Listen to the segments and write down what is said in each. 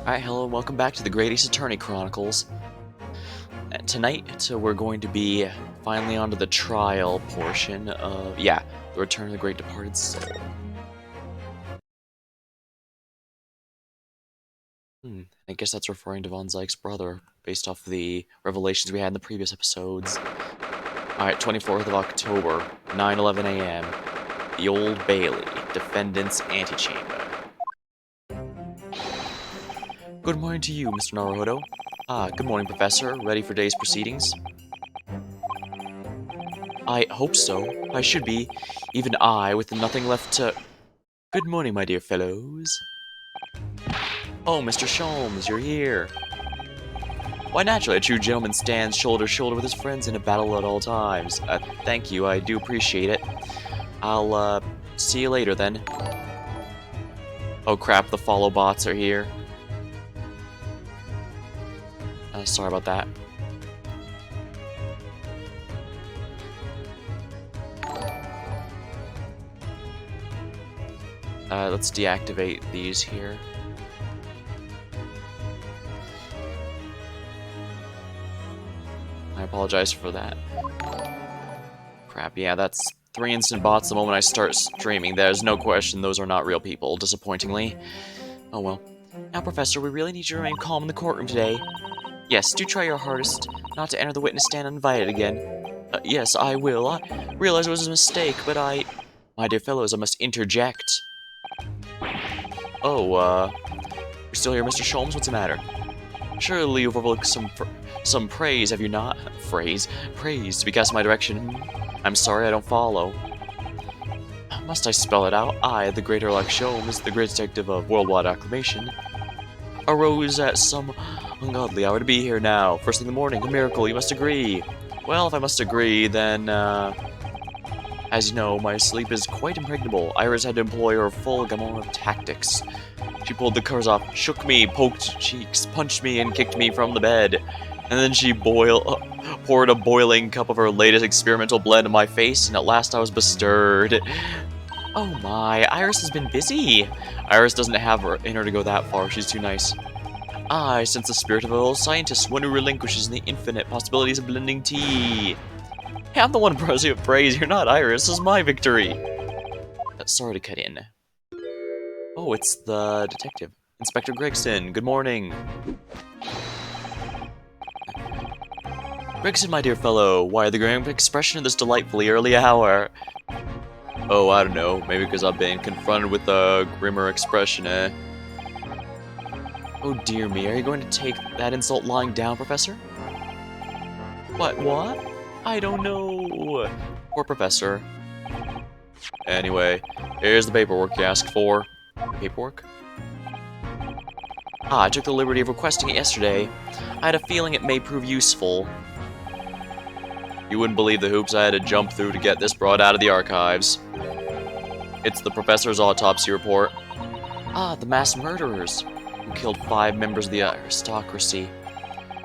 Alright, hello and welcome back to the Ace Attorney Chronicles. Tonight, we're going to be finally onto the trial portion of, the Return of the Great Departed Soul. I guess that's referring to Von Zyke's brother, based off the revelations we had in the previous episodes. Alright, 24th of October, 9:11 a.m. The Old Bailey, Defendant's Antechamber. Good morning to you, Mr. Naruhodo. Good morning, Professor. Ready for today's proceedings? I hope so. I should be. Even I, with nothing left to... Good morning, my dear fellows. Oh, Mr. Sholmes, you're here. Why, naturally, a true gentleman stands shoulder to shoulder with his friends in a battle at all times. Thank you, I do appreciate it. I'll, see you later, then. Oh crap, the follow bots are here. Sorry about that. Let's deactivate these here. I apologize for that. Crap, yeah, that's 3 instant bots the moment I start streaming. There's no question those are not real people, disappointingly. Oh well. Now, Professor, we really need you to remain calm in the courtroom today. Yes, do try your hardest not to enter the witness stand uninvited again. Yes, I will. I realize it was a mistake, but My dear fellows, I must interject. Oh, you're still here, Mr. Sholmes? What's the matter? Surely you've overlooked some praise, have you not? Praise to be cast in my direction. I'm sorry, I don't follow. Must I spell it out? I, the great Sherlock Sholmes, the great detective of worldwide acclamation, arose at some ungodly hour to be here now. First thing in the morning, a miracle, you must agree. Well, if I must agree, then, as you know, my sleep is quite impregnable. Iris had to employ her full gamut of tactics. She pulled the covers off, shook me, poked cheeks, punched me, and kicked me from the bed. And then she poured a boiling cup of her latest experimental blend in my face, and at last I was bestirred. Oh my, Iris has been busy. Iris doesn't have her in her to go that far, she's too nice. I sense the spirit of a little scientist, one who relinquishes the infinite possibilities of blending tea. Hey, I'm the one worthy of praise, you're not Iris, this is my victory. Sorry to cut in. Oh, it's the detective. Inspector Gregson, good morning. Gregson, my dear fellow, why the grim expression of this delightfully early hour? Oh, I don't know, maybe because I've been confronted with a grimmer expression, eh? Oh dear me, are you going to take that insult lying down, Professor? What? I don't know. Poor Professor. Anyway, here's the paperwork you asked for. Paperwork? I took the liberty of requesting it yesterday. I had a feeling it may prove useful. You wouldn't believe the hoops I had to jump through to get this brought out of the archives. It's the professor's autopsy report. The mass murderers who killed 5 members of the aristocracy.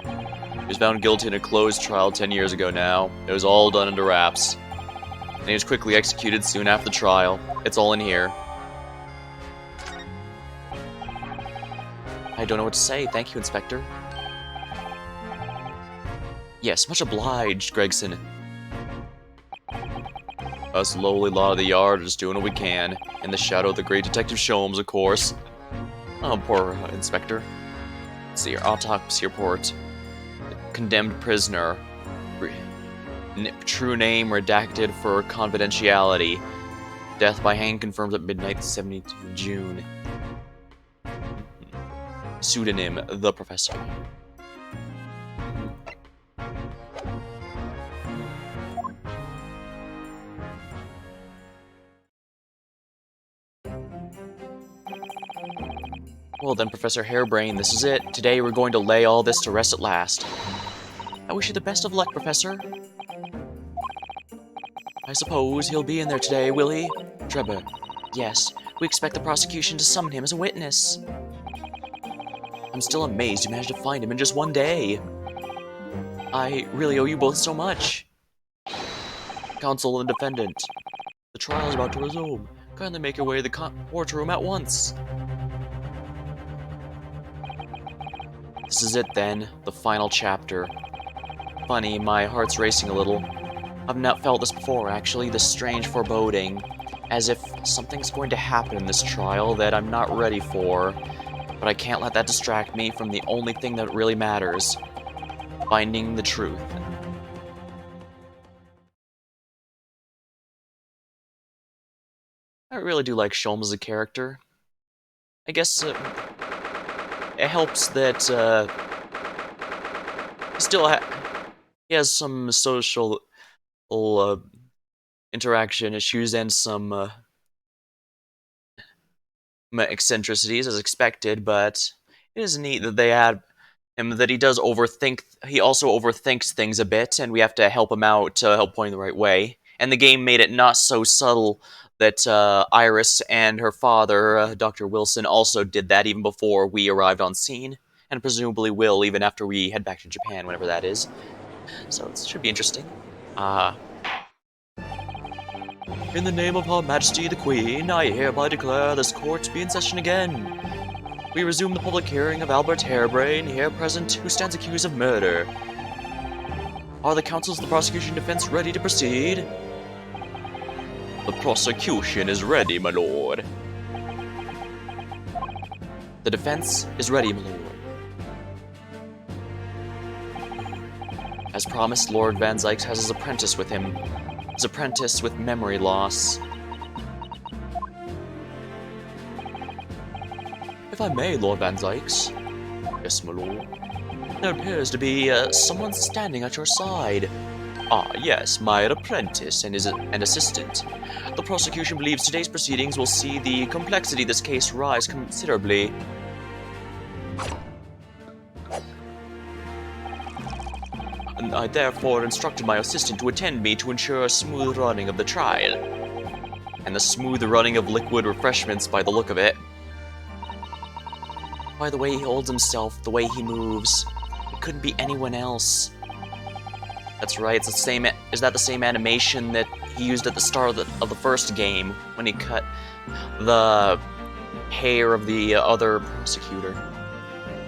He was found guilty in a closed trial 10 years ago now. It was all done under wraps. And he was quickly executed soon after the trial. It's all in here. I don't know what to say. Thank you, Inspector. Yes, much obliged, Gregson. Us lowly lot of the yard are just doing what we can. In the shadow of the great Detective Sholmes, of course. Oh, poor Inspector. Let's see your autopsy report. Condemned prisoner. True name redacted for confidentiality. Death by hang confirmed at midnight, 17th of June. Pseudonym, the Professor. Well then, Professor Hairbrain, this is it. Today we're going to lay all this to rest at last. I wish you the best of luck, Professor. I suppose he'll be in there today, will he? Trebor. Yes, we expect the prosecution to summon him as a witness. I'm still amazed you managed to find him in just one day. I really owe you both so much. Counsel and defendant. The trial is about to resume. Kindly make your way to the courtroom at once. This is it then, the final chapter. Funny, my heart's racing a little. I've not felt this before, actually, this strange foreboding. As if something's going to happen in this trial that I'm not ready for. But I can't let that distract me from the only thing that really matters. Finding the truth. I really do like Sholmes as a character. I guess it helps that he has some social interaction issues and some eccentricities as expected, but it is neat that they add him, that he does overthink. He also overthinks things a bit, and we have to help him out to help point him the right way. And the game made it not so subtle that Iris and her father, Dr. Wilson, also did that even before we arrived on scene, and presumably will even after we head back to Japan, whenever that is. So it should be interesting. In the name of Her Majesty the Queen, I hereby declare this court to be in session again. We resume the public hearing of Albert Harebrain, here present, who stands accused of murder. Are the counsels of the prosecution and defense ready to proceed? The prosecution is ready, my lord. The defense is ready, my lord. As promised, Lord Van Zykes has his apprentice with him. His apprentice with memory loss. If I may, Lord Van Zykes. Yes, my lord. There appears to be someone standing at your side. Ah, yes, my apprentice and his assistant. The prosecution believes today's proceedings will see the complexity of this case rise considerably. And I therefore instructed my assistant to attend me to ensure a smooth running of the trial. And the smooth running of liquid refreshments by the look of it. By the way he holds himself, the way he moves. It couldn't be anyone else. That's right, it's the same. Is that the same animation that he used at the start of the first game when he cut the hair of the other prosecutor?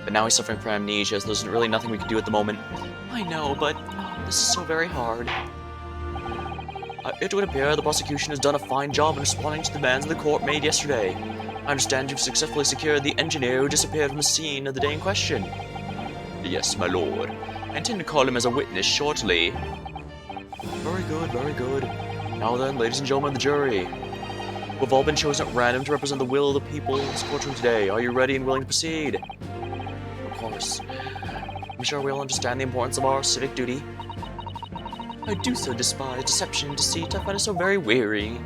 But now he's suffering from amnesia, so there's really nothing we can do at the moment. I know, but this is so very hard. It would appear the prosecution has done a fine job in responding to the demands the court made yesterday. I understand you've successfully secured the engineer who disappeared from the scene of the day in question. Yes, my lord. I intend to call him as a witness shortly. Very good, very good. Now then, ladies and gentlemen of the jury, who have all been chosen at random to represent the will of the people in this courtroom today, are you ready and willing to proceed? Of course. I'm sure we all understand the importance of our civic duty. I do so despise deception and deceit. I find it so very weary.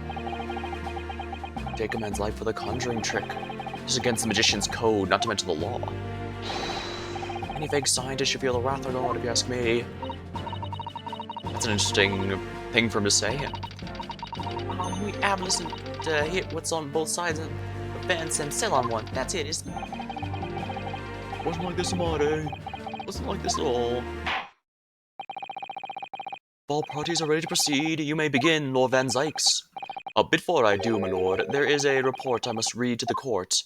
Take a man's life with a conjuring trick. This is against the magician's code, not to mention the law. Any vague scientist should feel the wrath of God, if you ask me. That's an interesting thing for him to say. We have listened to hear what's on both sides of the fence and settle on one. That's it, isn't it? Wasn't like this, Marty. Wasn't like this at all. If all parties are ready to proceed, you may begin, Lord Van Zykes. Before I do, my lord, there is a report I must read to the court.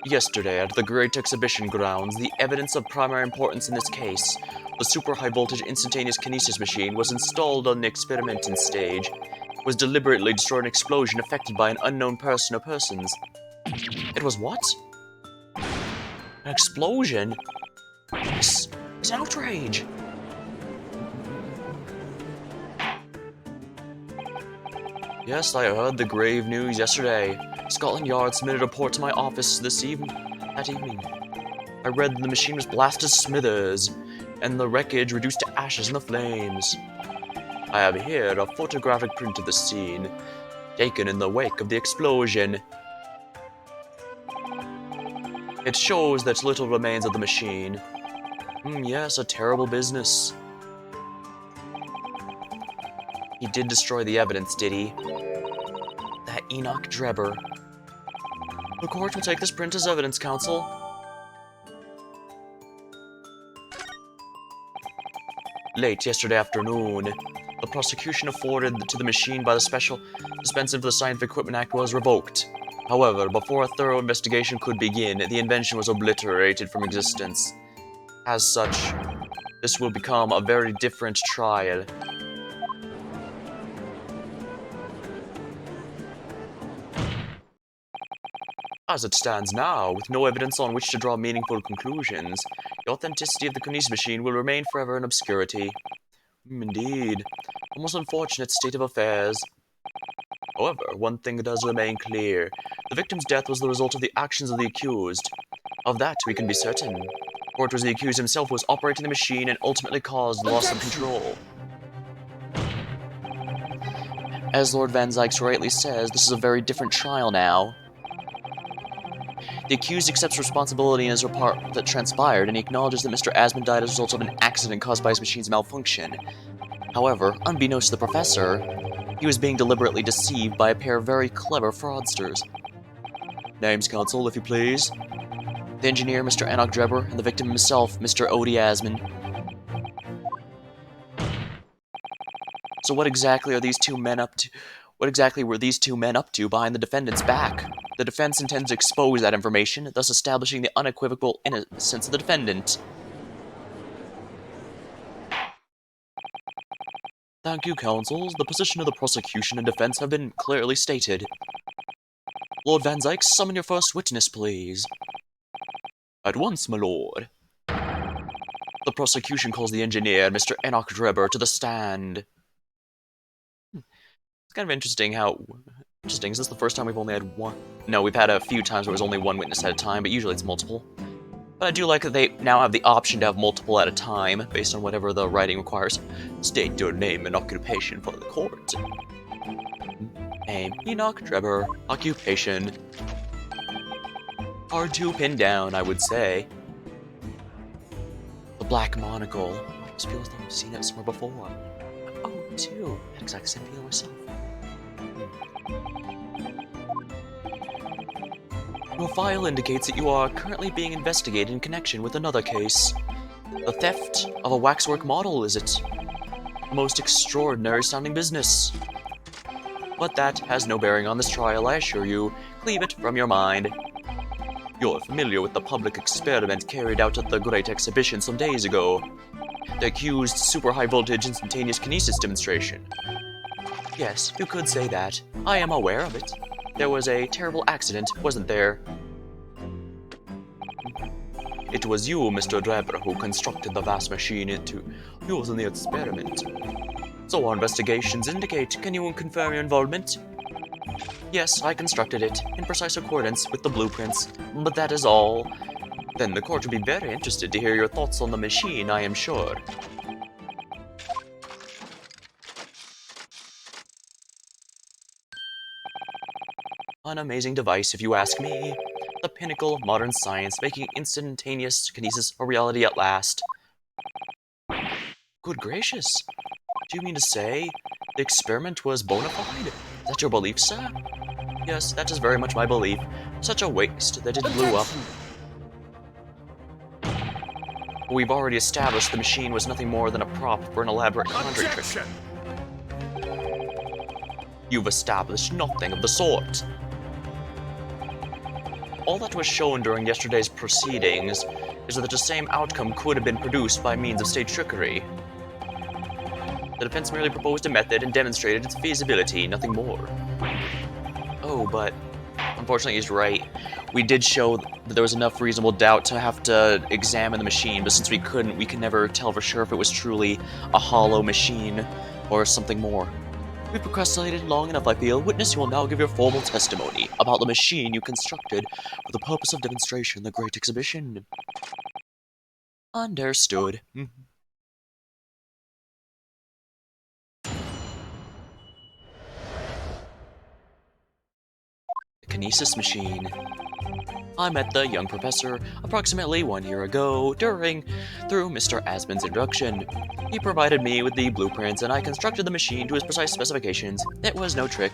Yesterday, at the Great Exhibition Grounds, the evidence of primary importance in this case, the super high-voltage instantaneous kinesis machine, was installed on the experimenting stage. It was deliberately destroyed in an explosion affected by an unknown person or persons. It was what? An explosion? This is outrage! Yes, I heard the grave news yesterday. Scotland Yard submitted a report to my office that evening. I read that the machine was blasted to smithers, and the wreckage reduced to ashes in the flames. I have here a photographic print of the scene, taken in the wake of the explosion. It shows that little remains of the machine. Yes, a terrible business. He did destroy the evidence, did he? That Enoch Drebber. The court will take this print as evidence, counsel. Late yesterday afternoon, the prosecution afforded to the machine by the Special Suspension of the Scientific Equipment Act was revoked. However, before a thorough investigation could begin, the invention was obliterated from existence. As such, this will become a very different trial. As it stands now, with no evidence on which to draw meaningful conclusions, the authenticity of the Kinesis machine will remain forever in obscurity. Indeed. A most unfortunate state of affairs. However, one thing does remain clear. The victim's death was the result of the actions of the accused. Of that we can be certain. For it was the accused himself who was operating the machine and ultimately caused loss of control. As Lord Van Zykes rightly says, this is a very different trial now. The accused accepts responsibility in his report that transpired, and he acknowledges that Mr. Asmund died as a result of an accident caused by his machine's malfunction. However, unbeknownst to the professor, he was being deliberately deceived by a pair of very clever fraudsters. Names, counsel, if you please. The engineer, Mr. Enoch Drebber, and the victim himself, Mr. Odie Asmund. So what exactly are these two men up to? What exactly were these two men up to behind the defendant's back? The defense intends to expose that information, thus establishing the unequivocal innocence of the defendant. Thank you, counsels. The position of the prosecution and defense have been clearly stated. Lord Van Zykes, summon your first witness, please. At once, my lord. The prosecution calls the engineer, Mr. Enoch Drebber, to the stand. It's kind of interesting how... Interesting, is this the first time we've only had one? No, we've had a few times where it was only one witness at a time, but usually it's multiple. But I do like that they now have the option to have multiple at a time, based on whatever the writing requires. State your name and occupation for the court. Name, Enoch Drebber. Occupation. Hard to pin down, I would say. The black monocle. I just feel as though I've seen that somewhere before. Oh, too. Exact same feeling myself. Your file indicates that you are currently being investigated in connection with another case. The theft of a Waxwork Model, is it? A most extraordinary sounding business. But that has no bearing on this trial, I assure you. Cleave it from your mind. You're familiar with the public experiment carried out at the Great Exhibition some days ago. The accused super high voltage instantaneous kinesis demonstration. Yes, you could say that. I am aware of it. There was a terrible accident, wasn't there? It was you, Mr. Drebber, who constructed the vast machine into use in the experiment. So our investigations indicate. Can you confirm your involvement? Yes, I constructed it, in precise accordance with the blueprints, but that is all. Then the court would be very interested to hear your thoughts on the machine, I am sure. An amazing device, if you ask me. The pinnacle of modern science, making instantaneous kinesis a reality at last. Good gracious. Do you mean to say the experiment was bona fide? Is that your belief, sir? Yes, that is very much my belief. Such a waste that it blew up. We've already established the machine was nothing more than a prop for an elaborate conjuring trick. You've established nothing of the sort. All that was shown during yesterday's proceedings is that the same outcome could have been produced by means of state trickery. The defense merely proposed a method and demonstrated its feasibility, nothing more. Oh, but unfortunately he's right. We did show that there was enough reasonable doubt to have to examine the machine, but since we couldn't, we can never tell for sure if it was truly a hollow machine or something more. We've procrastinated long enough, I feel. Witness, you will now give your formal testimony about the machine you constructed for the purpose of demonstration in the Great Exhibition. Understood. The Kinesis machine. I met the young professor approximately 1 year ago through Mr. Asmund's introduction. He provided me with the blueprints and I constructed the machine to his precise specifications. It was no trick.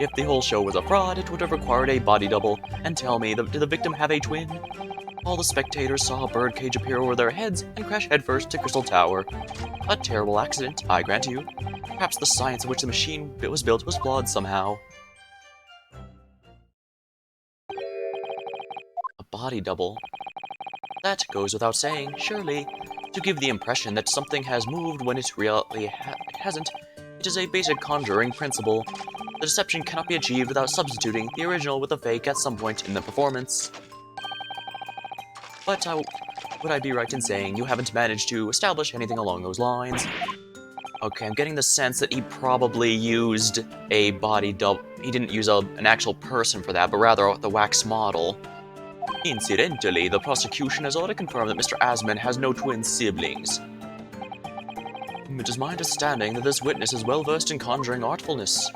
If the whole show was a fraud, it would have required a body double. And tell me, did the victim have a twin? All the spectators saw a birdcage appear over their heads and crash headfirst to Crystal Tower. A terrible accident, I grant you. Perhaps the science of which the machine was built was flawed somehow. body double. That goes without saying, surely. To give the impression that something has moved when it really hasn't, it is a basic conjuring principle. The deception cannot be achieved without substituting the original with a fake at some point in the performance. But would I be right in saying you haven't managed to establish anything along those lines? Okay, I'm getting the sense that he probably used a body double. He didn't use an actual person for that, but rather the wax model. Incidentally, the prosecution has already confirmed that Mr. Asman has no twin siblings. It is my understanding that this witness is well versed in conjuring artfulness.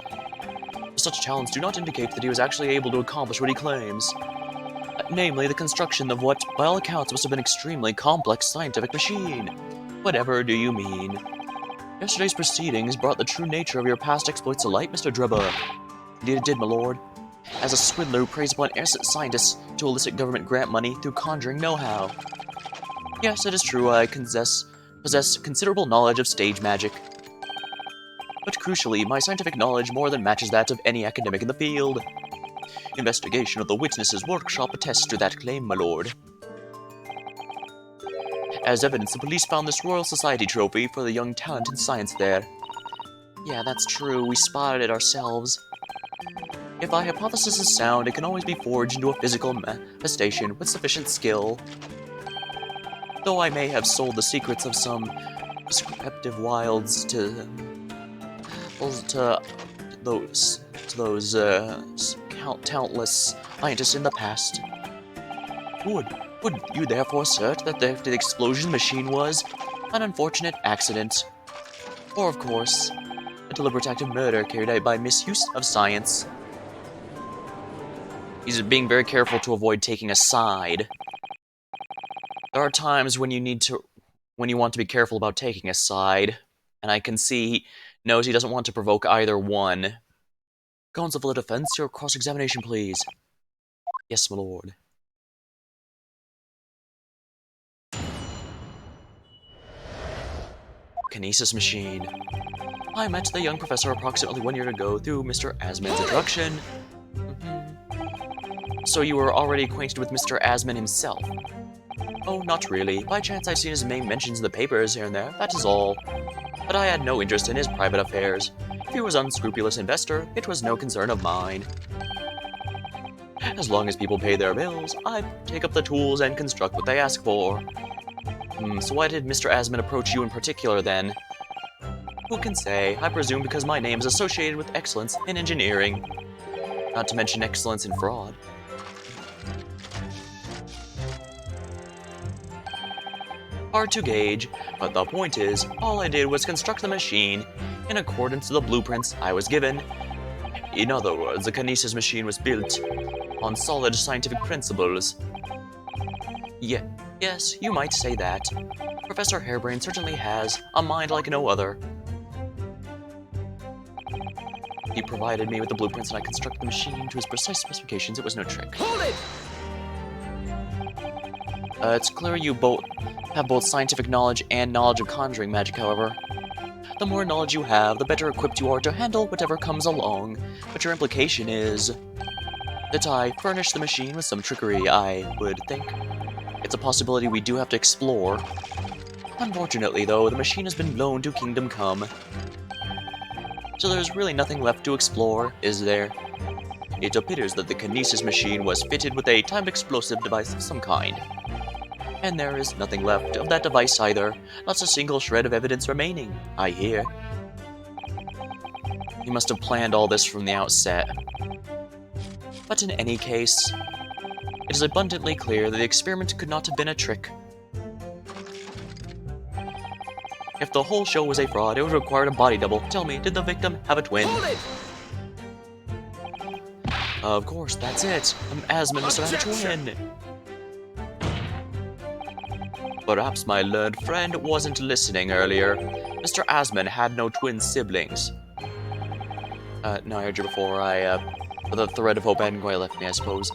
Such talents do not indicate that he was actually able to accomplish what he claims. Namely, the construction of what, by all accounts, must have been an extremely complex scientific machine. Whatever do you mean? Yesterday's proceedings brought the true nature of your past exploits to light, Mr. Drebber. Indeed it did, my lord. As a swindler who preys upon innocent scientists to elicit government grant money through conjuring know-how. Yes, it is true, I possess considerable knowledge of stage magic. But crucially, my scientific knowledge more than matches that of any academic in the field. Investigation of the witness's workshop attests to that claim, my lord. As evidence, the police found this Royal Society trophy for the young talent in science there. Yeah, that's true, we spotted it ourselves. If our hypothesis is sound, it can always be forged into a physical manifestation with sufficient skill. Though I may have sold the secrets of some prescriptive wilds to those countless scientists in the past. Would you therefore assert that the explosion machine was an unfortunate accident? Or, of course, a deliberate act of murder carried out by misuse of science? He's being very careful to avoid taking a side. There are times when you want to be careful about taking a side, and I can see he knows he doesn't want to provoke either one. Counsel for the defense, your cross-examination, please. Yes, my lord. Kinesis machine. I met the young professor approximately 1 year ago through Mr. Asman's introduction. So you were already acquainted with Mr. Asman himself? Oh, not really. By chance I've seen his name mentioned in the papers here and there, that is all. But I had no interest in his private affairs. If he was an unscrupulous investor, it was no concern of mine. As long as people pay their bills, I take up the tools and construct what they ask for. So why did Mr. Asman approach you in particular, then? Who can say? I presume because my name is associated with excellence in engineering. Not to mention excellence in fraud. Hard to gauge, but the point is, all I did was construct the machine in accordance to the blueprints I was given. In other words, the kinesis machine was built on solid scientific principles. Yes, you might say that. Professor Harebrain certainly has a mind like no other. He provided me with the blueprints and I constructed the machine to his precise specifications. It was no trick. Hold it! It's clear you have both scientific knowledge and knowledge of conjuring magic, however. The more knowledge you have, the better equipped you are to handle whatever comes along. But your implication is that I furnished the machine with some trickery, I would think. It's a possibility we do have to explore. Unfortunately, though, the machine has been blown to Kingdom Come. So there's really nothing left to explore, is there? It appears that the kinesis machine was fitted with a timed explosive device of some kind. And there is nothing left of that device either, not a single shred of evidence remaining, I hear. He must have planned all this from the outset. But in any case, it is abundantly clear that the experiment could not have been a trick. If the whole show was a fraud, it would require a body double. Tell me, did the victim have a twin? Hold it! Of course, that's it. Asman must have had a twin. Perhaps my learned friend wasn't listening earlier. Mr. Asman had no twin siblings. No, I heard you before. The thread of hope hadn't quite left me, I suppose.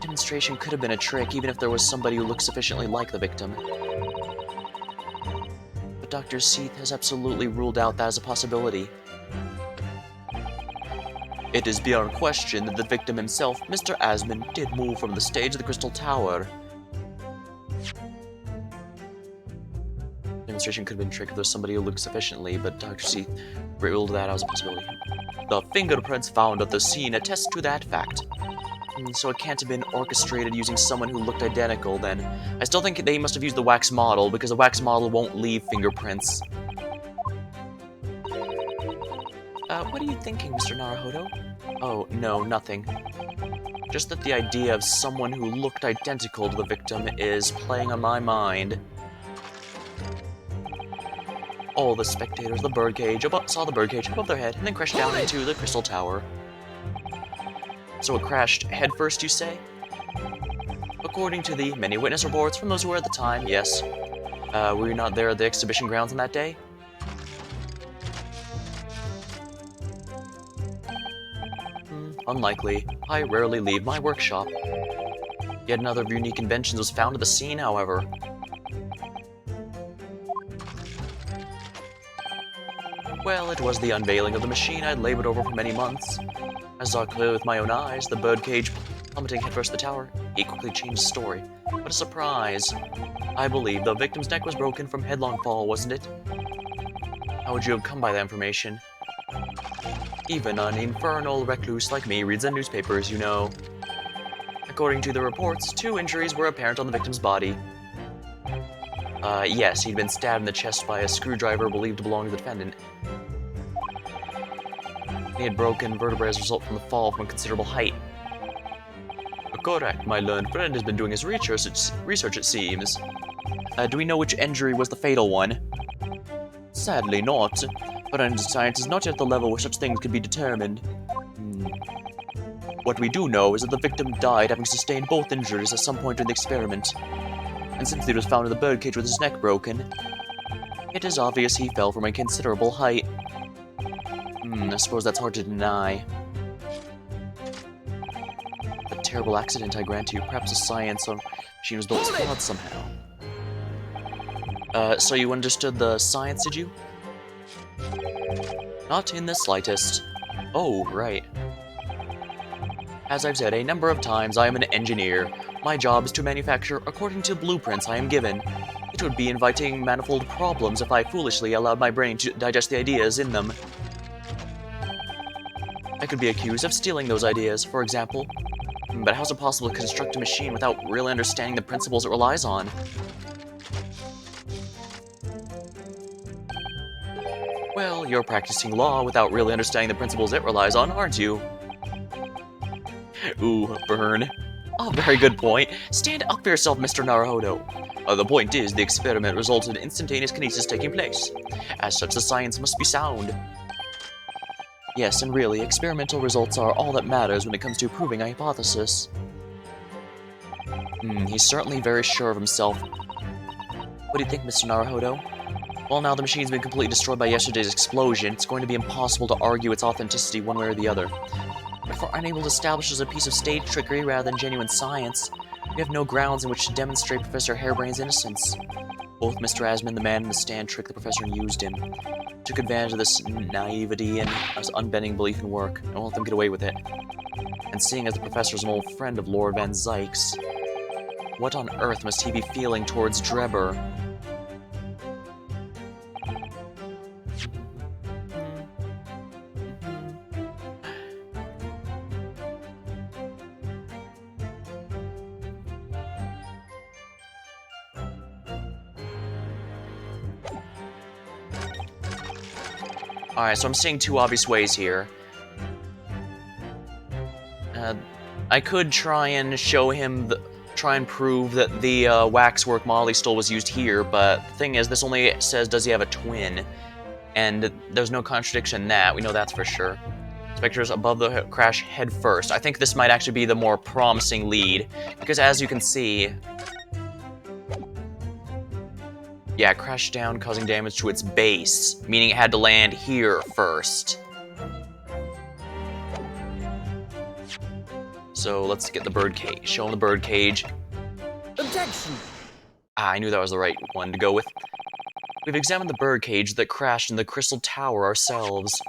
Demonstration could have been a trick, even if there was somebody who looked sufficiently like the victim. But Dr. Seath has absolutely ruled out that as a possibility. It is beyond question that the victim himself, Mr. Asmund, did move from the stage of the Crystal Tower. Demonstration could have been tricked if there's somebody who looked sufficiently, but Dr. C ruled that as a possibility. The fingerprints found at the scene attest to that fact. So it can't have been orchestrated using someone who looked identical, then. I still think they must have used the wax model, because the wax model won't leave fingerprints. What are you thinking, Mr. Naruhodo? Oh, no, nothing. Just that the idea of someone who looked identical to the victim is playing on my mind. All the spectators of the birdcage saw the birdcage above their head and then crashed down into the Crystal Tower. So it crashed headfirst, you say? According to the many witness reports from those who were at the time, yes. Were you not there at the exhibition grounds on that day? Unlikely. I rarely leave my workshop. Yet another of your unique inventions was found at the scene, however. Well, it was the unveiling of the machine I'd labored over for many months. As I saw clearly with my own eyes, the birdcage plummeting headfirst to the tower, it quickly changed the story. What a surprise! I believe the victim's neck was broken from headlong fall, wasn't it? How would you have come by that information? Even an infernal recluse like me reads the newspapers, you know. According to the reports, 2 injuries were apparent on the victim's body. Yes, he'd been stabbed in the chest by a screwdriver believed to belong to the defendant. He had broken vertebrae as a result from the fall from a considerable height. Correct, my learned friend has been doing his research, it seems. Do we know which injury was the fatal one? Sadly not. Forensic science is not yet at the level where such things can be determined. What we do know is that the victim died having sustained both injuries at some point during the experiment. And since he was found in the birdcage with his neck broken, it is obvious he fell from a considerable height. I suppose that's hard to deny. A terrible accident, I grant you. Perhaps a science or machine was built as flawed somehow. So you understood the science, did you? Not in the slightest. Oh, right. As I've said a number of times, I am an engineer. My job is to manufacture according to blueprints I am given. It would be inviting manifold problems if I foolishly allowed my brain to digest the ideas in them. I could be accused of stealing those ideas, for example. But how's it possible to construct a machine without really understanding the principles it relies on? Well, you're practicing law without really understanding the principles it relies on, aren't you? Ooh, burn. Oh, very good point. Stand up for yourself, Mr. Naruhodo. The point is, the experiment resulted in instantaneous kinesis taking place. As such, the science must be sound. Yes, and really, experimental results are all that matters when it comes to proving a hypothesis. He's certainly very sure of himself. What do you think, Mr. Naruhodo? Well, now the machine's been completely destroyed by yesterday's explosion, it's going to be impossible to argue its authenticity one way or the other. But if we're unable to establish as a piece of stage trickery rather than genuine science, we have no grounds in which to demonstrate Professor Harebrain's innocence. Both Mr. Asmund, the man in the stand, tricked the professor and used him. Took advantage of this naivety and his unbending belief in work, and won't let them get away with it. And seeing as the professor is an old friend of Lord Van Zyk's, what on earth must he be feeling towards Drebber? Alright, so I'm seeing 2 obvious ways here. I could try and show him, try and prove that the Waxwork Model he stole was used here, but the thing is, this only says, does he have a twin? And there's no contradiction in that, we know that's for sure. Spectres above the crash head first. I think this might actually be the more promising lead, because as you can see... Yeah, it crashed down, causing damage to its base, meaning it had to land here first. So let's get the bird cage. Show him the bird cage. Objection! Ah, I knew that was the right one to go with. We've examined the bird cage that crashed in the Crystal Tower ourselves.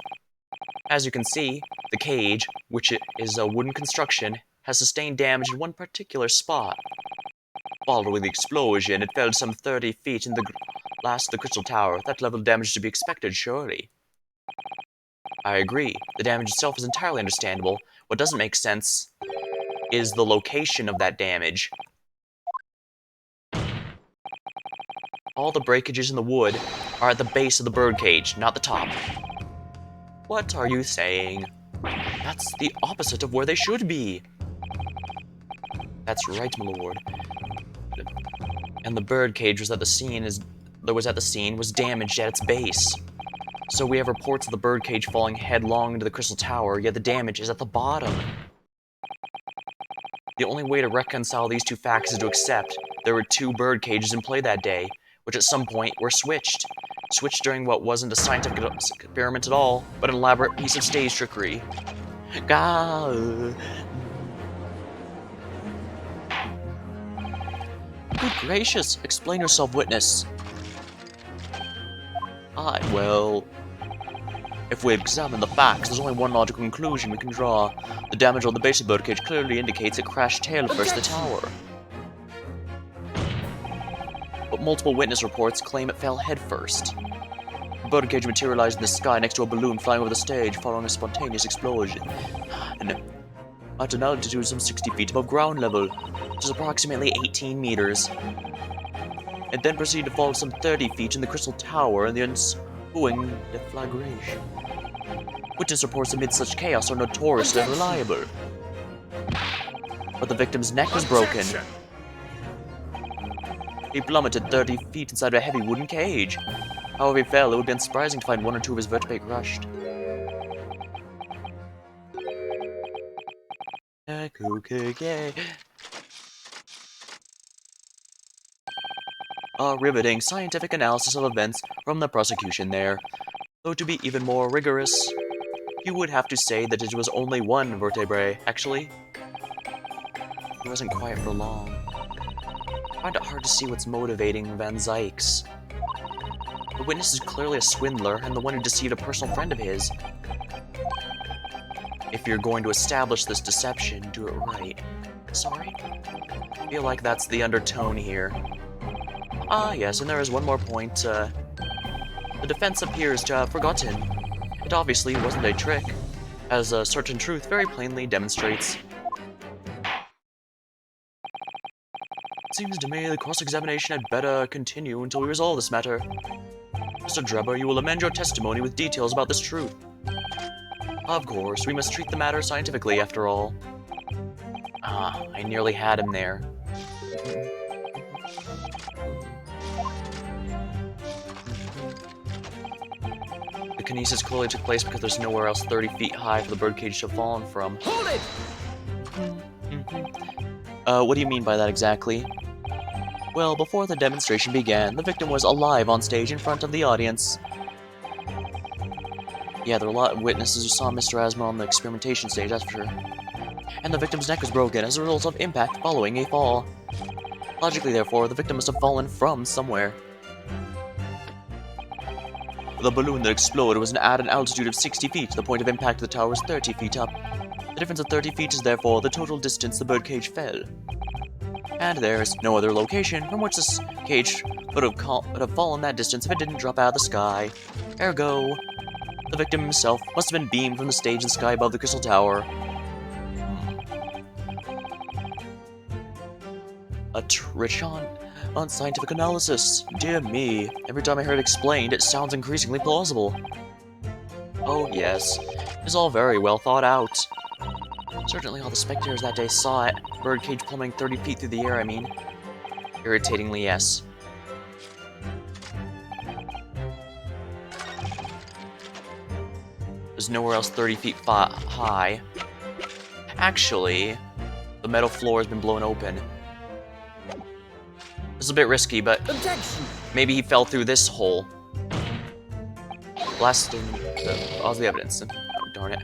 As you can see, The cage, which is a wooden construction, has sustained damage in one particular spot. Following the explosion, it fell some 30 feet in the blast of the crystal tower. That level of damage is to be expected, surely. I agree. The damage itself is entirely understandable. What doesn't make sense is the location of that damage. All the breakages in the wood are at the base of the birdcage, not the top. What are you saying? That's the opposite of where they should be. That's right, my lord. And the birdcage was at the scene was damaged at its base. So we have reports of the birdcage falling headlong into the crystal tower, yet the damage is at the bottom. The only way to reconcile these two facts is to accept there were two bird cages in play that day, which at some point were switched. Switched during what wasn't a scientific experiment at all, but an elaborate piece of stage trickery. Good gracious, explain yourself, witness. Well, if we examine the facts, there's only one logical conclusion we can draw. The damage on the base of the birdcage clearly indicates it crashed tail first the tower. But multiple witness reports claim it fell head first. The birdcage materialized in the sky next to a balloon flying over the stage following a spontaneous explosion. And at an altitude some 60 feet above ground level, which is approximately 18 meters. It then proceeded to fall some 30 feet in the crystal tower in the ensuing deflagration. Witness reports amid such chaos are notoriously unreliable. But the victim's neck was broken. He plummeted 30 feet inside a heavy wooden cage. However he fell, it would be unsurprising to find one or two of his vertebrae crushed. A riveting scientific analysis of events from the prosecution there. Though to be even more rigorous, you would have to say that it was only one vertebrae. Actually, he wasn't quiet for long. I find it hard to see what's motivating Van Zykes. The witness is clearly a swindler and the one who deceived a personal friend of his. If you're going to establish this deception, do it right. Sorry? I feel like that's the undertone here. Ah, yes, and there is one more point. The defense appears to have forgotten. It obviously wasn't a trick, as a certain truth very plainly demonstrates. It seems to me the cross-examination had better continue until we resolve this matter. Mr. Drebber, you will amend your testimony with details about this truth. Of course, we must treat the matter scientifically, after all. Ah, I nearly had him there. The kinesis clearly took place because there's nowhere else 30 feet high for the birdcage to have fallen from. Hold it! What do you mean by that exactly? Well, before the demonstration began, the victim was alive on stage in front of the audience. Yeah, there were a lot of witnesses who saw Mr. Asma on the experimentation stage, that's for sure. And the victim's neck was broken as a result of impact following a fall. Logically, therefore, the victim must have fallen from somewhere. The balloon that exploded was at an altitude of 60 feet. The point of impact of the tower was 30 feet up. The difference of 30 feet is therefore the total distance the birdcage fell. And there is no other location from which this cage would have fallen that distance if it didn't drop out of the sky. Ergo, the victim himself must have been beamed from the stage in the sky above the crystal tower. A trick on scientific analysis. Dear me, every time I hear it explained, it sounds increasingly plausible. Oh yes, it's all very well thought out. Certainly all the spectators that day saw it. Birdcage plummeting 30 feet through the air, I mean. Irritatingly, yes. There's nowhere else 30 feet high. Actually, the metal floor has been blown open. This is a bit risky, but Objection! maybe he fell through this hole. Blasting all the evidence. Oh, darn it.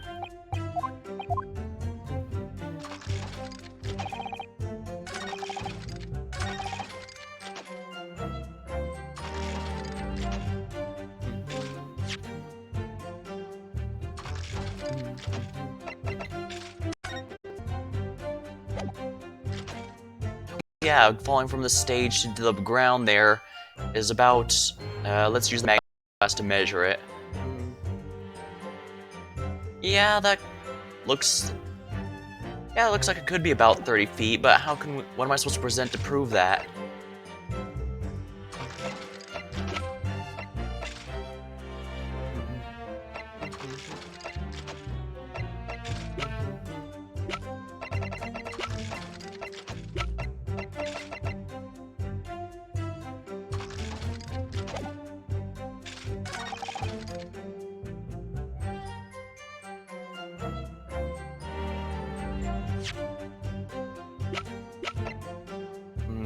yeah, falling from the stage to the ground there is about, let's use the magnifying glass to measure it. Yeah, that looks, yeah, it looks like it could be about 30 feet, but what am I supposed to present to prove that?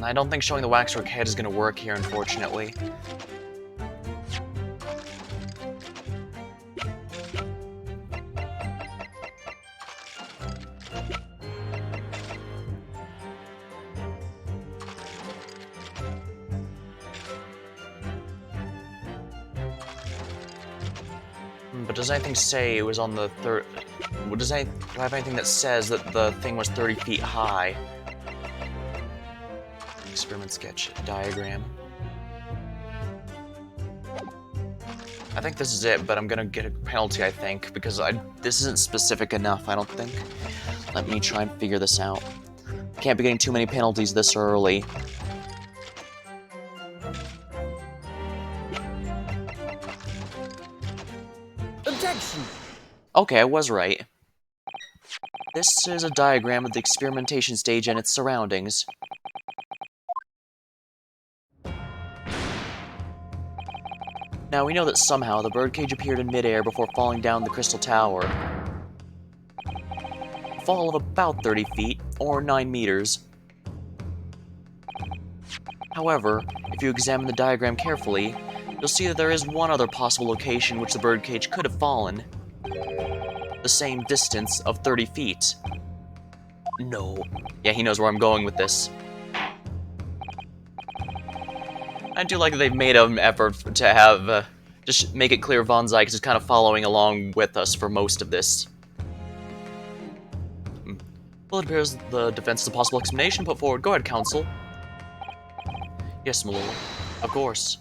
I don't think showing the Waxwork head is going to work here, unfortunately. But does anything say it was on the third... do I have anything that says that the thing was 30 feet high? Experiment sketch diagram. I think this is it, but I'm gonna get a penalty, I think, because this isn't specific enough, I don't think. Let me try and figure this out. Can't be getting too many penalties this early. Objection! Okay, I was right. This is a diagram of the experimentation stage and its surroundings. Now, we know that somehow the birdcage appeared in midair before falling down the crystal tower. A fall of about 30 feet, or 9 meters. However, if you examine the diagram carefully, you'll see that there is one other possible location which the birdcage could have fallen. The same distance of 30 feet. No. Yeah, he knows where I'm going with this. I do like that they've made an effort to have, just make it clear Von Zyke is kind of following along with us for most of this. Well, it appears the defense is a possible explanation put forward. Go ahead, counsel. Yes, my lord. Of course.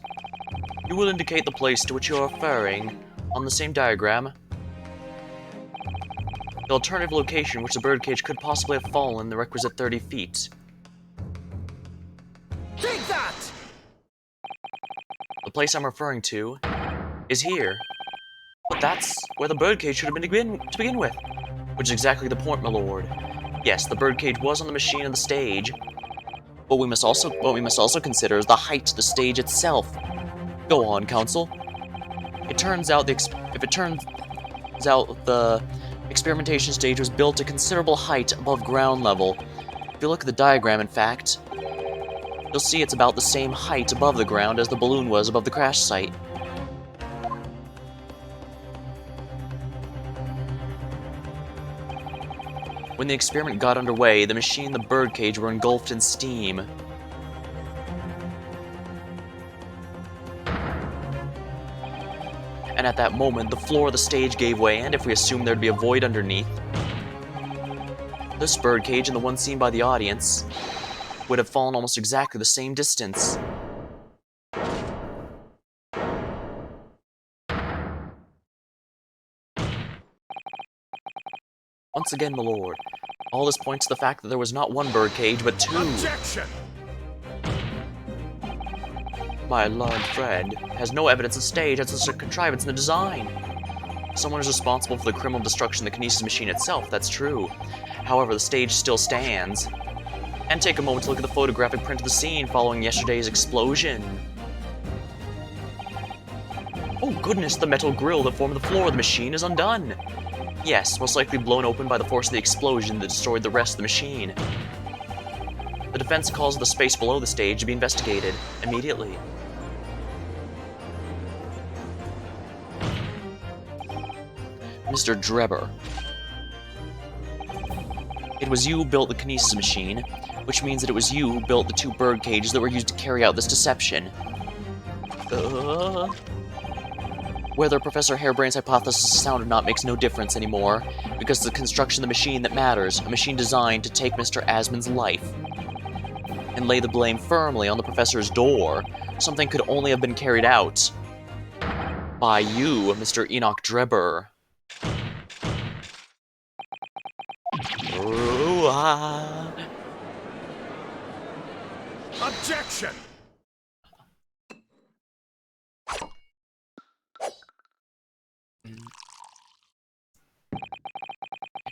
You will indicate the place to which you are referring on the same diagram. The alternative location which the birdcage could possibly have fallen the requisite 30 feet. Take that! The place I'm referring to is here. But that's where the birdcage should have been to begin with. Which is exactly the point, my lord. Yes, the birdcage was on the machine and the stage. But what we must also consider is the height of the stage itself. Go on, counsel. It turns out the experimentation stage was built at considerable height above ground level. If you look at the diagram, in fact, you'll see it's about the same height above the ground as the balloon was above the crash site. When the experiment got underway, the machine and the birdcage were engulfed in steam. And at that moment, the floor of the stage gave way, and if we assume there'd be a void underneath, this birdcage and the one seen by the audience would have fallen almost exactly the same distance. Once again, my lord, all this points to the fact that there was not one birdcage, but two. Objection! My learned friend has no evidence the stage has such a contrivance in the design. Someone is responsible for the criminal destruction of the kinesis machine itself, that's true. However, the stage still stands. And take a moment to look at the photographic print of the scene following yesterday's explosion. Oh goodness, the metal grill that formed the floor of the machine is undone. Yes, most likely blown open by the force of the explosion that destroyed the rest of the machine. The defense calls the space below the stage to be investigated immediately. Mr. Drebber. It was you who built the kinesis machine, which means that it was you who built the two bird cages that were used to carry out this deception. Whether Professor Harebrain's hypothesis is sound or not makes no difference anymore, because it's the construction of the machine that matters, a machine designed to take Mr. Asmon's life. and lay the blame firmly on the professor's door, something could only have been carried out by you, Mr. Enoch Drebber. Ooh-ah. Objection!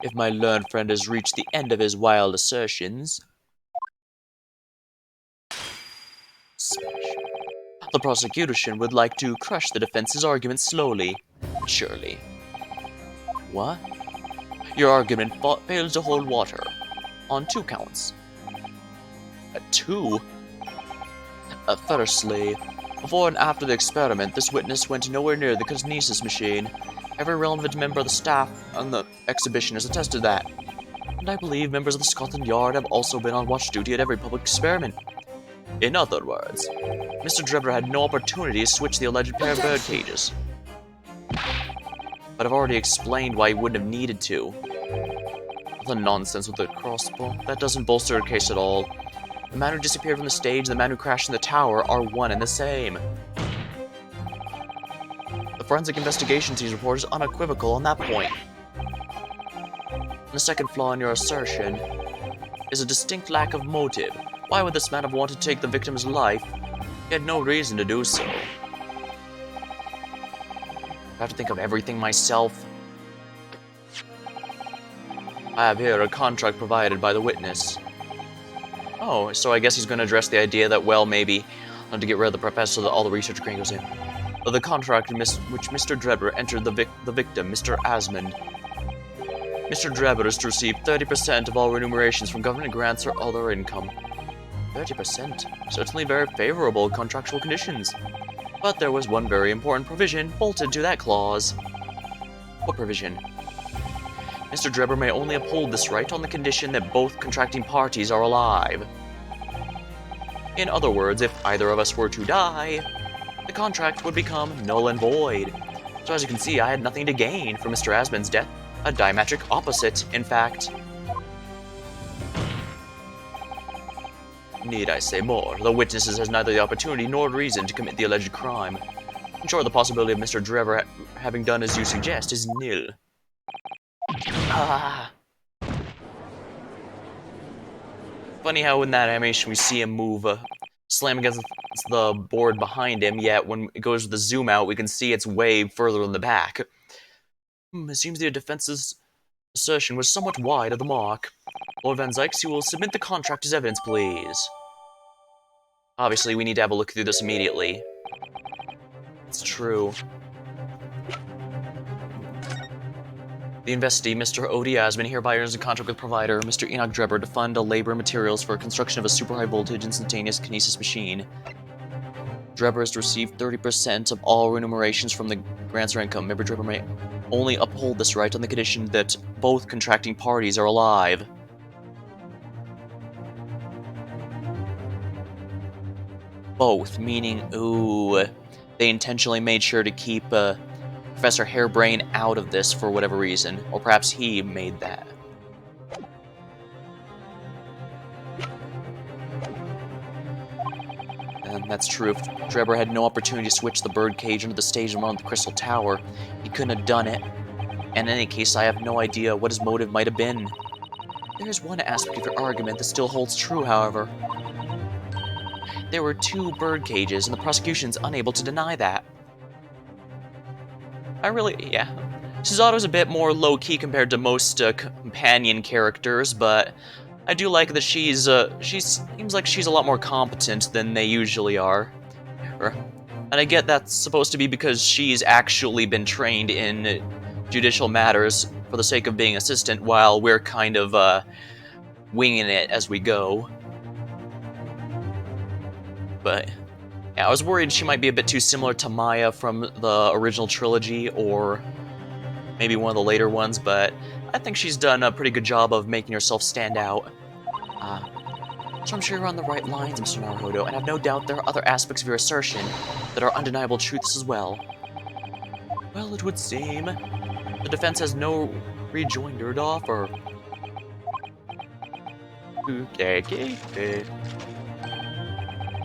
If my learned friend has reached the end of his wild assertions, the prosecution would like to crush the defense's argument slowly, but surely. What? Your argument fails to hold water. On 2 counts. 2? Firstly, before and after the experiment, this witness went nowhere near the kinesis machine. Every relevant member of the staff on the exhibition has attested that. And I believe members of the Scotland Yard have also been on watch duty at every public experiment. In other words, Mr. Drebber had no opportunity to switch the alleged pair of bird cages. But I've already explained why he wouldn't have needed to. The nonsense with the crossbow, that doesn't bolster her case at all. The man who disappeared from the stage and the man who crashed in the tower are one and the same. The forensic investigation team's report is unequivocal on that point. The second flaw in your assertion is a distinct lack of motive. Why would this man have wanted to take the victim's life? He had no reason to do so. I have to think of everything myself. I have here a contract provided by the witness. Oh, so I guess he's going to address the idea that, well, maybe to get rid of the professor that all the research grain goes in. The contract which Mr. Drebber entered the victim, Mr. Asmund. Mr. Drebber is to receive 30% of all remunerations from government grants or other income. 30%? Certainly very favorable contractual conditions. But there was one very important provision bolted to that clause. What provision? Mr. Drebber may only uphold this right on the condition that both contracting parties are alive. In other words, if either of us were to die, the contract would become null and void. So as you can see, I had nothing to gain from Mr. Asmund's death. A diametric opposite, in fact. Need I say more? The witness has neither the opportunity nor reason to commit the alleged crime. In short, the possibility of Mr. Drebber having done as you suggest is nil. Ah. Funny how in that animation we see him move, slam against the board behind him, yet when it goes with the zoom out, we can see it's way further in the back. It seems the defense's assertion was somewhat wide of the mark. Lord Van Zykes, you will submit the contract as evidence, please. Obviously, we need to have a look through this immediately. It's true. The investee, Mr. O.D. Asmund, hereby enters a contract with provider, Mr. Enoch Drebber, to fund labor and materials for construction of a super high-voltage instantaneous kinesis machine. Drebber is to receive 30% of all remunerations from the grants or income. Member Drebber may only uphold this right on the condition that both contracting parties are alive. Both, meaning, ooh, they intentionally made sure to keep Professor Hairbrain out of this for whatever reason, or perhaps he made that. And that's true. If Drebber had no opportunity to switch the bird cage into the stage and run the Crystal Tower, he couldn't have done it. And in any case, I have no idea what his motive might have been. There is one aspect of your argument that still holds true, however. There were 2 bird cages, and the prosecution's unable to deny that. Yeah. Suzado's a bit more low-key compared to most companion characters, but I do like that she seems like she's a lot more competent than they usually are. And I get that's supposed to be because she's actually been trained in judicial matters for the sake of being assistant, while we're kind of winging it as we go. But yeah, I was worried she might be a bit too similar to Maya from the original trilogy, or maybe one of the later ones, but I think she's done a pretty good job of making herself stand out. So I'm sure you're on the right lines, Mr. Naruhodo, and I have no doubt there are other aspects of your assertion that are undeniable truths as well. Well, it would seem the defense has no rejoinder to offer. Okay.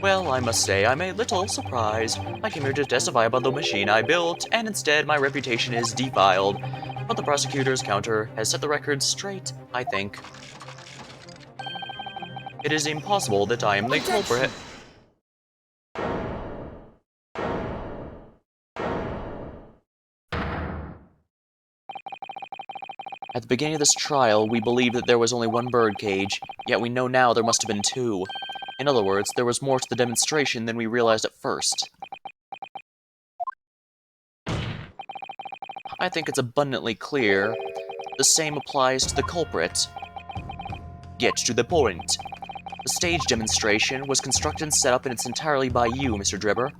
Well, I must say I'm a little surprised. I came here to testify about the machine I built, and instead my reputation is defiled. But the prosecutor's counter has set the record straight, I think. It is impossible that I am the culprit. At the beginning of this trial, we believed that there was only one birdcage, yet we know now there must have been two. In other words, there was more to the demonstration than we realized at first. I think it's abundantly clear. The same applies to the culprit. Get to the point. The stage demonstration was constructed and set up in its entirely by you, Mr. Dribber.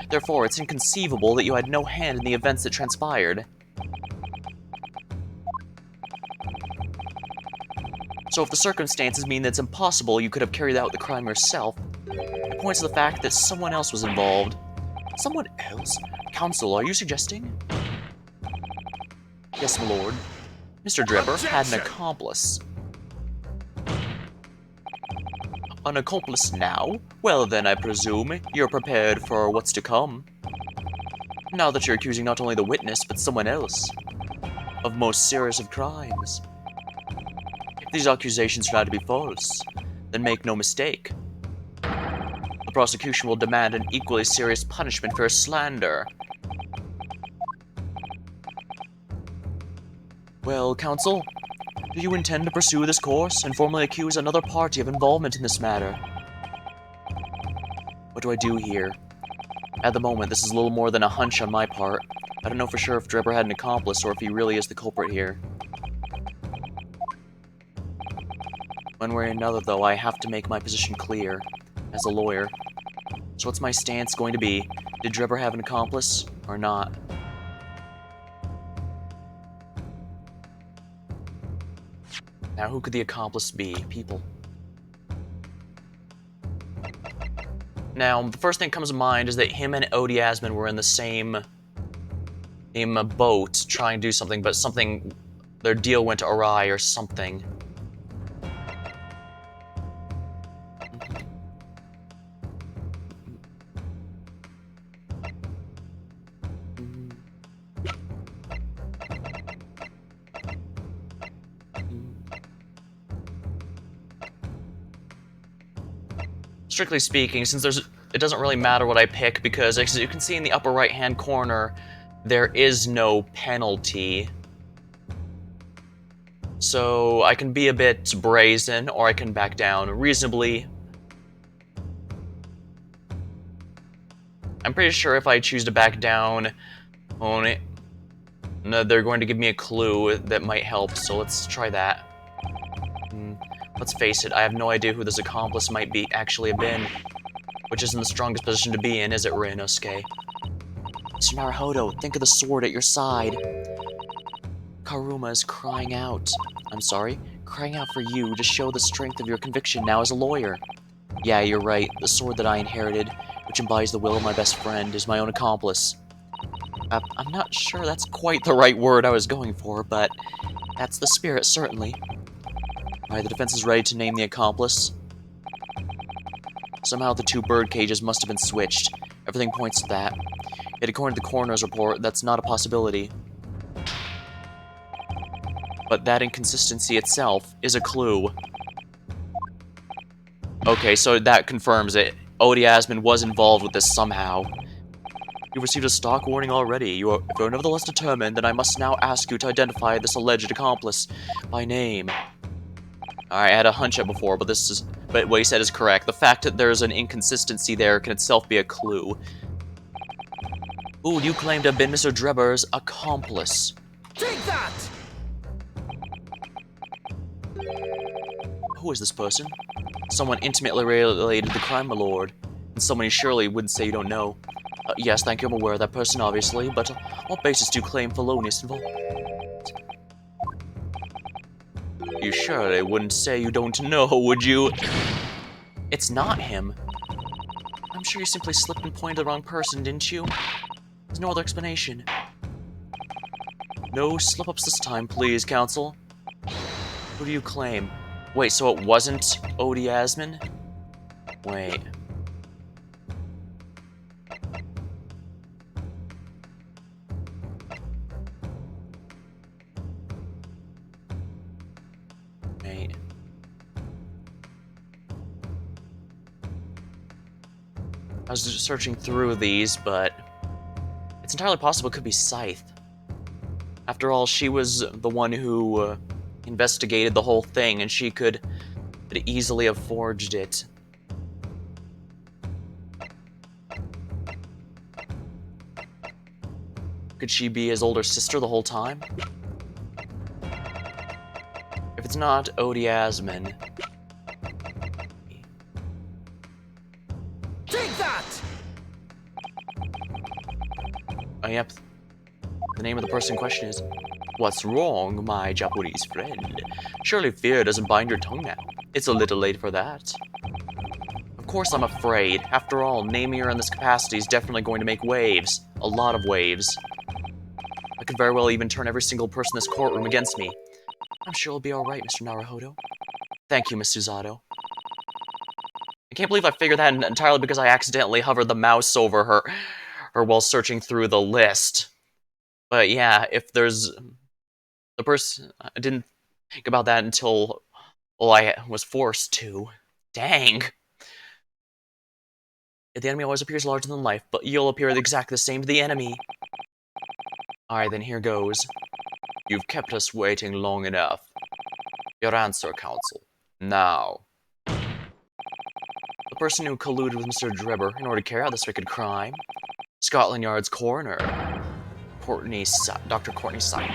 Therefore, it's inconceivable that you had no hand in the events that transpired. So if the circumstances mean that it's impossible you could have carried out the crime yourself, it points to the fact that someone else was involved. Someone else? Counsel, are you suggesting? Yes, my lord. Mr. Dribber had an accomplice. An accomplice now? Well then, I presume you're prepared for what's to come. Now that you're accusing not only the witness, but someone else of most serious of crimes. If these accusations try to be false, then make no mistake. The prosecution will demand an equally serious punishment for slander. Well, counsel, do you intend to pursue this course and formally accuse another party of involvement in this matter? What do I do here? At the moment, this is a little more than a hunch on my part. I don't know for sure if Dribber had an accomplice or if he really is the culprit here. One way or another, though, I have to make my position clear, as a lawyer. So what's my stance going to be? Did Dribber have an accomplice, or not? Now, who could the accomplice be? People. Now, the first thing that comes to mind is that him and Odie Asman were in the same boat trying to do something, but their deal went awry or something. Strictly speaking, since it doesn't really matter what I pick, because as you can see in the upper right-hand corner, there is no penalty. So I can be a bit brazen, or I can back down reasonably. I'm pretty sure if I choose to back down, they're going to give me a clue that might help, so let's try that. Let's face it, I have no idea who this accomplice might actually have been. Which isn't the strongest position to be in, is it, Ryunosuke? Mr. Naruhodo, think of the sword at your side. Karuma is crying out. I'm sorry? Crying out for you to show the strength of your conviction now as a lawyer. Yeah, you're right. The sword that I inherited, which embodies the will of my best friend, is my own accomplice. I'm not sure that's quite the right word I was going for, but that's the spirit, certainly. Alright, the defense is ready to name the accomplice. Somehow the two bird cages must have been switched. Everything points to that. Yet according to the coroner's report, that's not a possibility. But that inconsistency itself is a clue. Okay, so that confirms it. Odie Asman was involved with this somehow. You've received a stock warning already. If you're nevertheless determined, then I must now ask you to identify this alleged accomplice by name. Alright, I had a hunch at before, but what he said is correct. The fact that there's an inconsistency there can itself be a clue. Ooh, you claim to have been Mr. Dribber's accomplice. Take that! Who is this person? Someone intimately related to the crime, my lord. And someone you surely wouldn't say you don't know. Yes, thank you, I'm aware of that person, obviously, but what basis do you claim felonious involvement? You surely wouldn't say you don't know, would you? It's not him. I'm sure you simply slipped and pointed the wrong person, didn't you? There's no other explanation. No slip-ups this time, please, counsel. Who do you claim? Wait, so it wasn't Odie Asman? Wait. Right. I was just searching through these, but it's entirely possible it could be Scythe. After all, she was the one who investigated the whole thing, and she could easily have forged it. Could she be his older sister the whole time? If it's not Odiasmin... Take that! Oh, yep. The name of the person in question is... What's wrong, my Japanese friend? Surely fear doesn't bind your tongue now. It's a little late for that. Of course I'm afraid. After all, naming her in this capacity is definitely going to make waves. A lot of waves. I could very well even turn every single person in this courtroom against me. I'm sure it'll be alright, Mr. Naruhodo. Thank you, Miss Susato. I can't believe I figured that entirely because I accidentally hovered the mouse over her while searching through the list. But yeah, if there's... The person... I didn't think about that until... Well, I was forced to. Dang! The enemy always appears larger than life, but you'll appear exactly the same to the enemy. Alright, then here goes. You've kept us waiting long enough. Your answer, Counsel. Now. The person who colluded with Mr. Drebber in order to carry out this wicked crime. Scotland Yard's coroner. Dr. Courtney Scythe.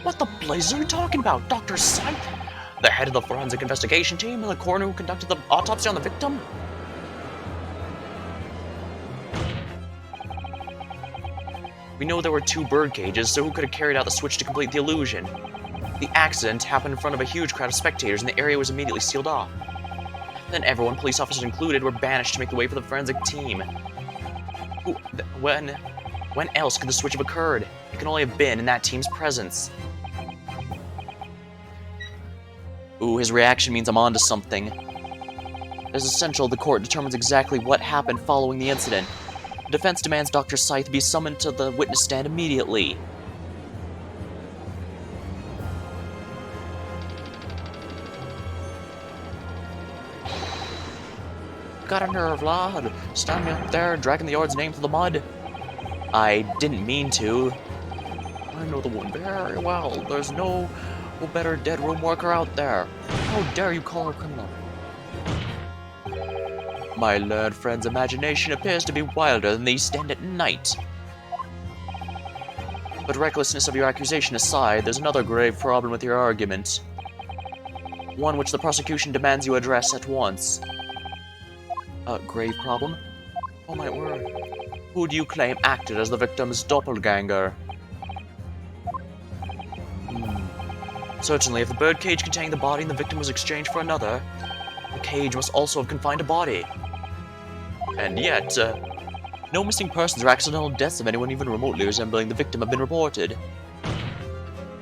What the blazes are you talking about, Dr. Scythe? The head of the forensic investigation team and the coroner who conducted the autopsy on the victim? We know there were 2 bird cages, so who could have carried out the switch to complete the illusion? The accident happened in front of a huge crowd of spectators, and the area was immediately sealed off. Then everyone, police officers included, were banished to make the way for the forensic team. When else could the switch have occurred? It can only have been in that team's presence. Ooh, his reaction means I'm onto something. It is essential the court determines exactly what happened following the incident. The defense demands Dr. Scythe be summoned to the witness stand immediately. Got a nerve, lad. Standing up there, dragging the yard's name through the mud. I didn't mean to. I know the one very well. There's no better dead room worker out there. How dare you call her a criminal? My learned friend's imagination appears to be wilder than these stand at night. But recklessness of your accusation aside, there's another grave problem with your argument. One which the prosecution demands you address at once. A grave problem? Oh my word. Who do you claim acted as the victim's doppelganger? Certainly, if the birdcage containing the body and the victim was exchanged for another, the cage must also have confined a body. And yet, no missing persons or accidental deaths of anyone even remotely resembling the victim have been reported.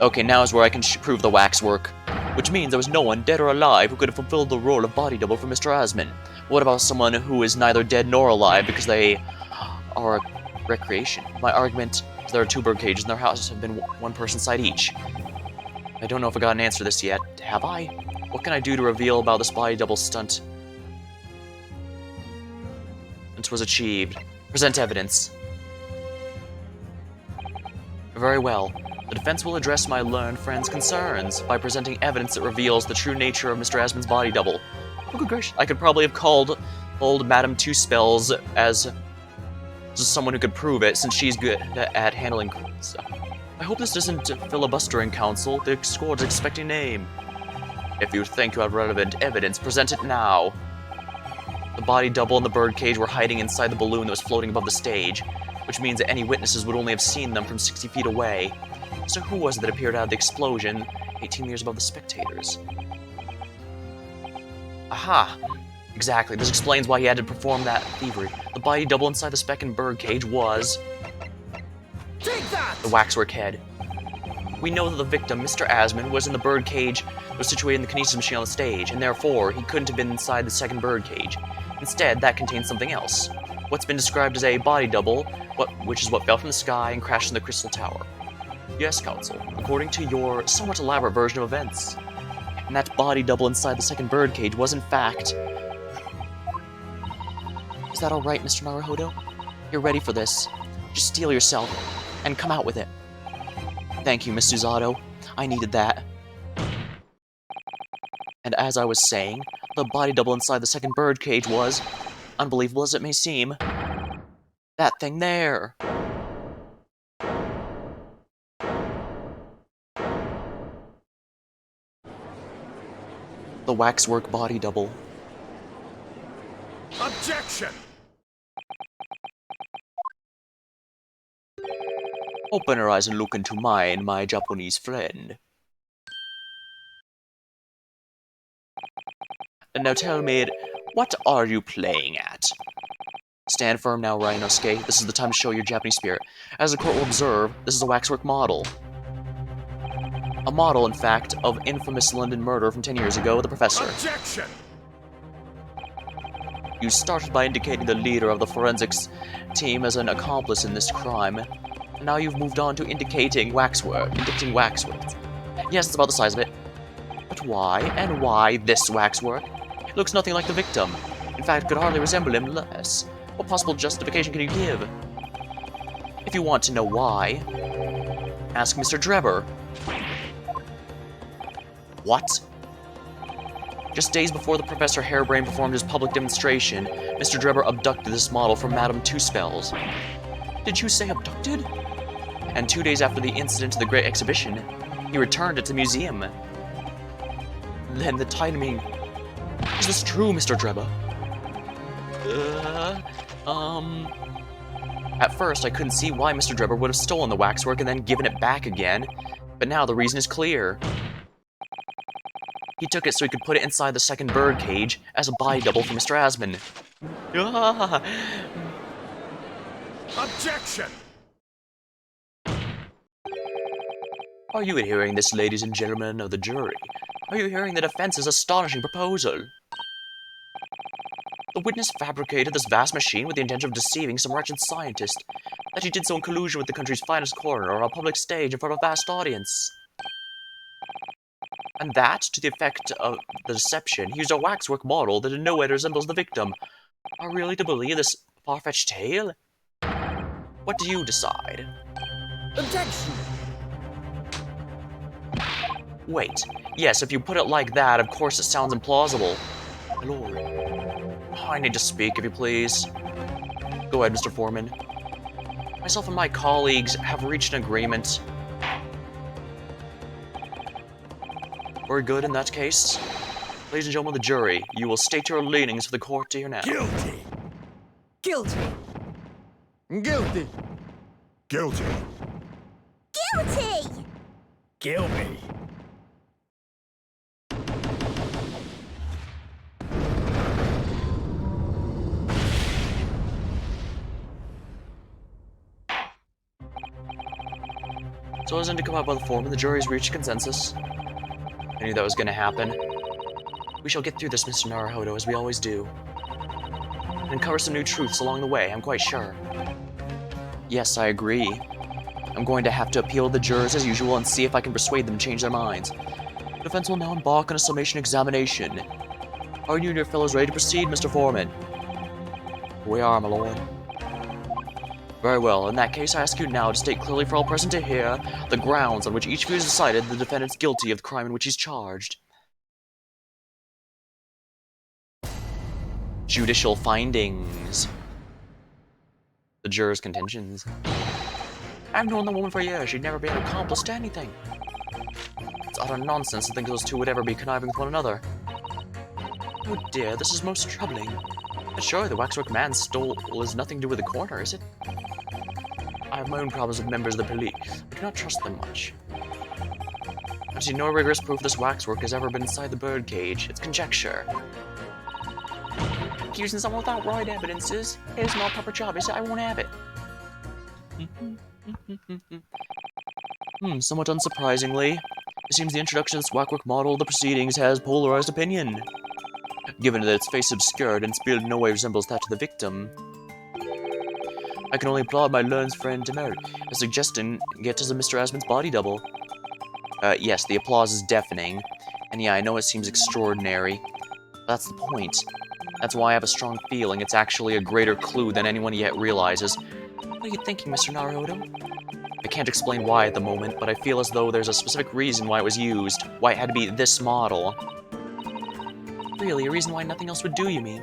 Okay, now is where I can prove the waxwork. Which means there was no one, dead or alive, who could have fulfilled the role of body double for Mr. Asman. What about someone who is neither dead nor alive because they are a recreation? My argument is there are 2 bird cages and their houses have been 1 person side each. I don't know if I got an answer to this yet. Have I? What can I do to reveal about this body double stunt? It was achieved. Present evidence. Very well. The defense will address my learned friend's concerns by presenting evidence that reveals the true nature of Mr. Asman's body double. Oh, good gracious. I could probably have called Madame Two Spells as just someone who could prove it, since she's good at handling stuff. I hope this isn't filibustering, counsel. The court is expecting name. If you think you have relevant evidence, present it now. The body double and the birdcage were hiding inside the balloon that was floating above the stage, which means that any witnesses would only have seen them from 60 feet away. So who was it that appeared out of the explosion, 18 meters above the spectators? Aha! Exactly, this explains why he had to perform that thievery. The body double inside the speck and birdcage was... Take that! The waxwork head. We know that the victim, Mr. Asman, was in the birdcage that was situated in the kinesis machine on the stage, and therefore he couldn't have been inside the second birdcage. Instead, that contains something else. What's been described as a body double, which is what fell from the sky and crashed in the crystal tower. Yes, counsel, according to your somewhat elaborate version of events. And that body double inside the second birdcage was, in fact... Is that alright, Mr. Naruhodo? You're ready for this. Just steel yourself, and come out with it. Thank you, Miss Susato. I needed that. And as I was saying, the body double inside the second birdcage was, unbelievable as it may seem, that thing there. The Waxwork body double. Objection! Open your eyes and look into mine, my Japanese friend. And now tell me, what are you playing at? Stand firm now, Rhinosuke. This is the time to show your Japanese spirit. As the court will observe, this is a Waxwork model. A model, in fact, of infamous London murder from 10 years ago, the Professor. Objection! You started by indicating the leader of the forensics team as an accomplice in this crime. And now you've moved on to indicating Waxwork. Yes, it's about the size of it. But why, and why this Waxwork? It looks nothing like the victim. In fact, it could hardly resemble him less. What possible justification can you give? If you want to know why, ask Mr. Drebber. What? Just days before the Professor Harebrain performed his public demonstration, Mr. Drebber abducted this model from Madame Two Spells. Did you say abducted? And 2 days after the incident to the Great Exhibition, he returned it to the museum. Then the timing... Is this true, Mr. Drebber? At first, I couldn't see why Mr. Drebber would have stolen the Waxwork and then given it back again, but now the reason is clear. He took it so he could put it inside the second birdcage as a body double for Mr. Asman. Objection! Are you hearing this, ladies and gentlemen of the jury? Are you hearing the defense's astonishing proposal? The witness fabricated this vast machine with the intention of deceiving some wretched scientist. That he did so in collusion with the country's finest coroner on a public stage in front of a vast audience. And that, to the effect of the deception, he used a Waxwork model that in no way resembles the victim. Are we really to believe this far-fetched tale? What do you decide? Objection! Wait. Yes, if you put it like that, of course it sounds implausible. My lord. I need to speak, if you please. Go ahead, Mr. Foreman. Myself and my colleagues have reached an agreement. Very good in that case. Ladies and gentlemen of the jury, you will state your leanings for the court to hear now. Guilty! Guilty! Guilty! Guilty! Guilty! Kill me! So as to come out by the foreman, the jury's reached consensus. I knew that was going to happen. We shall get through this, Mr. Naruhodo, as we always do. And uncover some new truths along the way, I'm quite sure. Yes, I agree. I'm going to have to appeal to the jurors as usual and see if I can persuade them to change their minds. The defense will now embark on a summation examination. Are you and your fellows ready to proceed, Mr. Foreman? We are, my lord. Very well, in that case, I ask you now to state clearly for all present to hear the grounds on which each of you has decided the defendant's guilty of the crime in which he's charged. Judicial findings. The jurors' contentions. I've known the woman for years. She'd never be an accomplice to anything. It's utter nonsense to think those two would ever be conniving with one another. Oh dear, this is most troubling. But surely the Waxwork man stole has nothing to do with the coroner, is it? I have my own problems with members of the police. I do not trust them much. I've seen no rigorous proof this Waxwork has ever been inside the birdcage. It's conjecture. Accusing someone without right evidences is not a proper job, is it? I won't have it. Somewhat unsurprisingly, it seems the introduction of this Waxwork model of the proceedings has polarized opinion. Given that its face is obscured and its build in no way resembles that of the victim. I can only applaud my learned friend Demerit for suggesting it as a Mr. Asman's body double. Yes, the applause is deafening. And yeah, I know it seems extraordinary. But that's the point. That's why I have a strong feeling it's actually a greater clue than anyone yet realizes. What are you thinking, Mr. Naruto? I can't explain why at the moment, but I feel as though there's a specific reason why it was used. Why it had to be this model. Really, a reason why nothing else would do, you mean?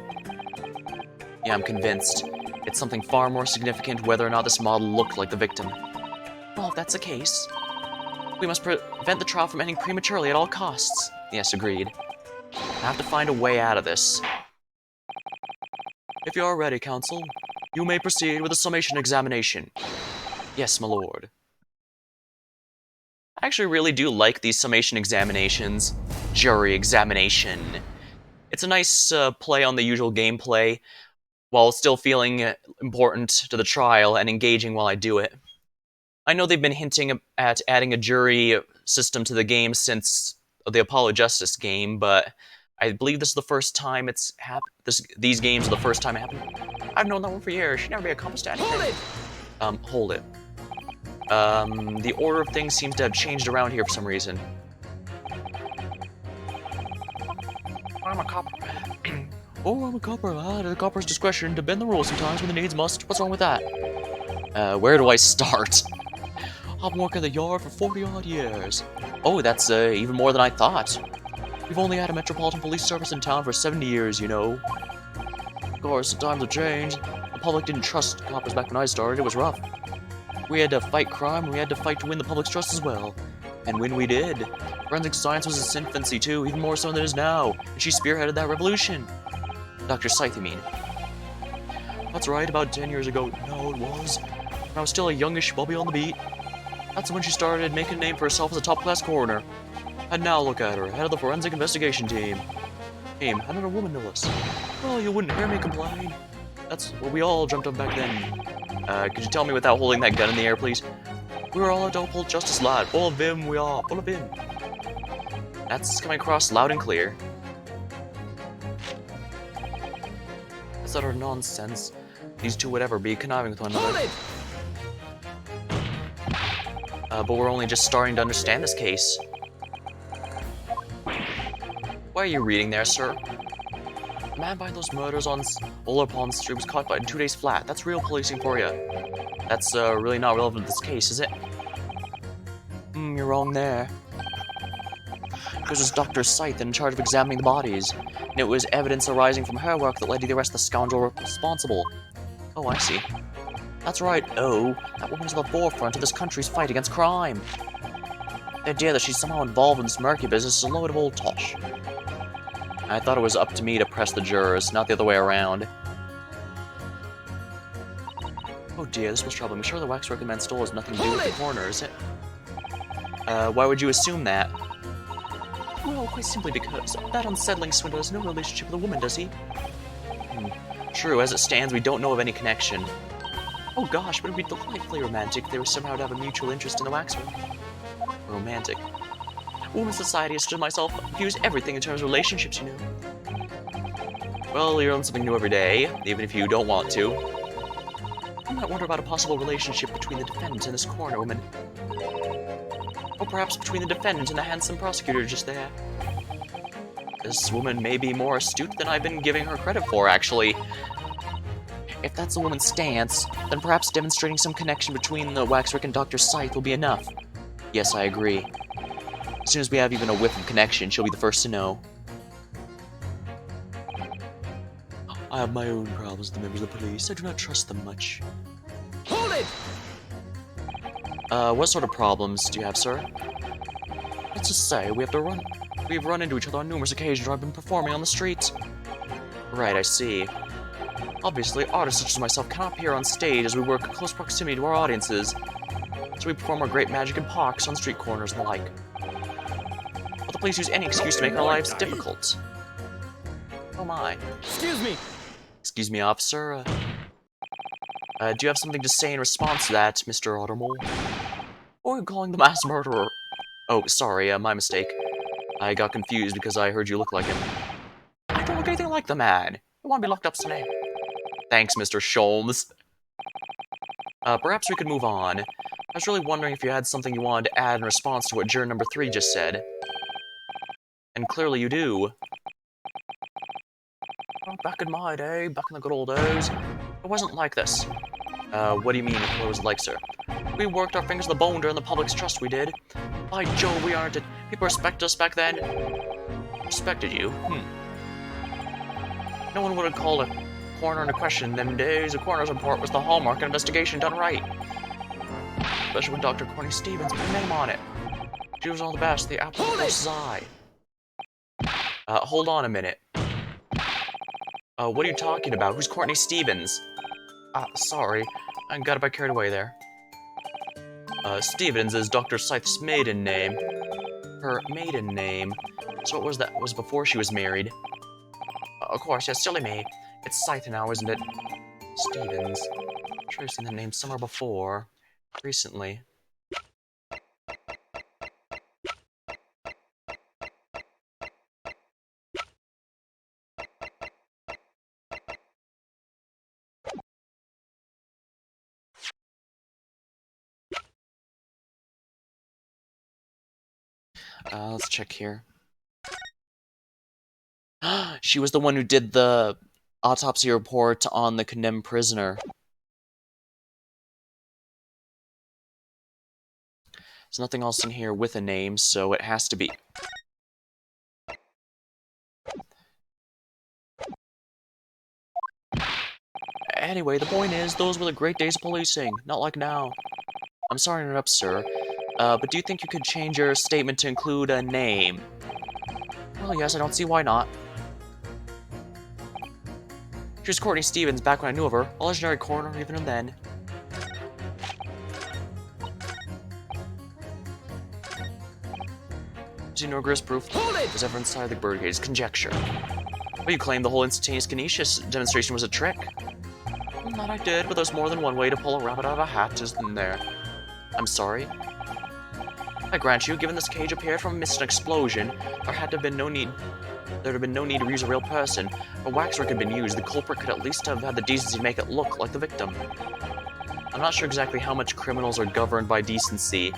Yeah, I'm convinced. It's something far more significant whether or not this model looked like the victim. Well, if that's the case, we must prevent the trial from ending prematurely at all costs. Yes, agreed. I have to find a way out of this. If you are ready, Counsel, you may proceed with the Summation Examination. Yes, my lord. I actually really do like these Summation Examinations. Jury Examination. It's a nice play on the usual gameplay, while still feeling important to the trial and engaging while I do it. I know they've been hinting at adding a jury system to the game since the Apollo Justice game, but I believe this is the first time it's happened. These games are the first time it happened. I've known that one for years. She never be accomplished anything. Hold it. The order of things seems to have changed around here for some reason. I'm a cop. Oh, I'm a copper. At a copper's discretion to bend the rules sometimes when the needs must. What's wrong with that? Where do I start? I've been working the yard for 40-odd years. Oh, that's even more than I thought. We've only had a metropolitan police service in town for 70 years, you know. Of course, the times have changed. The public didn't trust coppers back when I started. It was rough. We had to fight crime, and we had to fight to win the public's trust as well. And when we did, forensic science was in its infancy too, even more so than it is now. And she spearheaded that revolution. Dr. Scythe, you mean? That's right, about 10 years ago. No, it was. When I was still a youngish bubby on the beat. That's when she started making a name for herself as a top-class coroner. And now look at her, head of the forensic investigation team. And a woman, no less. Well, you wouldn't hear me complain. That's what we all jumped up back then. Could you tell me without holding that gun in the air, please? We were all a double justice lad. Full of vim, we are. Full of vim. That's coming across loud and clear. That's utter nonsense. These two would ever be conniving with one another. But we're only just starting to understand this case. Why are you reading there, sir? The man behind those murders on Olar Pond Street was caught in 2 days flat. That's real policing for you. That's really not relevant to this case, is it? You're wrong there. Because it was Dr. Scythe in charge of examining the bodies, and it was evidence arising from her work that led to the arrest of the scoundrel responsible. Oh, I see. That's right, that woman's at the forefront of this country's fight against crime. The idea that she's somehow involved in this murky business is a load of old tosh. I thought it was up to me to press the jurors, not the other way around. Oh dear, this was trouble. I'm sure the Waxworker man stole has nothing to do with the coroner, is it? Why would you assume that? Well, quite simply because that unsettling swindler has no relationship with the woman, does he? True, as it stands, we don't know of any connection. Oh gosh, but it would be delightfully romantic if they were somehow to have a mutual interest in the waxwork. Romantic. Women's society has stood myself views everything in terms of relationships, you know. Well, you learn something new every day, even if you don't want to. I might wonder about a possible relationship between the defendant and this coroner woman. Or perhaps between the defendant and the handsome prosecutor just there. This woman may be more astute than I've been giving her credit for, actually. If that's the woman's stance, then perhaps demonstrating some connection between the Waxwork and Dr. Scythe will be enough. Yes, I agree. As soon as we have even a whiff of connection, she'll be the first to know. I have my own problems with the members of the police. I do not trust them much. Hold it! What sort of problems do you have, sir? Let's just say we've run into each other on numerous occasions where I've been performing on the streets. Right, I see. Obviously, artists such as myself cannot appear on stage as we work in close proximity to our audiences, so we perform our great magic in parks, on street corners, and the like. But the police use any excuse to make our lives difficult. Oh my. Excuse me! Excuse me, officer. Do you have something to say in response to that, Mr. Ottermole? Or are you calling the mass murderer? Oh, sorry, my mistake. I got confused because I heard you look like him. I don't look anything like the man. I want to be locked up today. Thanks, Mr. Sholmes. Perhaps we could move on. I was really wondering if you had something you wanted to add in response to what juror number 3 just said. And clearly you do. Well, back in my day, back in the good old days, it wasn't like this. What do you mean, what was it like, sir? We worked our fingers to the bone to earn the public's trust, we did. By Jove, we aren't it. People respect us back then. Respected you? No one would have called a coroner into question in them days. A coroner's report was the hallmark of an investigation done right. Especially when Dr. Courtney Stevens put a name on it. She was all the best, the apple of his eye. Hold on a minute. What are you talking about? Who's Courtney Stevens? Sorry. I got a bit carried away there. Stevens is Dr. Scythe's maiden name. Her maiden name. So what was that? It was before she was married. Of course, yes, silly me. It's Scythe now, isn't it? Stevens. I'm sure I've seen the name somewhere before. Recently. Let's check here. She was the one who did the autopsy report on the condemned prisoner. There's nothing else in here with a name, so it has to be. Anyway, the point is, those were the great days of policing, not like now. I'm sorry to interrupt, sir, but do you think you could change your statement to include a name? Well, yes, I don't see why not. She was Courtney Stevens back when I knew of her, a legendary coroner even then. See no rigorous proof was ever inside the birdcage. Conjecture. Well, you claim the whole instantaneous Canisius demonstration was a trick. That I did, but there's more than one way to pull a rabbit out of a hat, isn't there? I'm sorry. I grant you, given this cage appeared from amidst an explosion, there'd have been no need to use a real person. If a waxwork had been used, the culprit could at least have had the decency to make it look like the victim. I'm not sure exactly how much criminals are governed by decency.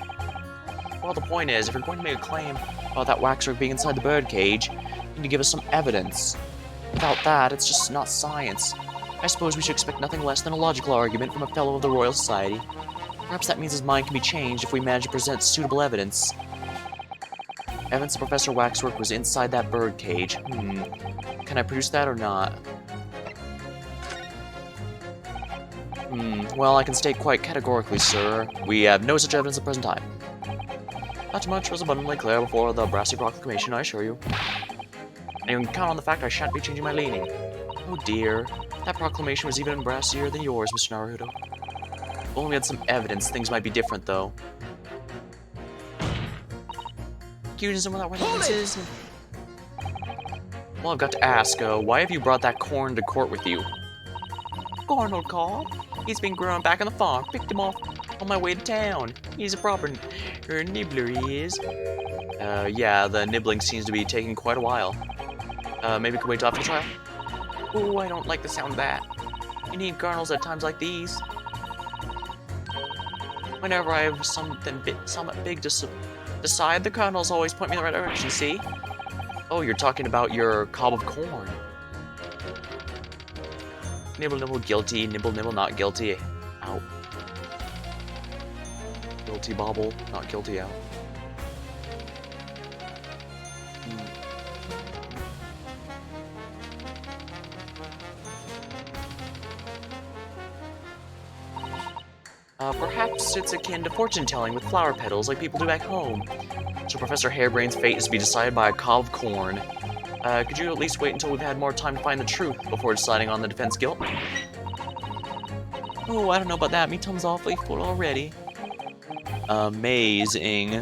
Well, the point is, if you're going to make a claim about that waxwork being inside the birdcage, you need to give us some evidence. Without that, it's just not science. I suppose we should expect nothing less than a logical argument from a fellow of the Royal Society. Perhaps that means his mind can be changed if we manage to present suitable evidence. Evidence that Professor Waxwork was inside that birdcage. Can I produce that or not? Well, I can state quite categorically, sir, we have no such evidence at the present time. Not much was abundantly clear before the brassy proclamation, I assure you. And you can count on the fact I shan't be changing my leaning. Oh dear, that proclamation was even brassier than yours, Mr. Naruto. If only we had some evidence, things might be different, though. Accusing someone without witnesses. Well, I've got to ask, why have you brought that corn to court with you? Arnold called. He's been growing back on the farm. Picked him off on my way to town. He's a proper nibbler, he is. Yeah, the nibbling seems to be taking quite a while. Maybe we could wait till after the trial? Ooh, I don't like the sound of that. You need kernels at times like these. Whenever I have something big to decide, the kernels always point me in the right direction, see? Oh, you're talking about your cob of corn. Nibble, nibble, guilty. Nibble, nibble, not guilty. Out. Guilty, bobble. Not guilty, out. Perhaps it's akin to fortune-telling with flower petals like people do back home. So Professor Hairbrain's fate is to be decided by a cob of corn. Could you at least wait until we've had more time to find the truth before deciding on the defense guilt? Oh, I don't know about that. Me tongue's awfully full already. Amazing.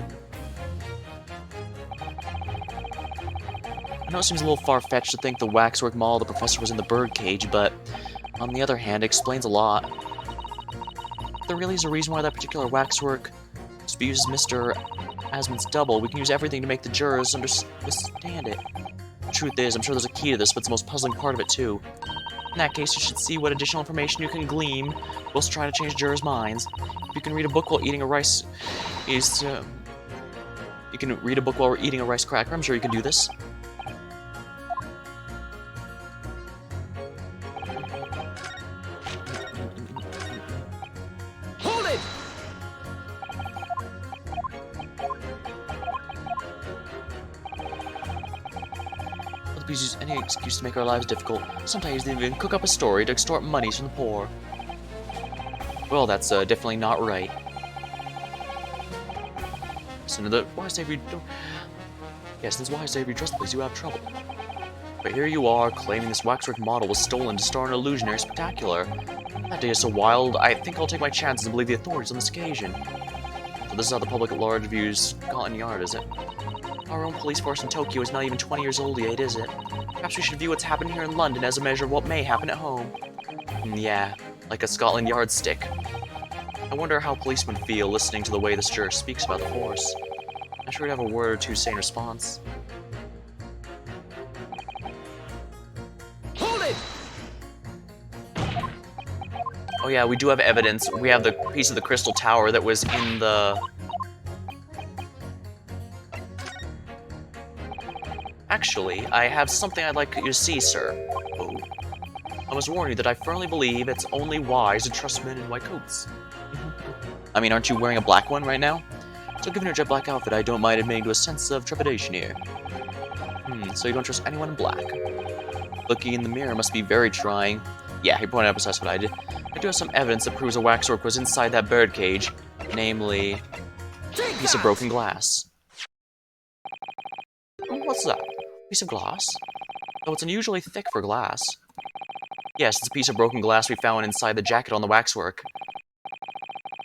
I know it seems a little far-fetched to think the Waxwork Model the professor was in the birdcage, but on the other hand, it explains a lot. There really is a reason why that particular waxwork is to be used as Mr. Asmund's double. We can use everything to make the jurors understand it. The truth is, I'm sure there's a key to this, but it's the most puzzling part of it, too. In that case, you should see what additional information you can glean whilst trying to change jurors' minds. If you can read a book while eating a rice... You can read a book while we're eating a rice cracker. I'm sure you can do this. Hold it! Other people use any excuse to make our lives difficult. Sometimes they even cook up a story to extort monies from the poor. Well, that's definitely not right. Listen to the wise Avery. Yes, this wise Avery trust place. You have trouble. But here you are, claiming this Waxwork model was stolen to star an illusionary spectacular. That day is so wild, I think I'll take my chances and believe the authorities on this occasion. So this is how the public at large views Scotland Yard, is it? Our own police force in Tokyo is not even 20 years old yet, is it? Perhaps we should view what's happening here in London as a measure of what may happen at home. Yeah, like a Scotland Yard stick. I wonder how policemen feel listening to the way this juror speaks about the force. I'm sure he'd have a word or two to say in response. Hold it! Oh yeah, we do have evidence. We have the piece of the crystal tower that was in the... Actually, I have something I'd like you to see, sir. Oh. I must warn you that I firmly believe it's only wise to trust men in white coats. I mean, aren't you wearing a black one right now? So given your jet black outfit, I don't mind admitting to a sense of trepidation here. So you don't trust anyone in black? Looking in the mirror must be very trying. Yeah, he pointed out precisely what I did. I do have some evidence that proves a waxwork was inside that birdcage, namely, a piece of broken glass. What's that? Piece of glass? Oh, it's unusually thick for glass. Yes, it's a piece of broken glass we found inside the jacket on the waxwork.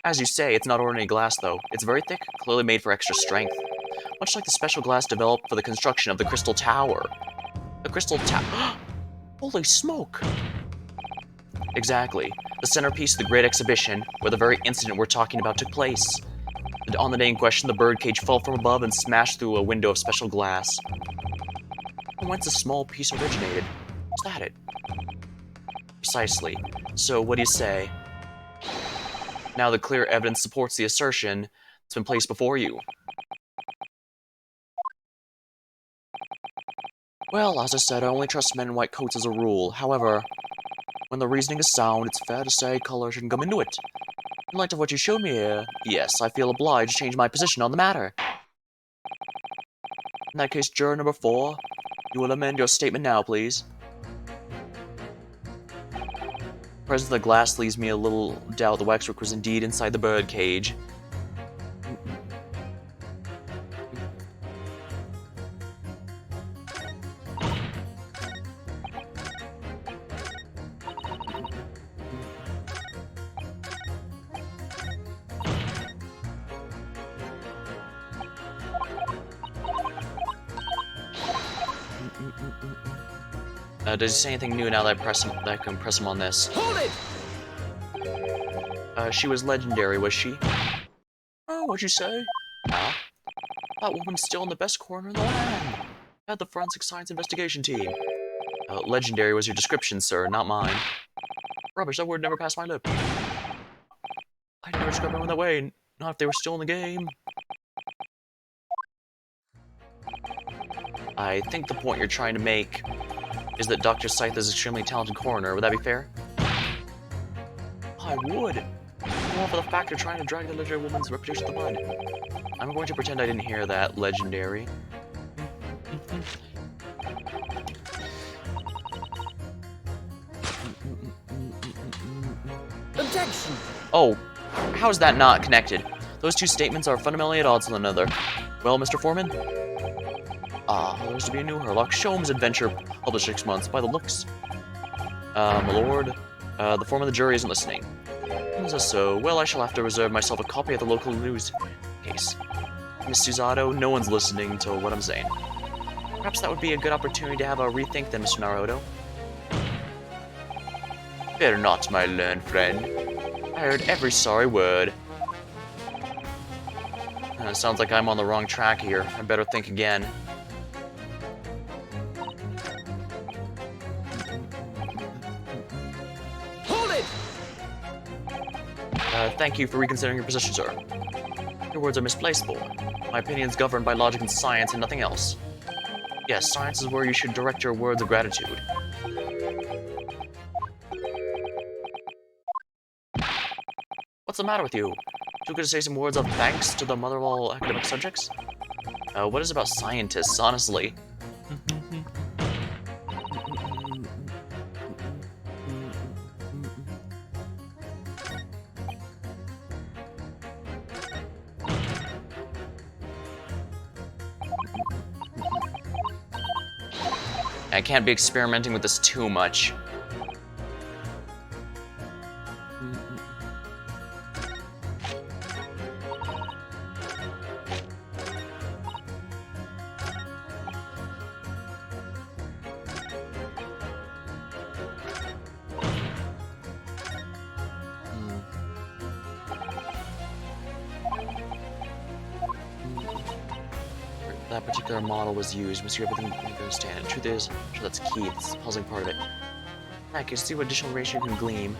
As you say, it's not ordinary glass, though. It's very thick, clearly made for extra strength. Much like the special glass developed for the construction of the Crystal Tower. The Crystal Tower... Holy smoke! Exactly. The centerpiece of the Great Exhibition, where the very incident we're talking about took place. On the day in question, the birdcage fell from above and smashed through a window of special glass. From whence a small piece originated? Is that it? Precisely. So, what do you say? Now the clear evidence supports the assertion that's been placed before you. Well, as I said, I only trust men in white coats as a rule. However, when the reasoning is sound, it's fair to say color shouldn't come into it. In light of what you showed me here, yes, I feel obliged to change my position on the matter. In that case, juror number 4, you will amend your statement now, please. The presence of the glass leaves me a little doubt the waxwork was indeed inside the birdcage. Does he say anything new now that I can press him on this? Hold it! She was legendary, was she? Oh, what'd you say? Huh? That woman's still in the best corner in the land. Had the forensic science investigation team. Legendary was your description, sir, not mine. Rubbish, that word never passed my lips. I'd never describe anyone that way, not if they were still in the game. I think the point you're trying to make is that Dr. Scythe is an extremely talented coroner. Would that be fair? I would. More for the fact you're trying to drag the legendary woman's reputation to the mud. I'm going to pretend I didn't hear that, legendary. Objection! Oh, how is that not connected? Those two statements are fundamentally at odds with one another. Well, Mr. Foreman? There's to be a new Sherlock Holmes adventure published 6 months, by the looks. My lord, the foreman of the jury isn't listening. Is that so? Well, I shall have to reserve myself a copy of the local news case. Miss Susato, no one's listening to what I'm saying. Perhaps that would be a good opportunity to have a rethink then, Mr. Naruto. Fear not, my learned friend. I heard every sorry word. Sounds like I'm on the wrong track here. I better think again. Hold it! Thank you for reconsidering your position, sir. Your words are misplaced, boy. My opinion is governed by logic and science and nothing else. Yes, science is where you should direct your words of gratitude. What's the matter with you? Too good to say some words of thanks to the mother of all academic subjects? What is it about scientists, honestly? I can't be experimenting with this too much. That particular model was used. Must hear everything you understand. The truth is, I'm sure that's key. It's the puzzling part of it. I can see what additional ratio you can glean.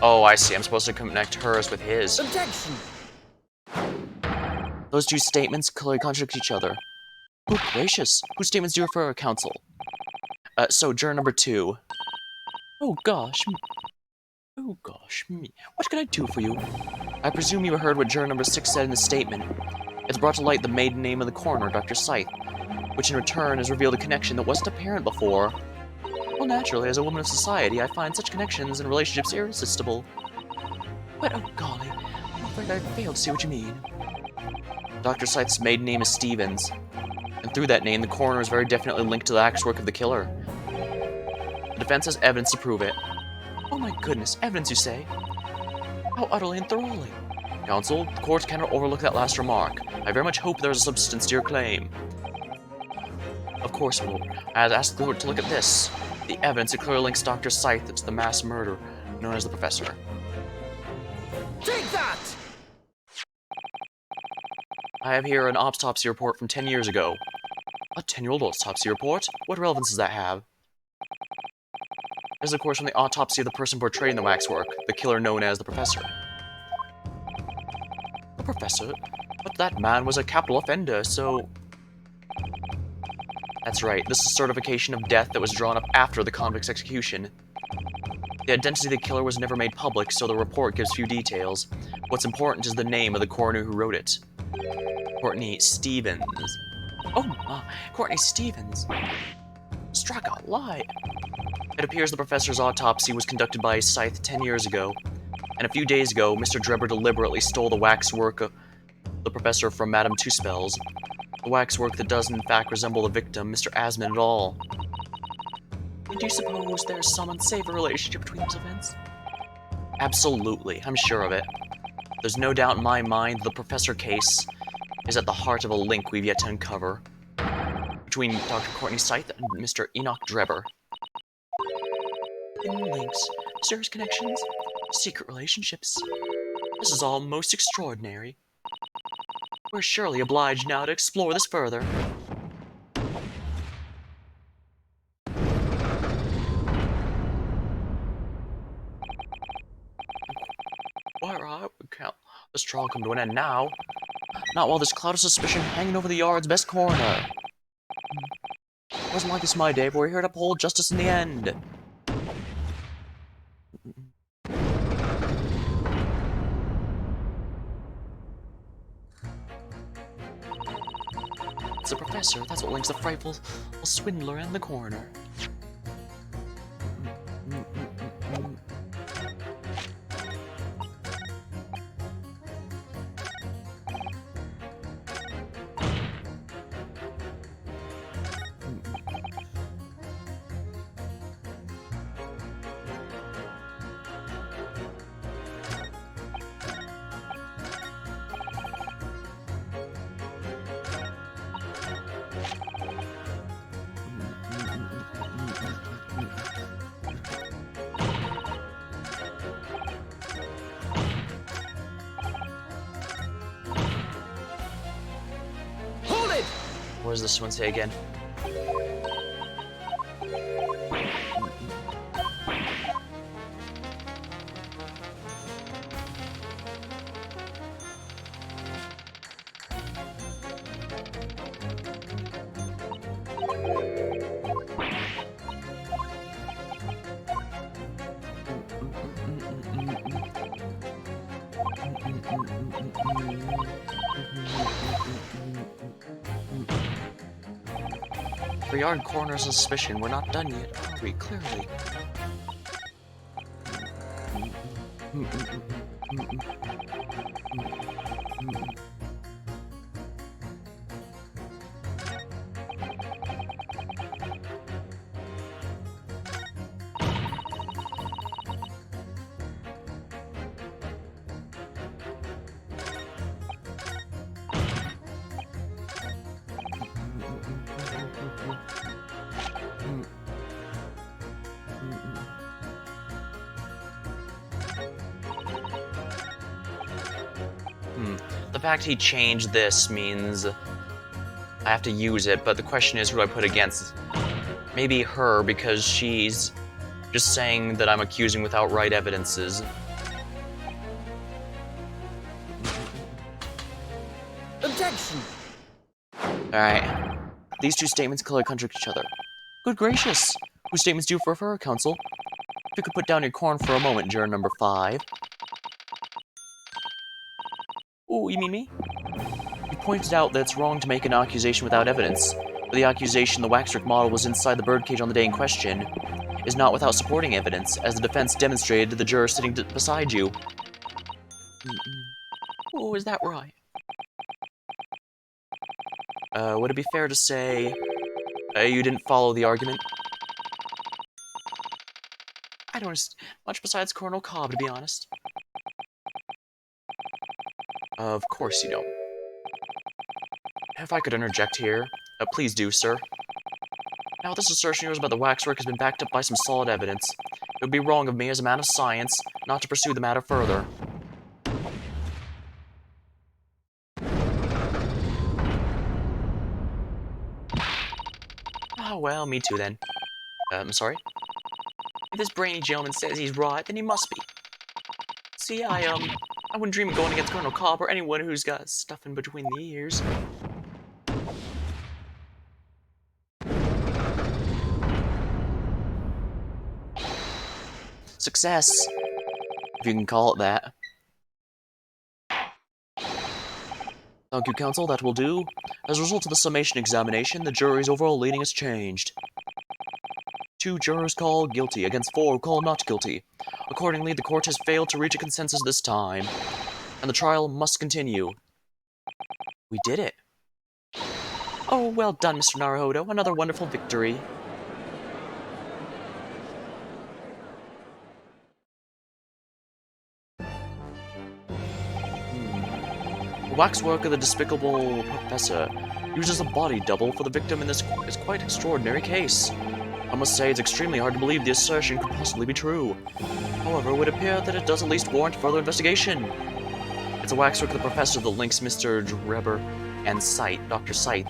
Oh, I see. I'm supposed to connect hers with his. Objection! Those two statements clearly contradict each other. Good gracious. Whose statements do you refer, counsel? So, juror number 2. Oh gosh. Oh gosh. What can I do for you? I presume you heard what juror number 6 said in the statement. It's brought to light the maiden name of the coroner, Dr. Scythe, which in return has revealed a connection that wasn't apparent before. Well, naturally, as a woman of society, I find such connections and relationships irresistible. But, oh golly, I'm afraid I failed to see what you mean. Dr. Scythe's maiden name is Stevens, and through that name, the coroner is very definitely linked to the waxwork of the killer. The defense has evidence to prove it. Oh my goodness, evidence you say? How utterly enthralling. Counsel, the court cannot overlook that last remark. I very much hope there is a substance to your claim. Of course, my lord. I had asked the court to look at this. The evidence that clearly links Dr. Scythe to the mass murder known as the Professor. Take that! I have here an autopsy report from 10 years ago. A 10-year-old autopsy report? What relevance does that have? It is, of course, from the autopsy of the person portrayed in the waxwork, the killer known as the Professor. The Professor? But that man was a capital offender, so... That's right, this is certification of death that was drawn up after the convict's execution. The identity of the killer was never made public, so the report gives few details. What's important is the name of the coroner who wrote it. Courtney Stevens. Oh, Courtney Stevens. Struck out light. It appears the Professor's autopsy was conducted by Scythe 10 years ago, and a few days ago, Mr. Drebber deliberately stole the waxwork of the Professor from Madame Two-Spells. The waxwork that doesn't in fact resemble the victim, Mr. Asmund, at all. And do you suppose there's some unsavory relationship between these events? Absolutely, I'm sure of it. There's no doubt in my mind that the Professor case is at the heart of a link we've yet to uncover between Dr. Courtney Scythe and Mr. Enoch Drebber. Hidden links, mysterious connections, secret relationships. This is all most extraordinary. We're surely obliged now to explore this further. Quite right, we can't. This trial come to an end now. Not while this cloud of suspicion hanging over the yard's best coroner. It wasn't like this in my day, but we're here to uphold justice in the end. It's the Professor. That's what links the frightful swindler and the coroner. What does this one say again? Regarding coroner's suspicion, we're not done yet, are we? Clearly. The fact he changed this means I have to use it, but the question is who do I put against? Maybe her, because she's just saying that I'm accusing without right evidences. Objection! Alright. These two statements clearly contradict each other. Good gracious! Whose statements do you prefer, counsel? If you could put down your corn for a moment, juror number 5. Ooh, you mean me? You pointed out that it's wrong to make an accusation without evidence, but the accusation the Waxwork model was inside the birdcage on the day in question is not without supporting evidence, as the defense demonstrated to the juror sitting beside you. Oh, is that right? Would it be fair to say you didn't follow the argument? I don't understand much besides Colonel Cobb, to be honest. Of course you don't. If I could interject here, please do, sir. Now, this assertion of yours about the waxwork has been backed up by some solid evidence. It would be wrong of me as a man of science not to pursue the matter further. Oh, well, me too then. I'm sorry? If this brainy gentleman says he's right, then he must be. See, I wouldn't dream of going against Colonel Cobb or anyone who's got stuff in between the ears. Success, if you can call it that. Thank you, counsel, that will do. As a result of the summation examination, the jury's overall leaning has changed. 2 jurors call guilty against 4 who call not guilty. Accordingly, the court has failed to reach a consensus this time, and the trial must continue. We did it. Oh, well done, Mr. Naruhodo. Another wonderful victory. The Waxworker, the despicable professor, uses a body double for the victim in this is quite extraordinary case. I must say it's extremely hard to believe the assertion could possibly be true. However, it would appear that it does at least warrant further investigation. It's a Waxworker, the professor that links Mr. Drebber and Dr. Scythe,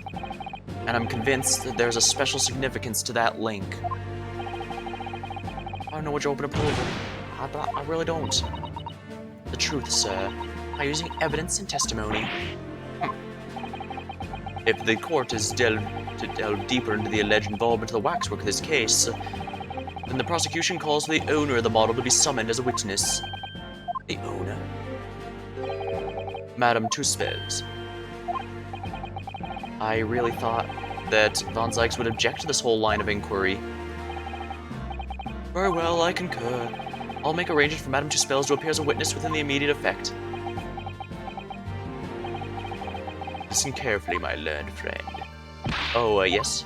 and I'm convinced that there's a special significance to that link. I don't know what your open approval, but I really don't. The truth, sir, by using evidence and testimony. If the court is to delve deeper into the alleged involvement of the Waxwork of this case, then the prosecution calls for the owner of the model to be summoned as a witness. The owner? Madame Tuspels. I really thought that Von Zykes would object to this whole line of inquiry. Very well, I concur. I'll make arrangements for Madame Tuspels to appear as a witness within the immediate effect. Listen carefully, my learned friend. Oh, yes?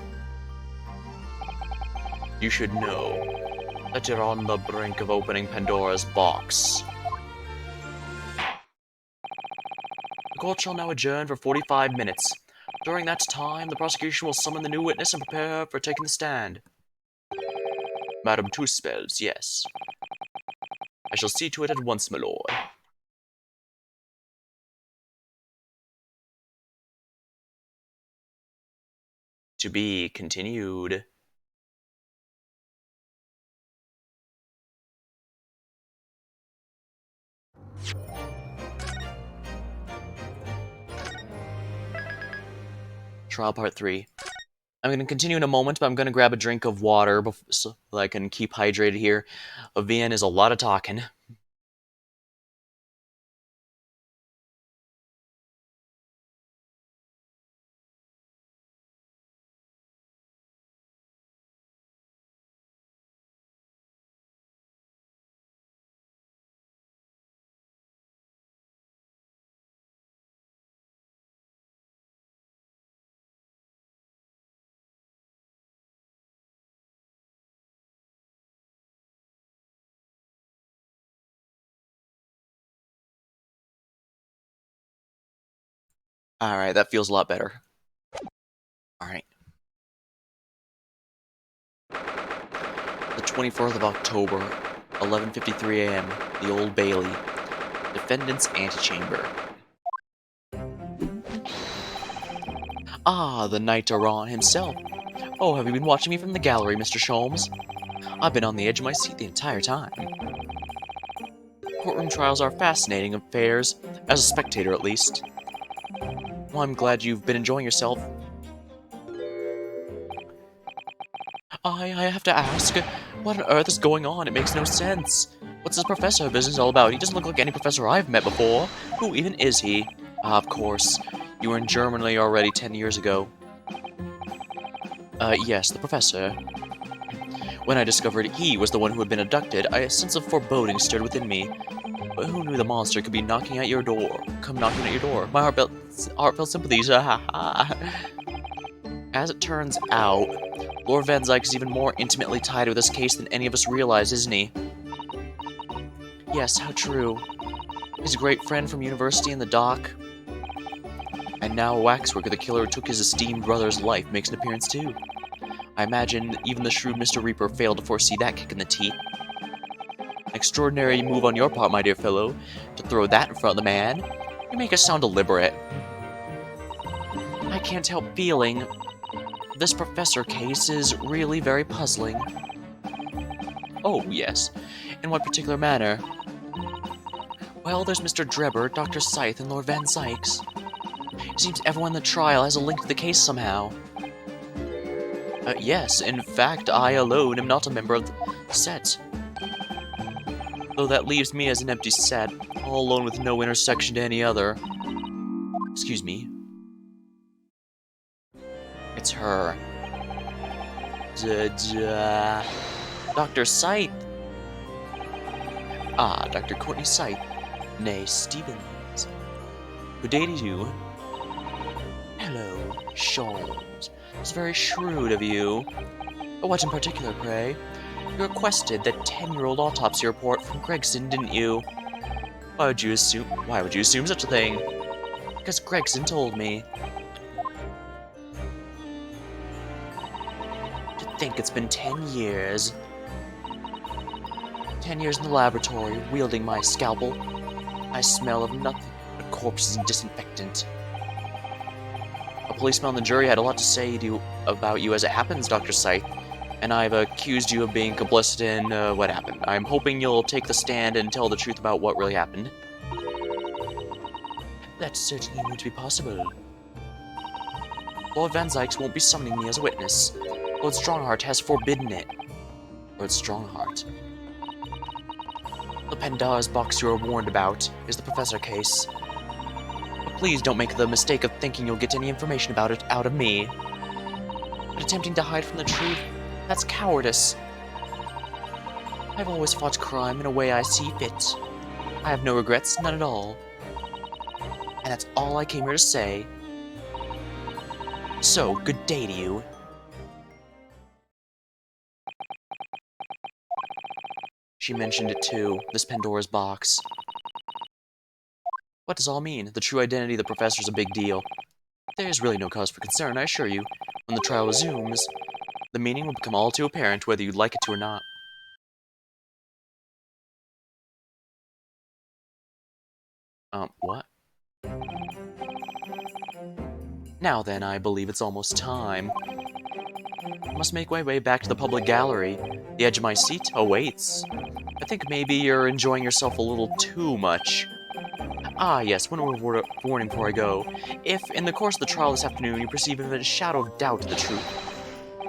You should know that you're on the brink of opening Pandora's box. The court shall now adjourn for 45 minutes. During that time, the prosecution will summon the new witness and prepare for taking the stand. Madame Tuspels, yes. I shall see to it at once, my lord. To be continued. Trial Part 3. I'm going to continue in a moment, but I'm going to grab a drink of water so that I can keep hydrated here. Vian is a lot of talking. Alright, that feels a lot better. Alright. The 24th of October, 11:53 a.m., the Old Bailey. Defendant's Antechamber. Ah, the Knight Aran himself. Oh, have you been watching me from the gallery, Mr. Sholmes? I've been on the edge of my seat the entire time. Courtroom trials are fascinating affairs, as a spectator at least. Well, I'm glad you've been enjoying yourself. I have to ask, what on earth is going on? It makes no sense. What's this professor business all about? He doesn't look like any professor I've met before. Who even is he? Ah, of course. You were in Germany already 10 years ago. Yes, the professor. When I discovered he was the one who had been abducted, a sense of foreboding stirred within me. But who knew the monster could be knocking at your door? Come knocking at your door. My heartfelt sympathies. As it turns out, Lord Van Zyke is even more intimately tied with this case than any of us realize, isn't he? Yes, how true. He's a great friend from university in the dock. And now Waxworker, the killer who took his esteemed brother's life, makes an appearance too. I imagine even the shrewd Mr. Reaper failed to foresee that kick in the teeth. An extraordinary move on your part, my dear fellow, to throw that in front of the man. You make us sound deliberate. I can't help feeling this professor case is really very puzzling. Oh, yes. In what particular manner? Well, there's Mr. Drebber, Dr. Scythe, and Lord Van Zykes. It seems everyone in the trial has a link to the case somehow. Yes, in fact, I alone am not a member of the set. Though that leaves me as an empty set, all alone with no intersection to any other. Excuse me. It's her. Dr. Scythe. Ah, Dr. Courtney Scythe. Nay, Stevens. Good day to you. Hello, Sholmes. It's very shrewd of you. What in particular, pray? You requested that 10-year-old autopsy report from Gregson, didn't you? Why would you assume such a thing? Because Gregson told me. To think it's been 10 years. 10 years in the laboratory, wielding my scalpel. I smell of nothing but corpses and disinfectant. A policeman on the jury had a lot to say about you as it happens, Dr. Scythe, and I've accused you of being complicit in what happened. I'm hoping you'll take the stand and tell the truth about what really happened. That's certainly going to be possible. Lord Van Zykes won't be summoning me as a witness. Lord Strongheart has forbidden it. Lord Strongheart. The Pandora's box you are warned about is the Professor case. But please don't make the mistake of thinking you'll get any information about it out of me. But attempting to hide from the truth, that's cowardice. I've always fought crime in a way I see fit. I have no regrets, none at all. And that's all I came here to say. So, good day to you. She mentioned it too, this Pandora's box. What does all mean? The true identity of the professor's a big deal. There's really no cause for concern, I assure you. When the trial resumes, the meaning will become all too apparent whether you'd like it to or not. What? Now then, I believe it's almost time. I must make my way back to the public gallery. The edge of my seat awaits. I think maybe you're enjoying yourself a little too much. Ah, yes, one warning before I go. If, in the course of the trial this afternoon, you perceive even a shadow of doubt to the truth,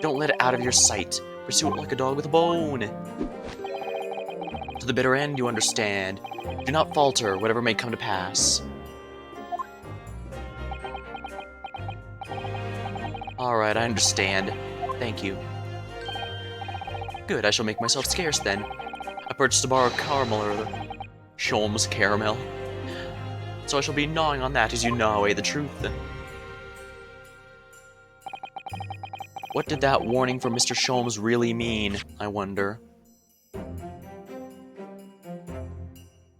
don't let it out of your sight. Pursue it like a dog with a bone. To the bitter end, you understand. Do not falter, whatever may come to pass. Alright, I understand. Thank you. Good, I shall make myself scarce then. I purchased a bar of caramel earlier. Sholmes caramel. So I shall be gnawing on that as you gnaw away the truth. What did that warning from Mr. Sholmes really mean, I wonder?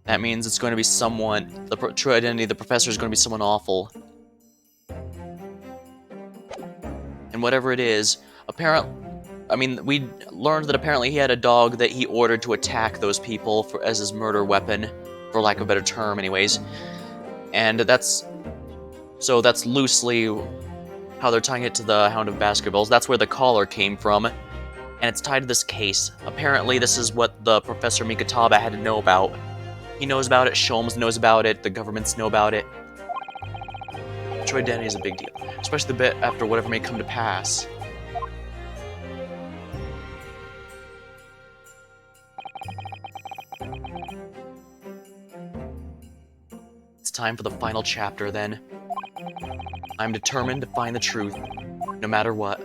That means it's going to be someone, the true identity of the professor is going to be someone awful. And whatever it is, we learned that apparently he had a dog that he ordered to attack those people as his murder weapon, for lack of a better term anyways. And that's loosely how they're tying it to the Hound of Baskervilles. That's where the collar came from, and it's tied to this case. Apparently this is what the Professor Mikataba had to know about. He knows about it, Sholmes knows about it, the governments know about it. True identity is a big deal, especially the bit after whatever may come to pass. It's time for the final chapter, then. I'm determined to find the truth, no matter what.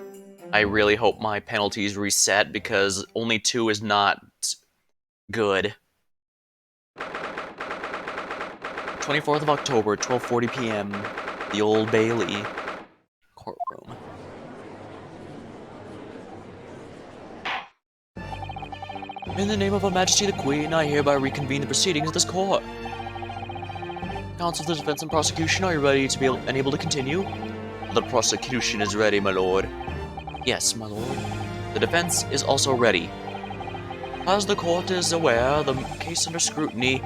I really hope my penalties reset, because only 2 is not good. 24th of October, 12:40 p.m. The Old Bailey courtroom. In the name of Her Majesty the Queen, I hereby reconvene the proceedings of this court. Counsel for the defense and prosecution, are you ready to be able to continue? The prosecution is ready, my lord. Yes, my lord. The defense is also ready. As the court is aware, the case under scrutiny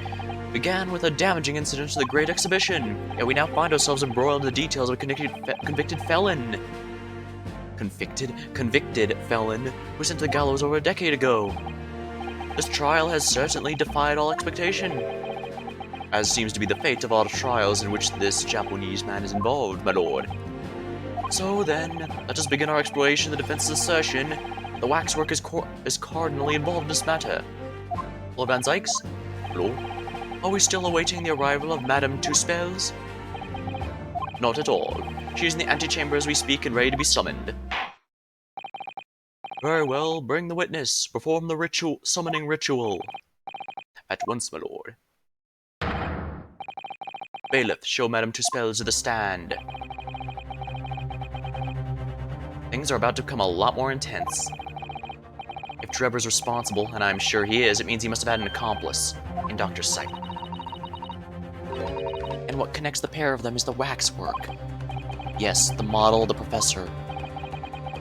began with a damaging incident to the Great Exhibition, yet we now find ourselves embroiled in the details of a convicted felon. Convicted felon who was sent to the gallows over a decade ago. This trial has certainly defied all expectation, as seems to be the fate of all trials in which this Japanese man is involved, my lord. So then, let us begin our exploration of the defense's assertion that the waxwork is cardinally involved in this matter. Lord Van Zykes? Hello? Are we still awaiting the arrival of Madame Two-Spells? Not at all. She is in the antechamber as we speak and ready to be summoned. Very well, bring the witness. Perform the summoning ritual. At once, my lord. Bailiff, show Madame Two-Spells to the stand. Things are about to become a lot more intense. If Trevor's responsible, and I'm sure he is, it means he must have had an accomplice in Dr. Sight. And what connects the pair of them is the waxwork. Yes, the model, the professor.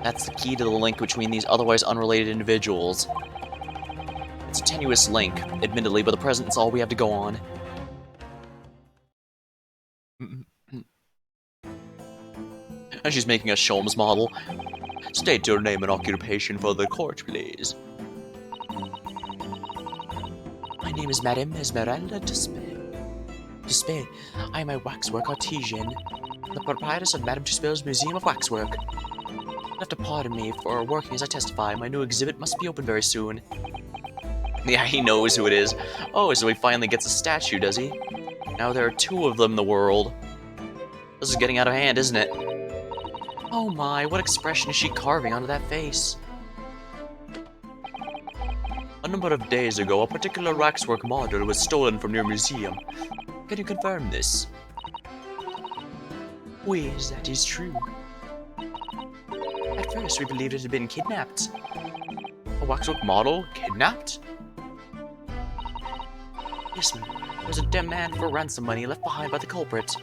That's the key to the link between these otherwise unrelated individuals. It's a tenuous link, admittedly, but the present is all we have to go on. And she's making a Sholmes model. State your name and occupation for the court, please. My name is Madame Esmeralda Despair. I am a waxwork artisan, the proprietress of Madame Tuspel's Museum of Waxwork. You'll have to pardon me for working as I testify. My new exhibit must be open very soon. Yeah, he knows who it is. Oh, so he finally gets a statue, does he? Now there are 2 of them in the world. This is getting out of hand, isn't it? Oh my, what expression is she carving onto that face? A number of days ago, a particular Waxwork model was stolen from your museum. Can you confirm this? Yes, that is true. At first, we believed it had been kidnapped. A Waxwork model? Kidnapped? Yes, ma'am. There was a demand for ransom money left behind by the culprit.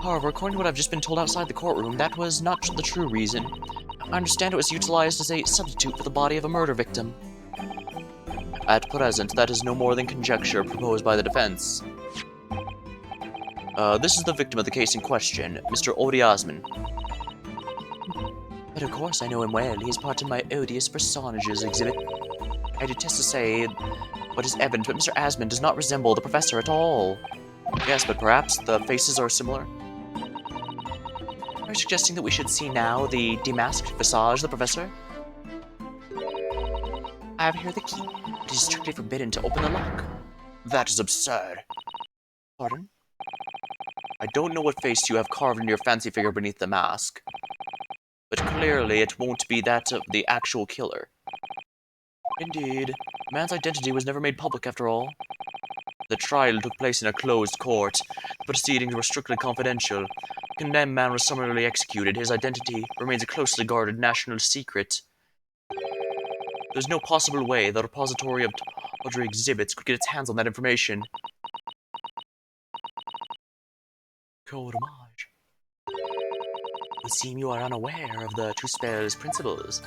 However, according to what I've just been told outside the courtroom, that was not the true reason. I understand it was utilized as a substitute for the body of a murder victim. At present, that is no more than conjecture proposed by the defense. This is the victim of the case in question, Mr. Odiasman. But of course I know him well. He is part of my odious personages exhibit. I detest to say what is evident, but Mr. Asman does not resemble the professor at all. Yes, but perhaps the faces are similar. Are you suggesting that we should see now the demasked visage of the professor? I have here the key. It is strictly forbidden to open the lock. That is absurd. Pardon? I don't know what face you have carved into your fancy figure beneath the mask, but clearly it won't be that of the actual killer. Indeed, the man's identity was never made public after all. The trial took place in a closed court. The proceedings were strictly confidential. The condemned man was summarily executed. His identity remains a closely guarded national secret. There's no possible way the repository of tawdry exhibits could get its hands on that information. Code homage. It would seem you are unaware of the Tuspel's principles.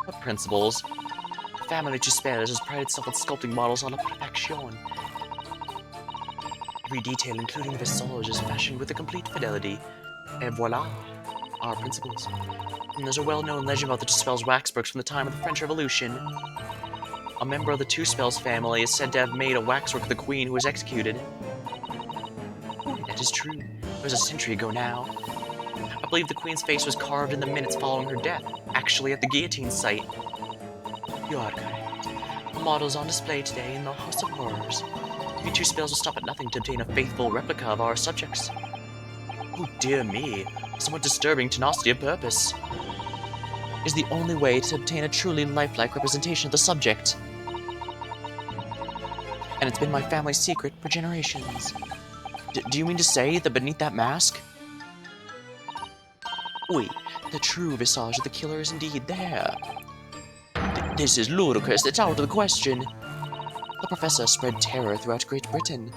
What principles? The family Tuspels has prided itself on sculpting models on perfection. Every detail, including the visage, is fashioned with a complete fidelity. Et voila, our principles. And there's a well-known legend about the Tuspel's waxworks from the time of the French Revolution. A member of the Tuspel's family is said to have made a waxwork of the queen who was executed. That is true. It was a century ago now. I believe the queen's face was carved in the minutes following her death, actually at the guillotine site. You are correct. The model is on display today in the House of Horrors. You Tuspels will stop at nothing to obtain a faithful replica of our subjects. Oh dear me, somewhat disturbing tenacity of purpose. Is the only way to obtain a truly lifelike representation of the subject. And it's been my family's secret for generations. Do you mean to say that beneath that mask? Oui, the true visage of the killer is indeed there. This is ludicrous, it's out of the question. The professor spread terror throughout Great Britain.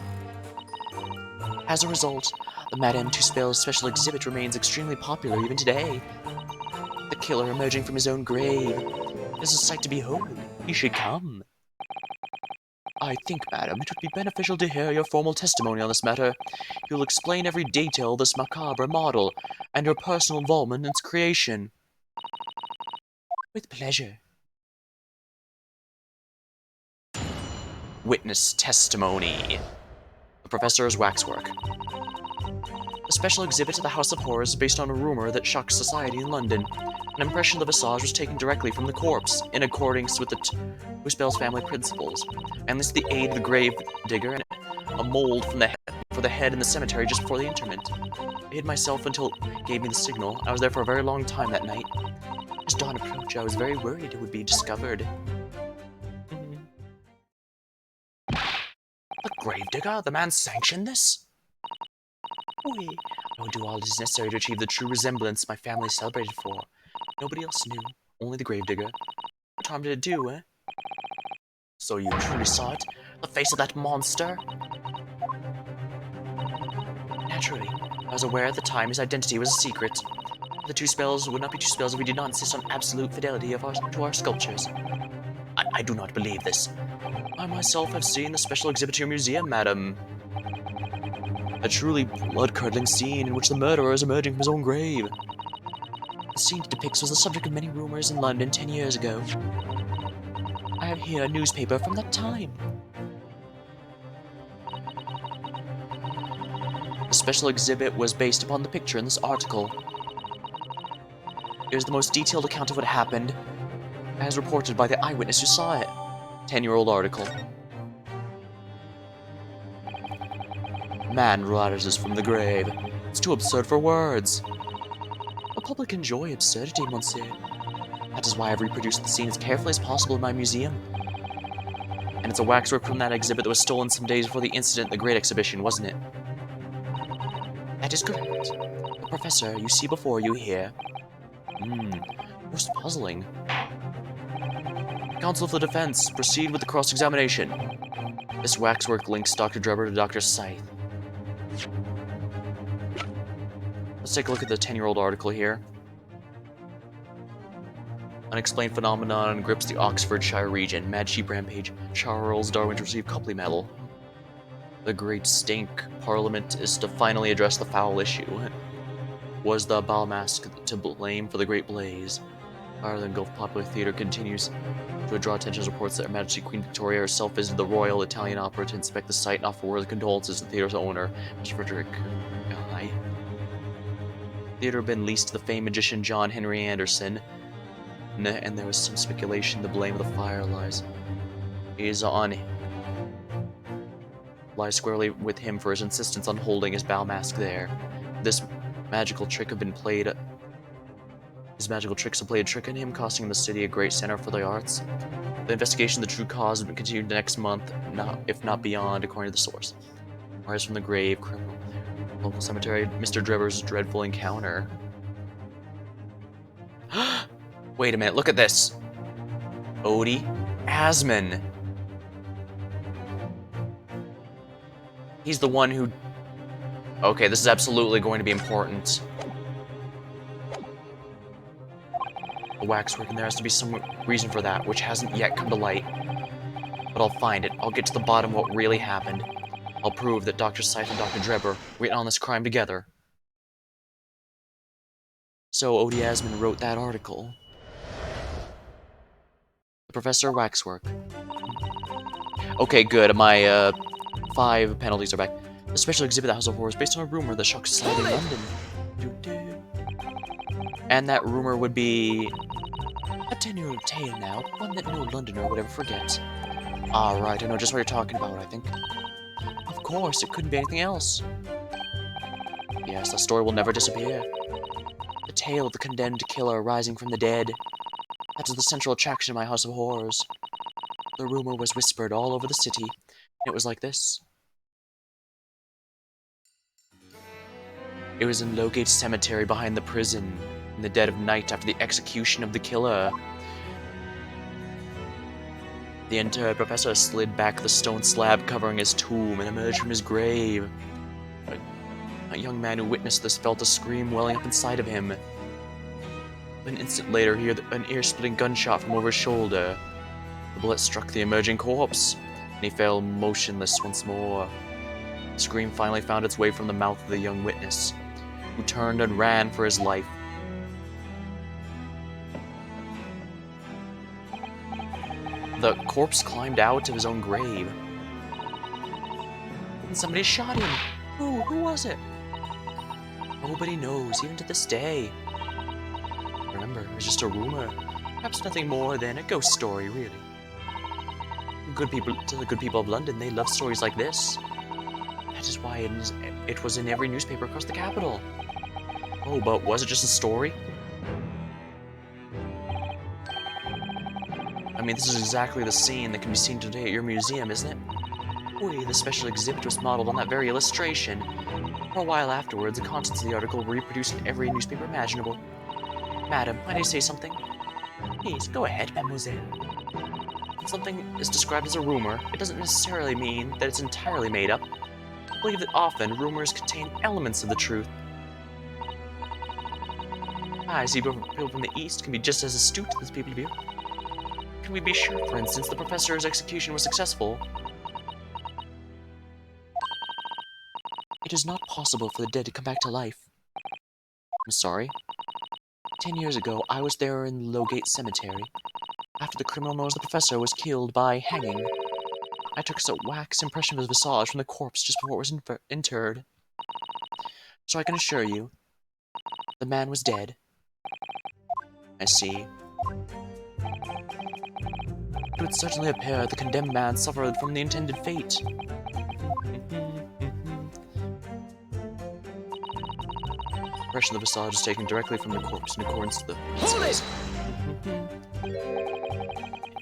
As a result, the Madame Tuspel's special exhibit remains extremely popular even today. The killer emerging from his own grave is a sight to behold. You should come. I think, madam, it would be beneficial to hear your formal testimony on this matter. You'll explain every detail of this macabre model and your personal involvement in its creation. With pleasure. Witness testimony. The Professor's Waxwork. The special exhibit at the House of Horrors is based on a rumor that shocked society in London. An impression of the visage was taken directly from the corpse, in accordance with the Tuspel's family principles, and this the aid of the grave digger and a mold from for the head in the cemetery just before the interment. I hid myself until it gave me the signal. I was there for a very long time that night. As dawn approached, I was very worried it would be discovered. The gravedigger? The man sanctioned this? Oui. I would do all that is necessary to achieve the true resemblance my family is celebrated for. Nobody else knew. Only the gravedigger. What harm did it do, eh? So you truly saw it? The face of that monster? Naturally. I was aware at the time his identity was a secret. The Tuspels would not be Tuspels if we did not insist on absolute fidelity to our sculptures. I do not believe this. I myself have seen the special exhibit to your museum, madam. A truly blood-curdling scene in which the murderer is emerging from his own grave. The scene it depicts was the subject of many rumors in London 10 years ago. I have here a newspaper from that time. The special exhibit was based upon the picture in this article. It is the most detailed account of what happened, as reported by the eyewitness who saw it. 10-year-old article. Man rises from the grave. It's too absurd for words. The public enjoy absurdity, monsieur. That is why I've reproduced the scene as carefully as possible in my museum. And it's a waxwork from that exhibit that was stolen some days before the incident in the Great Exhibition, wasn't it? That is correct. The professor you see before you here. Most puzzling. Counsel for the defense, proceed with the cross-examination. This waxwork links Dr. Drebber to Dr. Scythe. Let's take a look at the 10-year-old article here. Unexplained phenomenon grips the Oxfordshire region. Mad sheep rampage. Charles Darwin to receive Copley Medal. The Great Stink Parliament is to finally address the foul issue. Was the bal masque to blame for the Great Blaze? Ireland Gulf Popular Theatre continues to draw attention to reports that Her Majesty Queen Victoria herself visited the Royal Italian Opera to inspect the site and offer words of condolences to the theatre's owner, Mr. Frederick Guy. The theatre had been leased to the famed magician John Henry Anderson, and there was some speculation the blame of the fire lies squarely with him for his insistence on holding his bal masque there. This magical trick had played a trick on him, costing the city a great center for the arts. The investigation of the true cause would continue next month, if not beyond, according to the source. Rise from the grave, criminal. Local cemetery, Mr. Drebber's dreadful encounter. Wait a minute, look at this! Odie Asman. He's the one who... Okay, this is absolutely going to be important. The waxwork, and there has to be some reason for that, which hasn't yet come to light. But I'll find it. I'll get to the bottom of what really happened. I'll prove that Dr. Seif and Dr. Drebber were in on this crime together. So Odie Asman wrote that article. The Professor Waxwork. Okay, good. My 5 penalties are back. The special exhibit at the House of Horrors based on a rumor that shocked society in London. And that rumor would be a 10-year-old tale now, one that no Londoner would ever forget. Alright, I know just what you're talking about, I think. Of course, it couldn't be anything else. Yes, the story will never disappear. The tale of the condemned killer rising from the dead. That is the central attraction of my House of Horrors. The rumor was whispered all over the city. It was like this. It was in Lowgate Cemetery behind the prison, in the dead of night after the execution of the killer. The entire professor slid back the stone slab covering his tomb and emerged from his grave. A young man who witnessed this felt a scream welling up inside of him. An instant later, he heard an ear-splitting gunshot from over his shoulder. The bullet struck the emerging corpse, and he fell motionless once more. The scream finally found its way from the mouth of the young witness, who turned and ran for his life. The corpse climbed out of his own grave. And somebody shot him. Who was it? Nobody knows, even to this day. Remember, it was just a rumor. Perhaps nothing more than a ghost story, really. To the good people of London, they love stories like this. That is why it was in every newspaper across the capital. Oh, but was it just a story? I mean, this is exactly the scene that can be seen today at your museum, isn't it? Oui, the special exhibit was modeled on that very illustration. For a while afterwards, the contents of the article were reproduced in every newspaper imaginable. Madam, might I say something? Please, go ahead, mademoiselle. When something is described as a rumor, it doesn't necessarily mean that it's entirely made up. I believe that often rumors contain elements of the truth. I see people from the East can be just as astute as people of here. Can we be sure, for instance, the professor's execution was successful? It is not possible for the dead to come back to life. I'm sorry. 10 years ago, I was there in Lowgate Cemetery. After the criminal known as the professor was killed by hanging, I took a wax impression of his visage from the corpse just before it was interred. So I can assure you, the man was dead. I see. It would certainly appear the condemned man suffered from the intended fate. Impression of the visage is taken directly from the corpse in accordance with the principles.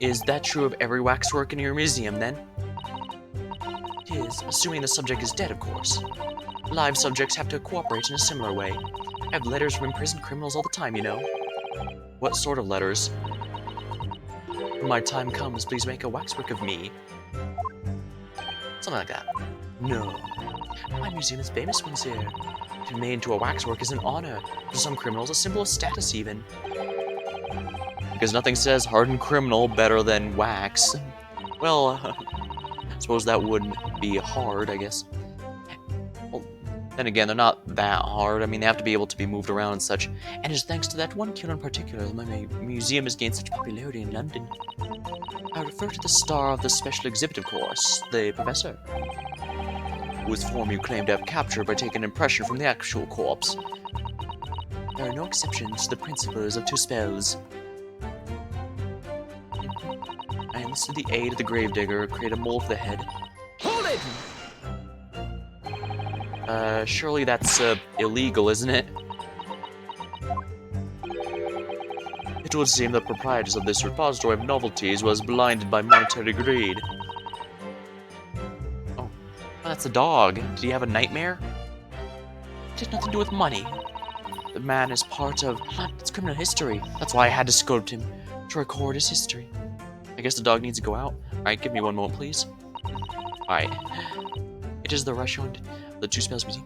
Is that true of every waxwork in your museum, then? It is, assuming the subject is dead, of course. Live subjects have to cooperate in a similar way. I have letters from imprisoned criminals all the time, you know. What sort of letters? When my time comes, please make a waxwork of me. Something like that. No. My museum is famous ones here. To be made into a waxwork is an honor. For some criminals, a symbol of status, even. Because nothing says hardened criminal better than wax. Well, I suppose that would be hard, I guess. Well, then again, they're not that hard. I mean, they have to be able to be moved around and such. And it's thanks to that one killer in particular that my museum has gained such popularity in London. I refer to the star of the special exhibit, of course, the professor, whose form you claim to have captured by taking an impression from the actual corpse. There are no exceptions to the principles of two spells. I enlisted the aid of the gravedigger, create a mold for the head. Hold it! Surely that's, illegal, isn't it? It would seem the proprietors of this repository of novelties was blinded by monetary greed. Oh, that's a dog. Did he have a nightmare? It had nothing to do with money. The man is part of London's criminal history. That's why I had to sculpt him, to record his history. I guess the dog needs to go out. Alright, give me one moment, please. Alright. It is the restaurant, the Two Spells Museum.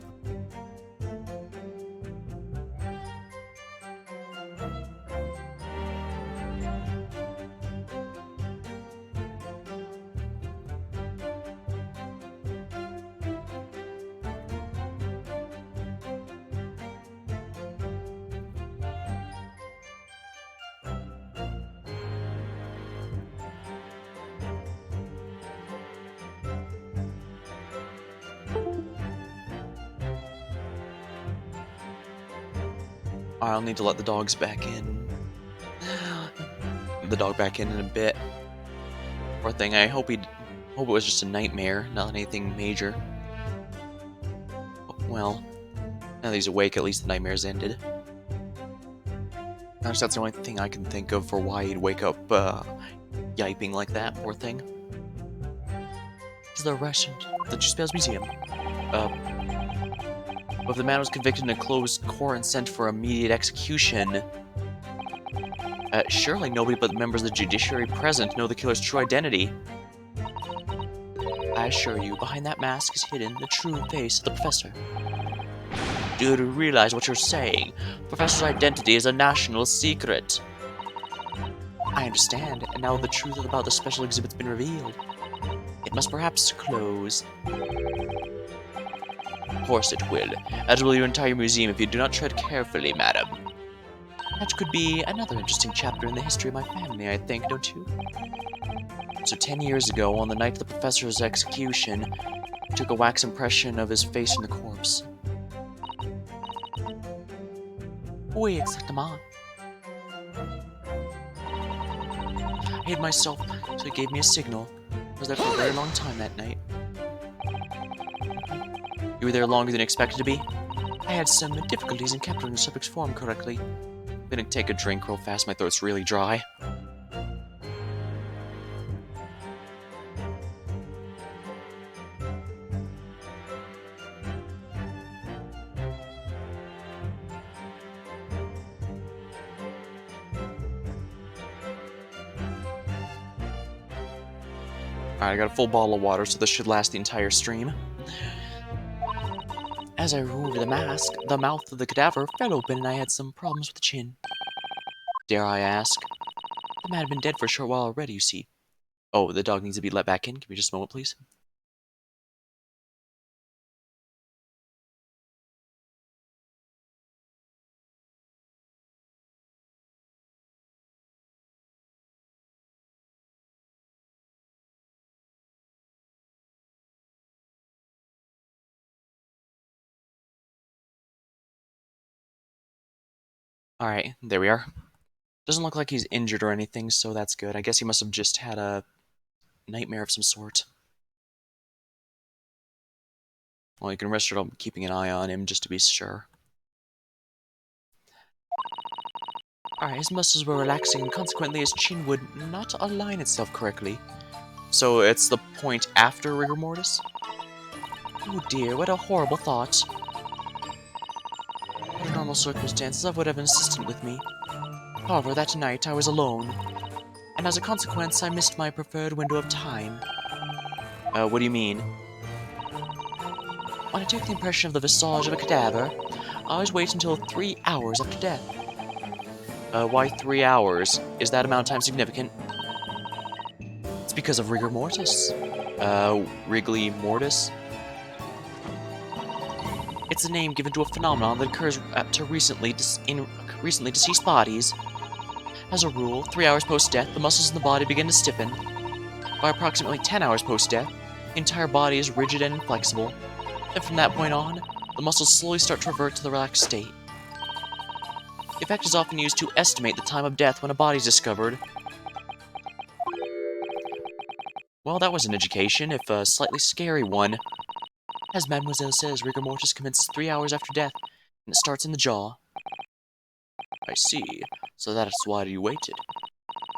I'll need to let the dogs back in. The dog back in a bit. Poor thing. I hope it was just a nightmare, not anything major. Well, now that he's awake, at least the nightmare's ended. Gosh, that's the only thing I can think of for why he'd wake up, yiping like that, poor thing. This is the Russian, the Juice Museum. If the man was convicted in a closed court and sent for immediate execution, surely nobody but the members of the judiciary present know the killer's true identity. I assure you, behind that mask is hidden the true face of the professor. Do you realize what you're saying? The professor's identity is a national secret. I understand, and now the truth about the special exhibit's been revealed. It must perhaps close. Of course it will, as will your entire museum if you do not tread carefully, madam. That could be another interesting chapter in the history of my family, I think, don't you? So 10 years ago, on the night of the professor's execution, I took a wax impression of his face from the corpse. Oui, exactement. I hid myself, so he gave me a signal. I was there for a very long time that night. You were there longer than expected to be? I had some difficulties in capturing the subject's form correctly. I'm gonna take a drink real fast, my throat's really dry. Alright, I got a full bottle of water, so this should last the entire stream. As I removed the mask, the mouth of the cadaver fell open and I had some problems with the chin. Dare I ask? The man had been dead for a short while already, you see. Oh, the dog needs to be let back in. Give me just a moment, please. Alright, there we are. Doesn't look like he's injured or anything, so that's good. I guess he must have just had a nightmare of some sort. Well, you can rest assured I'm keeping an eye on him just to be sure. Alright, his muscles were relaxing and consequently his chin would not align itself correctly. So it's the point after Rigor Mortis? Oh dear, what a horrible thought. Under normal circumstances, I would have an assistant with me. However, that night I was alone, and as a consequence, I missed my preferred window of time. What do you mean? When I take the impression of the visage of a cadaver, I always wait until 3 hours after death. Why 3 hours? Is that amount of time significant? It's because of Rigor Mortis. Rigor Mortis? It's a name given to a phenomenon that occurs to recently deceased bodies. As a rule, 3 hours post-death, the muscles in the body begin to stiffen. By approximately 10 hours post-death, the entire body is rigid and inflexible, and from that point on, the muscles slowly start to revert to the relaxed state. The effect is often used to estimate the time of death when a body is discovered. Well, that was an education, if a slightly scary one. As Mademoiselle says, Rigor Mortis commences 3 hours after death, and it starts in the jaw. I see. So that's why you waited.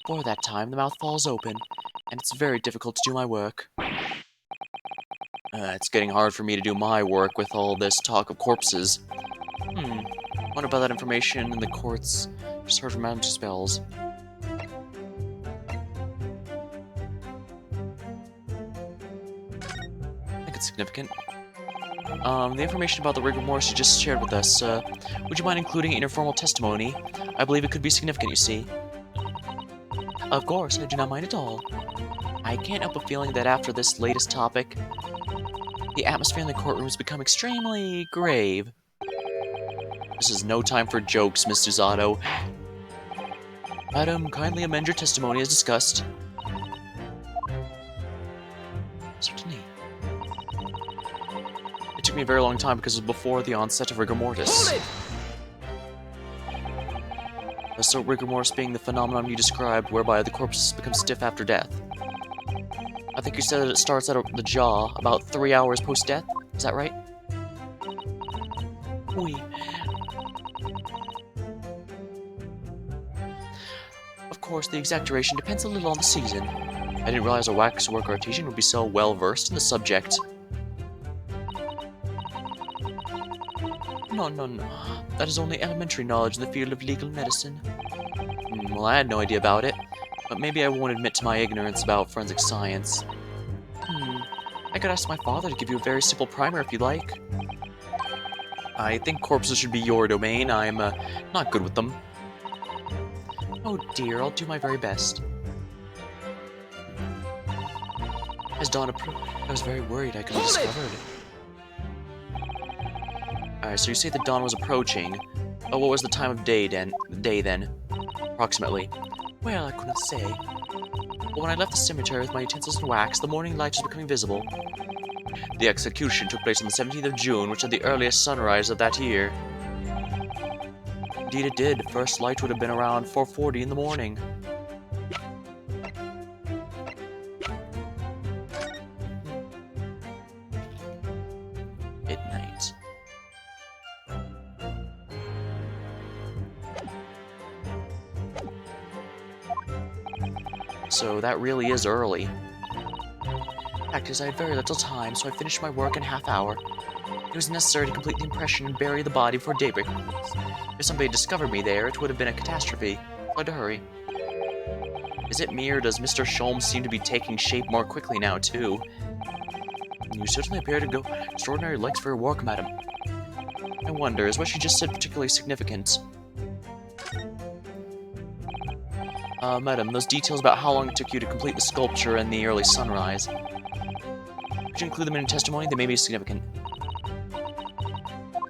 For that time, the mouth falls open, and it's very difficult to do my work. It's getting hard for me to do my work with all this talk of corpses. Wonder about that information in the courts. Just heard from Madame Spells. I think it's significant. The information about the Rigor Mortis you just shared with us, would you mind including it in your formal testimony? I believe it could be significant, you see. Of course, I do not mind at all. I can't help but feeling that after this latest topic, the atmosphere in the courtroom has become extremely grave. This is no time for jokes, Miss Duzato. Madam, kindly amend your testimony as discussed. Certainly. It took me a very long time because it was before the onset of Rigor Mortis. Hold it! So rigor mortis being the phenomenon you described, whereby the corpse becomes stiff after death. I think you said that it starts at the jaw about 3 hours post-death. Is that right? Oui. Of course, the exact duration depends a little on the season. I didn't realize a waxwork artisan would be so well-versed in the subject. No. That is only elementary knowledge in the field of legal medicine. Well, I had no idea about it, but maybe I won't admit to my ignorance about forensic science. I could ask my father to give you a very simple primer if you like. I think corpses should be your domain. I'm, not good with them. Oh dear, I'll do my very best. As dawn approached, I was very worried I could have discovered it. Alright, so you say the dawn was approaching. Oh, what was the time of day then? Approximately. Well, I couldn't say. But when I left the cemetery with my utensils and wax, the morning light was becoming visible. The execution took place on the 17th of June, which had the earliest sunrise of that year. Indeed it did. First light would have been around 4:40 in the morning. Midnight. So that really is early. The fact is, I had very little time, so I finished my work in a half hour. It was necessary to complete the impression and bury the body before daybreak. If somebody had discovered me there, it would have been a catastrophe. So I had to hurry. Is it me, or does Mr. Sholmes seem to be taking shape more quickly now, too? You certainly appear to go extraordinary lengths for your work, madam. I wonder, is what she just said particularly significant? Madam, those details about how long it took you to complete the sculpture and the early sunrise. Could you include them in your testimony? They may be significant.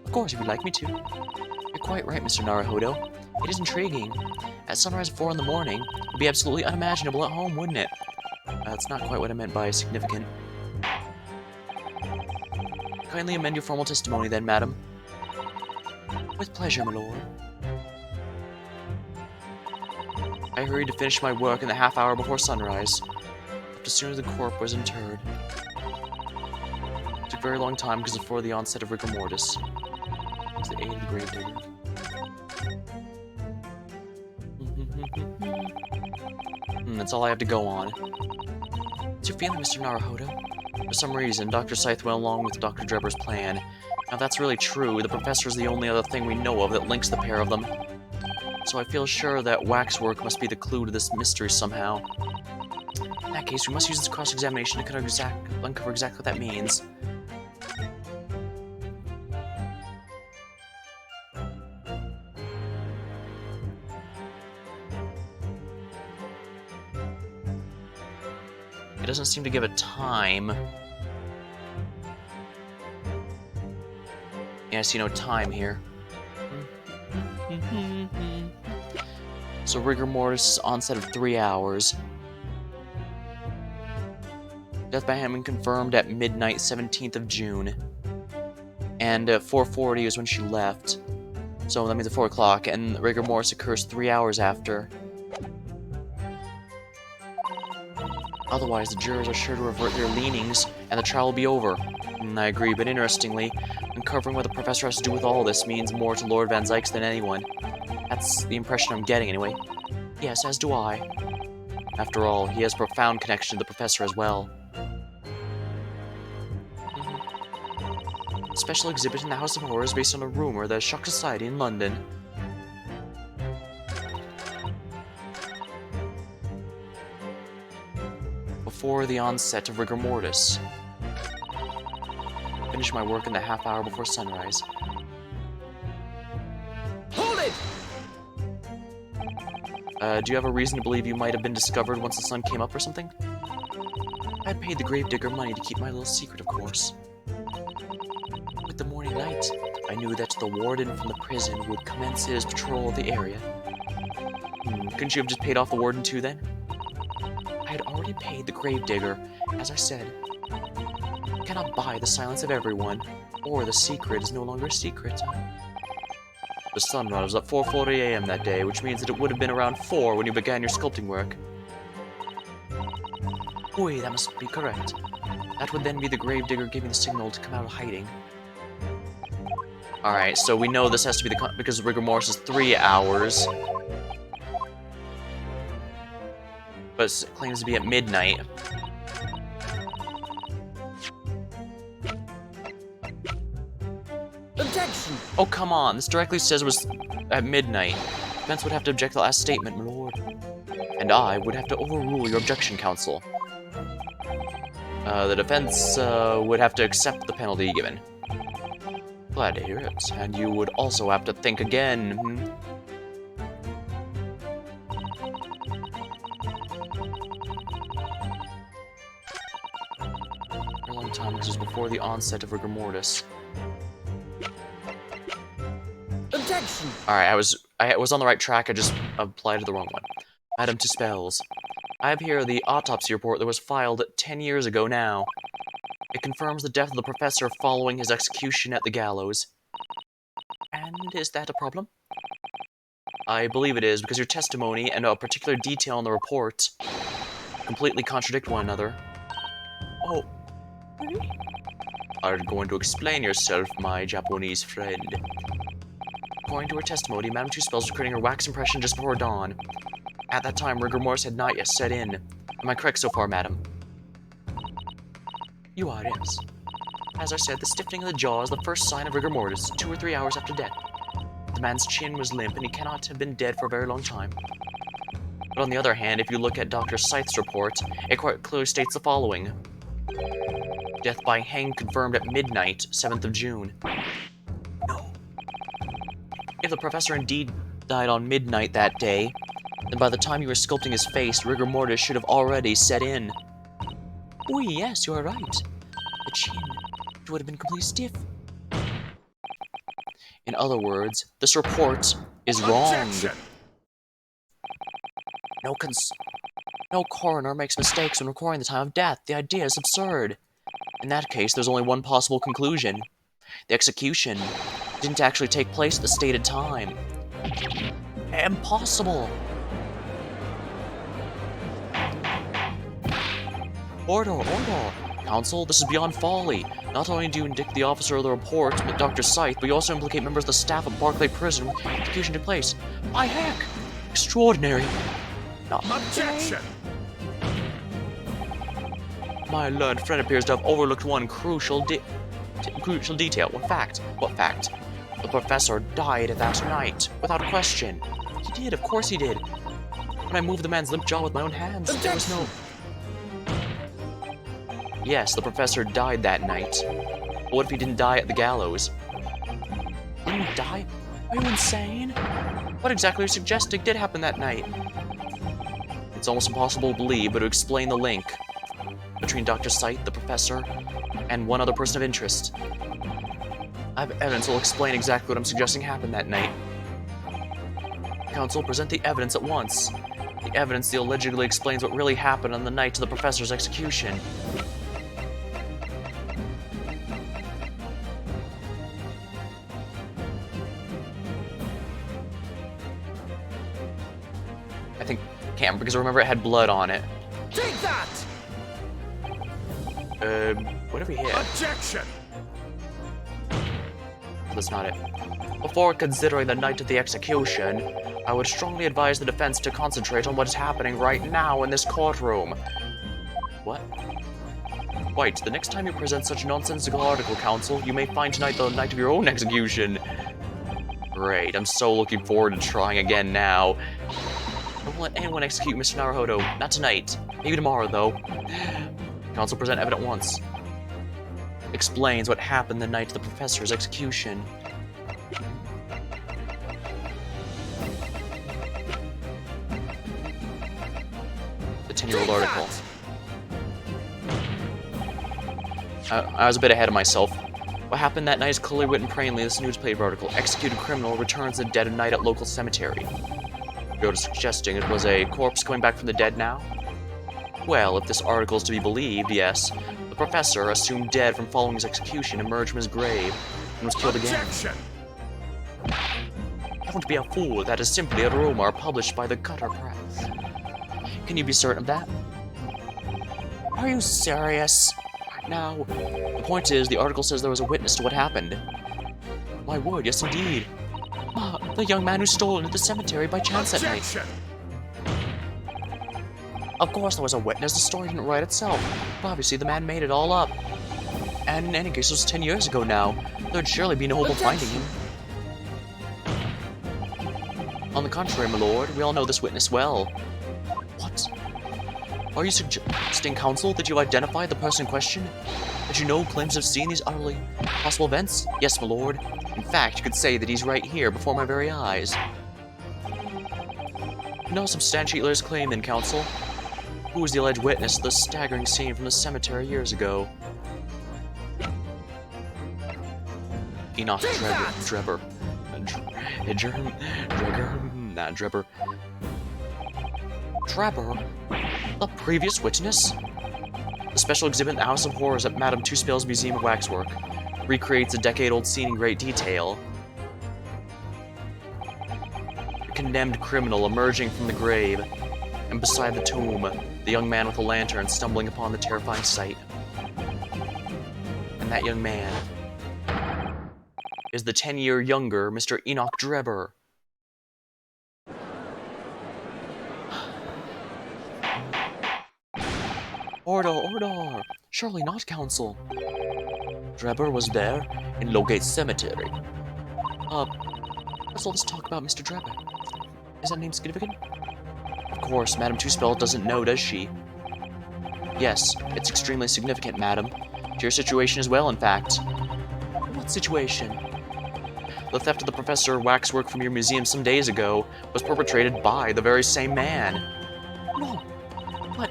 Of course, if you'd like me to. You're quite right, Mr. Naruhodo. It is intriguing. At sunrise at 4 in the morning, it would be absolutely unimaginable at home, wouldn't it? That's not quite what I meant by significant. Kindly amend your formal testimony, then, madam. With pleasure, my lord. I hurried to finish my work in the half hour before sunrise, left as soon as the corpse was interred. It took a very long time because before the onset of Rigor Mortis. It was the aid of the gravedigger. That's all I have to go on. What's your feeling, Mr. Naruhodo? For some reason, Dr. Scythe went along with Dr. Drebber's plan. Now, if that's really true, the professor's the only other thing we know of that links the pair of them. So I feel sure that waxwork must be the clue to this mystery somehow. In that case, we must use this cross-examination to uncover exactly what that means. It doesn't seem to give a time. Yeah, I see no time here. So Rigor Mortis onset of 3 hours. Death by hanging confirmed at midnight, 17th of June. And 4:40 is when she left. So that means at 4 o'clock, and Rigor Mortis occurs 3 hours after. Otherwise, the jurors are sure to revert their leanings, and the trial will be over. I agree, but interestingly, uncovering what the professor has to do with all this means more to Lord Van Zykes than anyone. That's the impression I'm getting, anyway. Yes, as do I. After all, he has a profound connection to the professor as well. A special exhibit in the House of Horrors based on a rumor that has shocked society in London. Before the onset of Rigor Mortis. Finish my work in the half hour before sunrise. Hold it! Do you have a reason to believe you might have been discovered once the sun came up or something? I had paid the gravedigger money to keep my little secret, of course. With the morning light, I knew that the warden from the prison would commence his patrol of the area. Couldn't you have just paid off the warden too, then? I had already paid the gravedigger, as I said. I cannot buy the silence of everyone, or the secret is no longer a secret. The sunrise was at 4:40 a.m. that day, which means that it would have been around 4 when you began your sculpting work. Oi, that must be correct. That would then be the gravedigger giving the signal to come out of hiding. Alright, so we know this has to be because Rigor Mortis is 3 hours. But it claims to be at midnight. Objection! Oh, come on. This directly says it was at midnight. Defense would have to object to the last statement, my lord. And I would have to overrule your objection, counsel. The defense would have to accept the penalty given. Glad to hear it. And you would also have to think again. For a long time, this was before the onset of Rigor Mortis. Objection! Alright, I was on the right track, I just applied to the wrong one. Madam to spells. I have here the autopsy report that was filed 10 years ago now. It confirms the death of the professor following his execution at the gallows. And is that a problem? I believe it is, because your testimony and a particular detail in the report completely contradict one another. Oh. Are you going to explain yourself, my Japanese friend? According to her testimony, Madame Two Spells was creating her wax impression just before dawn. At that time, Rigor Mortis had not yet set in. Am I correct so far, madam? You are, yes. As I said, the stiffening of the jaw is the first sign of Rigor Mortis, 2 or 3 hours after death. The man's chin was limp, and he cannot have been dead for a very long time. But on the other hand, if you look at Dr. Scythe's report, it quite clearly states the following. Death by hang confirmed at midnight, 7th of June. No. If the professor indeed died on midnight that day, then by the time you were sculpting his face, Rigor Mortis should have already set in. Oh yes, you are right. The chin, it would have been completely stiff. In other words, this report is wrong. No coroner makes mistakes when recording the time of death. The idea is absurd. In that case, there's only one possible conclusion. The execution didn't actually take place at the stated time. Impossible! Order! Counsel, this is beyond folly. Not only do you indict the officer of the report, but Dr. Scythe, but you also implicate members of the staff of Barclay Prison where the execution took place. By heck! Extraordinary! Objection! My learned friend appears to have overlooked one crucial detail. What fact? The professor died that night, without question. He did, of course he did. When I moved the man's limp jaw with my own hands, there was no... Yes, the professor died that night. But what if he didn't die at the gallows? Didn't he die? Are you insane? What exactly are you suggesting did happen that night? It's almost impossible to believe, but to explain the link between Dr. Scythe, the professor, and one other person of interest. I have evidence that will explain exactly what I'm suggesting happened that night. Counsel, present the evidence at once. The evidence that allegedly explains what really happened on the night of the professor's execution. I think can't, because I remember it had blood on it. Take that! What have we here? Objection! That's not it. Before considering the night of the execution, I would strongly advise the defense to concentrate on what is happening right now in this courtroom. What? Wait, the next time you present such a nonsensical article, counsel, you may find tonight the night of your own execution. Great, I'm so looking forward to trying again now. I won't let anyone execute Mr. Naruhodo. Not tonight. Maybe tomorrow, though. Counsel, present evidence once. Explains what happened the night of the professor's execution. The 10-year-old article. I was a bit ahead of myself. What happened that night is clearly written plainly in this newspaper article. Executed criminal returns the dead of night at local cemetery. You're suggesting it was a corpse coming back from the dead now? Well, if this article is to be believed, yes. The professor, assumed dead from following his execution, emerged from his grave and was killed again. Don't be a fool, that is simply a rumor published by the gutter press. Can you be certain of that? Are you serious? Now, the point is, the article says there was a witness to what happened. My word, yes indeed. The young man who stole into the cemetery by chance at night. Objection! Of course there was a witness, the story didn't write itself. But obviously the man made it all up. And in any case, it was 10 years ago now. There'd surely be no hope of finding him. On the contrary, my lord, we all know this witness well. What? Are you suggesting, counsel, that you identified the person in question? That you know claims to have seen these utterly possible events? Yes, my lord. In fact, you could say that he's right here before my very eyes. No, substantiate his claim then, counsel. Who was the alleged witness to the staggering scene from the cemetery years ago? Enoch Drebber. Drebber? The previous witness? The special exhibit in the House of Horrors at Madame Tuspel's Museum of Waxwork recreates a decade-old scene in great detail. A condemned criminal emerging from the grave, and beside the tomb, the young man with a lantern stumbling upon the terrifying sight. And that young man is the 10-year younger Mr. Enoch Drebber. Order! Surely not, counsel. Drebber was there in Logate Cemetery. What's all this talk about Mr. Drebber? Is that name significant? Of course, Madame Tuspel doesn't know, does she? Yes, it's extremely significant, madam. To your situation as well, in fact. What situation? The theft of the Professor of Waxwork from your museum some days ago was perpetrated by the very same man. No, but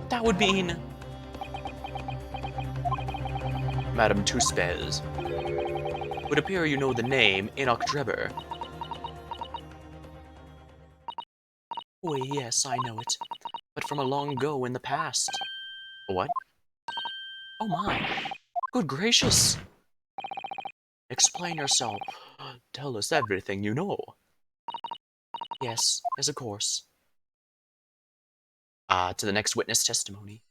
that would mean... Madame Tuspel. Would appear you know the name Enoch Drebber. Oh, yes, I know it. But from a long ago in the past. What? Oh my. Good gracious. Explain yourself. Tell us everything you know. Yes, of course. To the next witness testimony.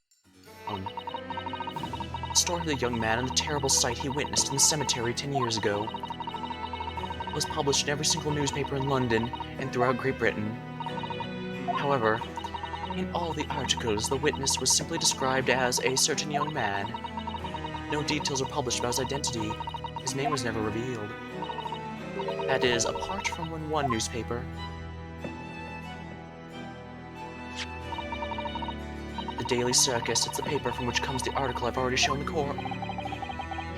The story of the young man and the terrible sight he witnessed in the cemetery 10 years ago was published in every single newspaper in London and throughout Great Britain. However, in all the articles, the witness was simply described as a certain young man. No details were published about his identity. His name was never revealed. That is, apart from when one newspaper, the Daily Circus, it's the paper from which comes the article I've already shown the court.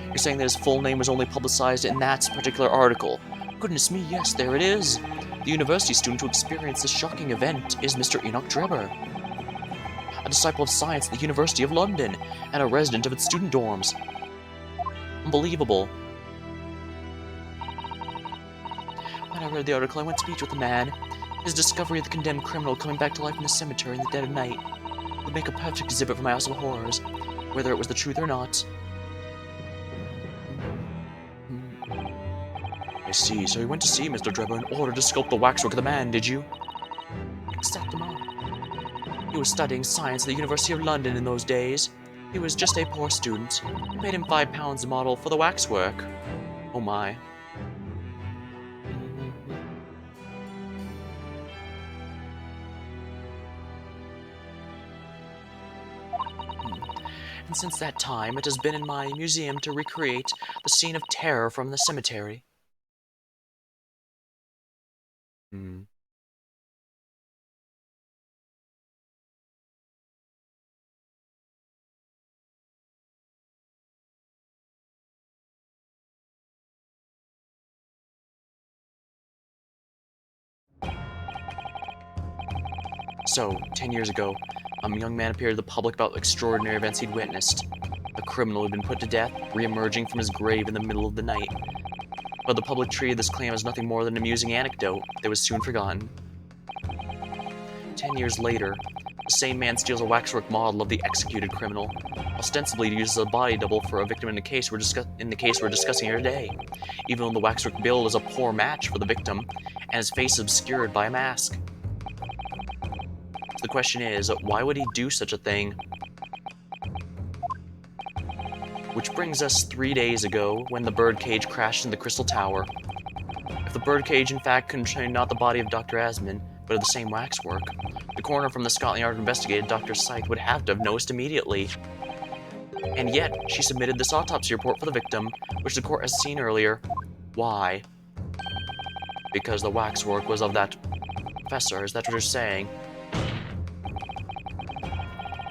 You're saying that his full name was only publicized in that particular article? Goodness me, yes, there it is. The university student who experienced this shocking event is Mr. Enoch Drebber, a disciple of science at the University of London, and a resident of its student dorms. Unbelievable. When I read the article, I went to speak with the man. His discovery of the condemned criminal coming back to life in the cemetery in the dead of night would make a perfect exhibit for my House of Horrors, whether it was the truth or not. I see, so you went to see Mr. Drebber in order to sculpt the waxwork of the man, did you? Exactement. He was studying science at the University of London in those days. He was just a poor student. We paid him £5 a model for the waxwork. Oh my. And since that time, it has been in my museum to recreate the scene of terror from the cemetery. So, 10 years ago, a young man appeared to the public about extraordinary events he'd witnessed. A criminal had been put to death, re-emerging from his grave in the middle of the night. But the public treated this claim as nothing more than an amusing anecdote that was soon forgotten. 10 years later, the same man steals a waxwork model of the executed criminal, ostensibly to use as a body double for a victim in the case we're discussing here today, even though the waxwork build is a poor match for the victim, and his face is obscured by a mask. The question is, why would he do such a thing? Which brings us 3 days ago, when the birdcage crashed in the Crystal Tower. If the birdcage in fact contained not the body of Dr. Asmund, but of the same waxwork, the coroner from the Scotland Yard investigated Dr. Scythe would have to have noticed immediately. And yet, she submitted this autopsy report for the victim, which the court has seen earlier. Why? Because the waxwork was of that professor, is that what you're saying?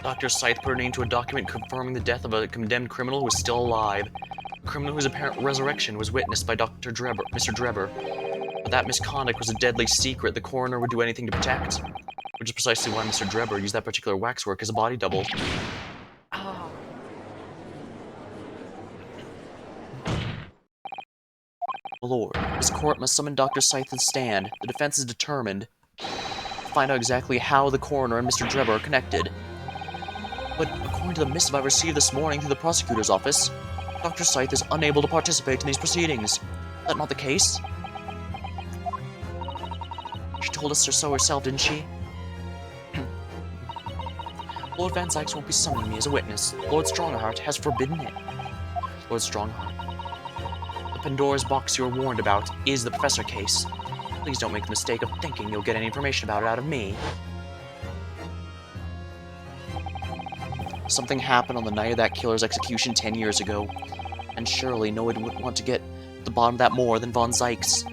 Dr. Scythe put her name to a document confirming the death of a condemned criminal who was still alive. A criminal whose apparent resurrection was witnessed by Mr. Drebber. But that misconduct was a deadly secret the coroner would do anything to protect. Which is precisely why Mr. Drebber used that particular waxwork as a body double. Oh. Lord, this court must summon Dr. Scythe to the stand. The defense is determined to find out exactly how the coroner and Mr. Drebber are connected. But according to the missive I received this morning through the prosecutor's office, Dr. Scythe is unable to participate in these proceedings. Is that not the case? She told us so herself, didn't she? Lord Van Zykes won't be summoning me as a witness. Lord Strongheart has forbidden it. Lord Strongheart, the Pandora's box you were warned about is the Professor case. Please don't make the mistake of thinking you'll get any information about it out of me. Something happened on the night of that killer's execution 10 years ago, and surely no one would want to get to the bottom of that more than Von Zykes.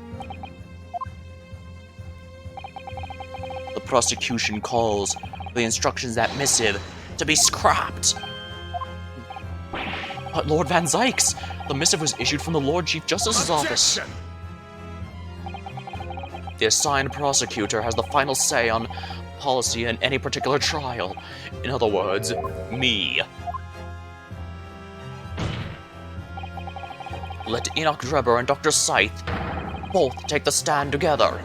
The prosecution calls for the instructions that missive to be scrapped. But Lord Van Zykes, the missive was issued from the Lord Chief Justice's office. The assigned prosecutor has the final say on policy in any particular trial. In other words, me. Let Enoch Drebber and Dr. Scythe both take the stand together.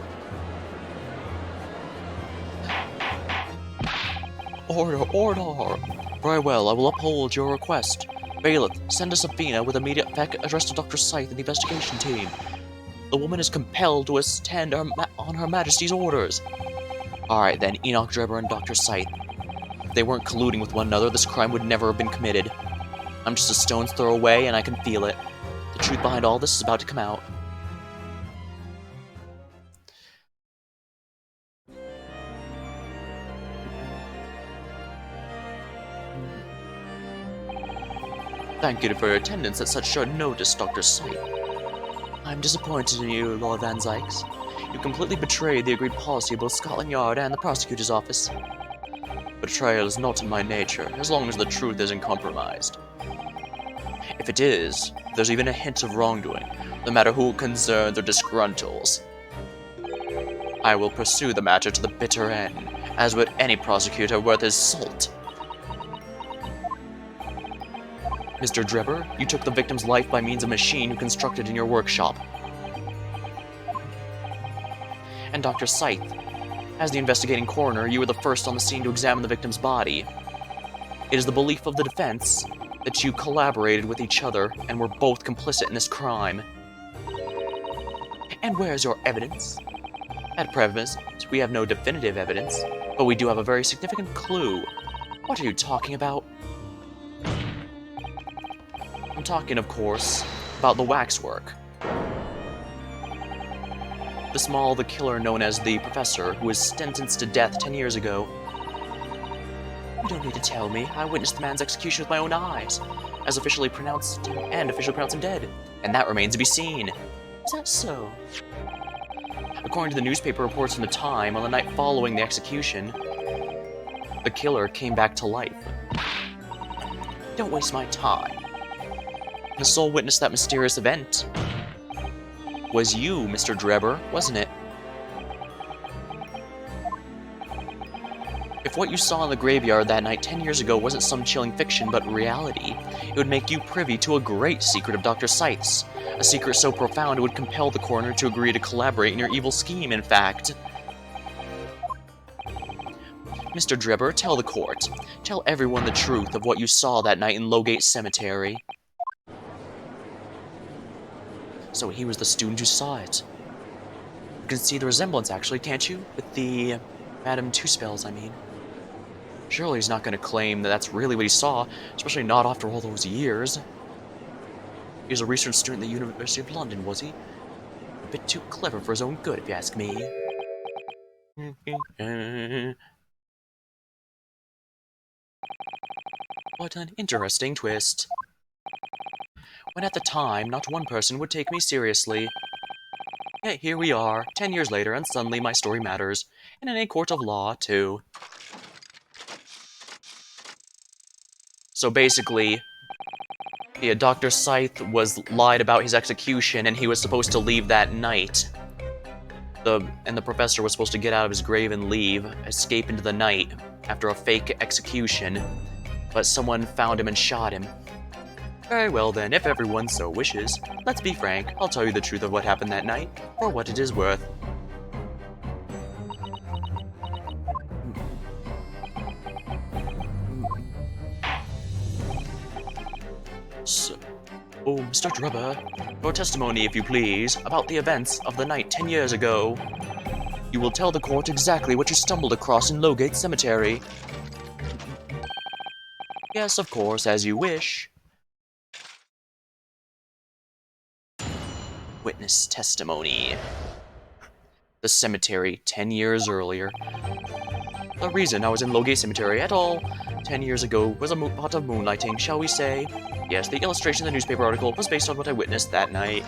Order, order! Very well, I will uphold your request. Bailiff, send a subpoena with immediate effect addressed to Dr. Scythe and the investigation team. The woman is compelled to attend on Her Majesty's orders. Alright then, Enoch Drebber and Dr. Scythe. If they weren't colluding with one another, this crime would never have been committed. I'm just a stone's throw away, and I can feel it. The truth behind all this is about to come out. Thank you for your attendance at such short notice, Dr. Scythe. I'm disappointed in you, Lord Van Zykes. You completely betrayed the agreed policy of both Scotland Yard and the prosecutor's office. Betrayal is not in my nature, as long as the truth isn't compromised. If it is, if there's even a hint of wrongdoing, no matter who it concerns or disgruntles, I will pursue the matter to the bitter end, as would any prosecutor worth his salt. Mr. Drebber, you took the victim's life by means of a machine you constructed in your workshop. And Dr. Scythe, as the investigating coroner, you were the first on the scene to examine the victim's body. It is the belief of the defense that you collaborated with each other and were both complicit in this crime. And where is your evidence? At present, we have no definitive evidence, but we do have a very significant clue. What are you talking about? I'm talking, of course, about the waxwork. The killer known as the Professor, who was sentenced to death 10 years ago. You don't need to tell me. I witnessed the man's execution with my own eyes, as officially pronounced him dead. And that remains to be seen. Is that so? According to the newspaper reports from the time, on the night following the execution, the killer came back to life. Don't waste my time. The sole witness to that mysterious event was you, Mr. Drebber, wasn't it? If what you saw in the graveyard that night 10 years ago wasn't some chilling fiction but reality, it would make you privy to a great secret of Dr. Scythe's. A secret so profound it would compel the coroner to agree to collaborate in your evil scheme, in fact. Mr. Drebber, tell the court. Tell everyone the truth of what you saw that night in Lowgate Cemetery. So he was the student who saw it. You can see the resemblance, actually, can't you? With the Madame Two Spells, I mean. Surely he's not going to claim that that's really what he saw, especially not after all those years. He was a research student at the University of London, was he? A bit too clever for his own good, if you ask me. What an interesting twist. When at the time, not one person would take me seriously. Yet here we are, 10 years later, and suddenly my story matters. And in a court of law, too. So basically, yeah, Dr. Scythe was lied about his execution, and he was supposed to leave that night. And the professor was supposed to get out of his grave and leave, escape into the night after a fake execution. But someone found him and shot him. Very well then, if everyone so wishes. Let's be frank, I'll tell you the truth of what happened that night, for what it is worth. So, oh, Mr. Drebber, your testimony, if you please, about the events of the night 10 years ago. You will tell the court exactly what you stumbled across in Lowgate Cemetery. Yes, of course, as you wish. Witness testimony. The cemetery 10 years earlier. The reason I was in Lowgate Cemetery at all 10 years ago was a pot of moonlighting, shall we say. Yes, the illustration in the newspaper article was based on what I witnessed that night.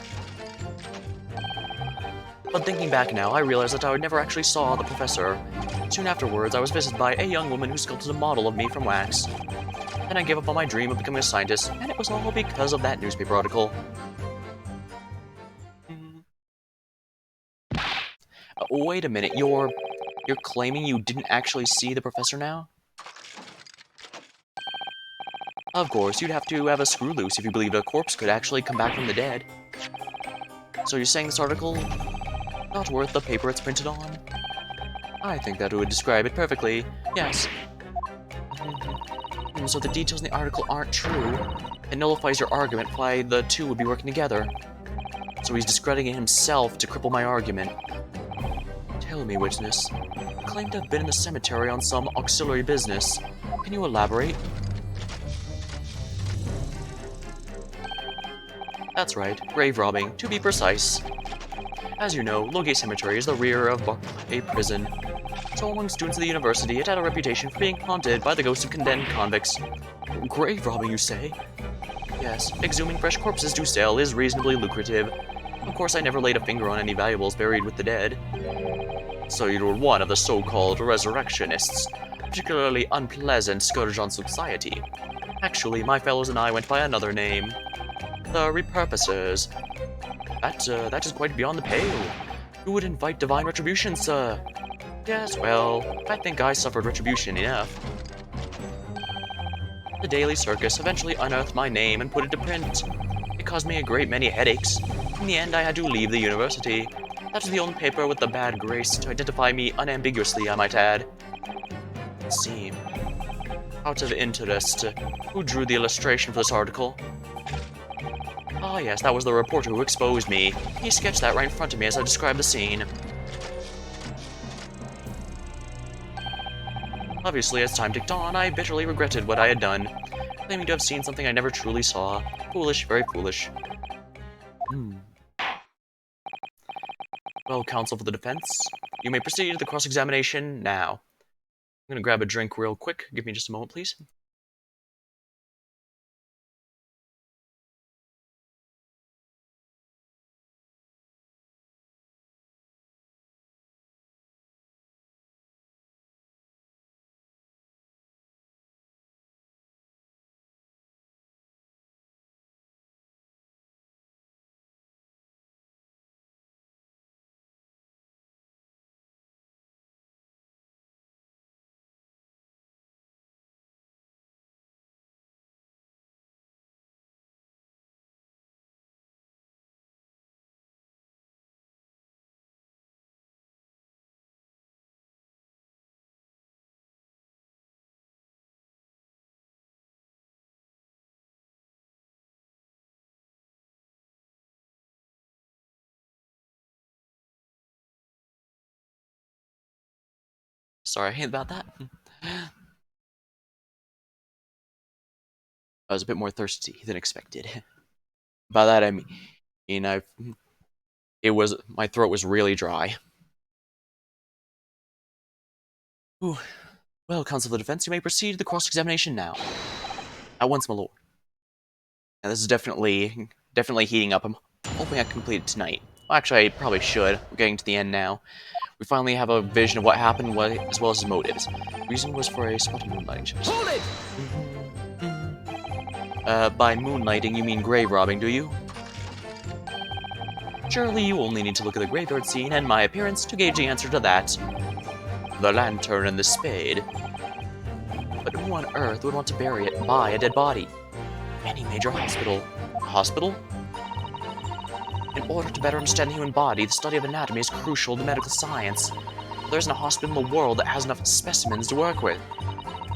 But thinking back now, I realized that I never actually saw the professor. Soon afterwards, I was visited by a young woman who sculpted a model of me from wax. Then I gave up on my dream of becoming a scientist, and it was all because of that newspaper article. Wait a minute, you're claiming you didn't actually see the professor now? Of course, you'd have to have a screw loose if you believed a corpse could actually come back from the dead. So you're saying this article not worth the paper it's printed on? I think that would describe it perfectly, yes. So the details in the article aren't true. It nullifies your argument why the two would be working together. So he's discrediting himself to cripple my argument. Tell me, witness. You claim to have been in the cemetery on some auxiliary business. Can you elaborate? That's right, grave robbing, to be precise. As you know, Lowgate Cemetery is the rear of a prison. So among students of the university, it had a reputation for being haunted by the ghosts of condemned convicts. Grave robbing, you say? Yes, exhuming fresh corpses to sell is reasonably lucrative. Of course, I never laid a finger on any valuables buried with the dead. So you were one of the so-called resurrectionists, particularly unpleasant scourge on society. Actually, my fellows and I went by another name. The repurposers. That is quite beyond the pale. Who would invite divine retribution, sir? Yes, well, I think I suffered retribution enough. The Daily Circus eventually unearthed my name and put it to print. It caused me a great many headaches. In the end, I had to leave the university. That is the only paper with the bad grace to identify me unambiguously, I might add. Seem. Out of interest, who drew the illustration for this article? Ah, yes, that was the reporter who exposed me. He sketched that right in front of me as I described the scene. Obviously, as time ticked on, I bitterly regretted what I had done, claiming to have seen something I never truly saw. Foolish, very foolish. Well, counsel for the defense, you may proceed to the cross-examination now. I'm gonna grab a drink real quick. Give me just a moment, please. Sorry about that. I was a bit more thirsty than expected. By that I mean my throat was really dry. Ooh. Well, counsel for the defense, you may proceed to the cross-examination now. At once, my lord. Now, this is definitely heating up. I'm hoping I can complete it tonight. Well, actually, I probably should. We're getting to the end now. We finally have a vision of what happened, as well as his motives. The reason was for a spot of moonlighting. Hold it! By moonlighting, you mean grave robbing, do you? Surely you only need to look at the graveyard scene and my appearance to gauge the answer to that. The lantern and the spade. But who on earth would want to bury it by a dead body? Any major hospital. Hospital? In order to better understand the human body, the study of anatomy is crucial to medical science. There isn't a hospital in the world that has enough specimens to work with.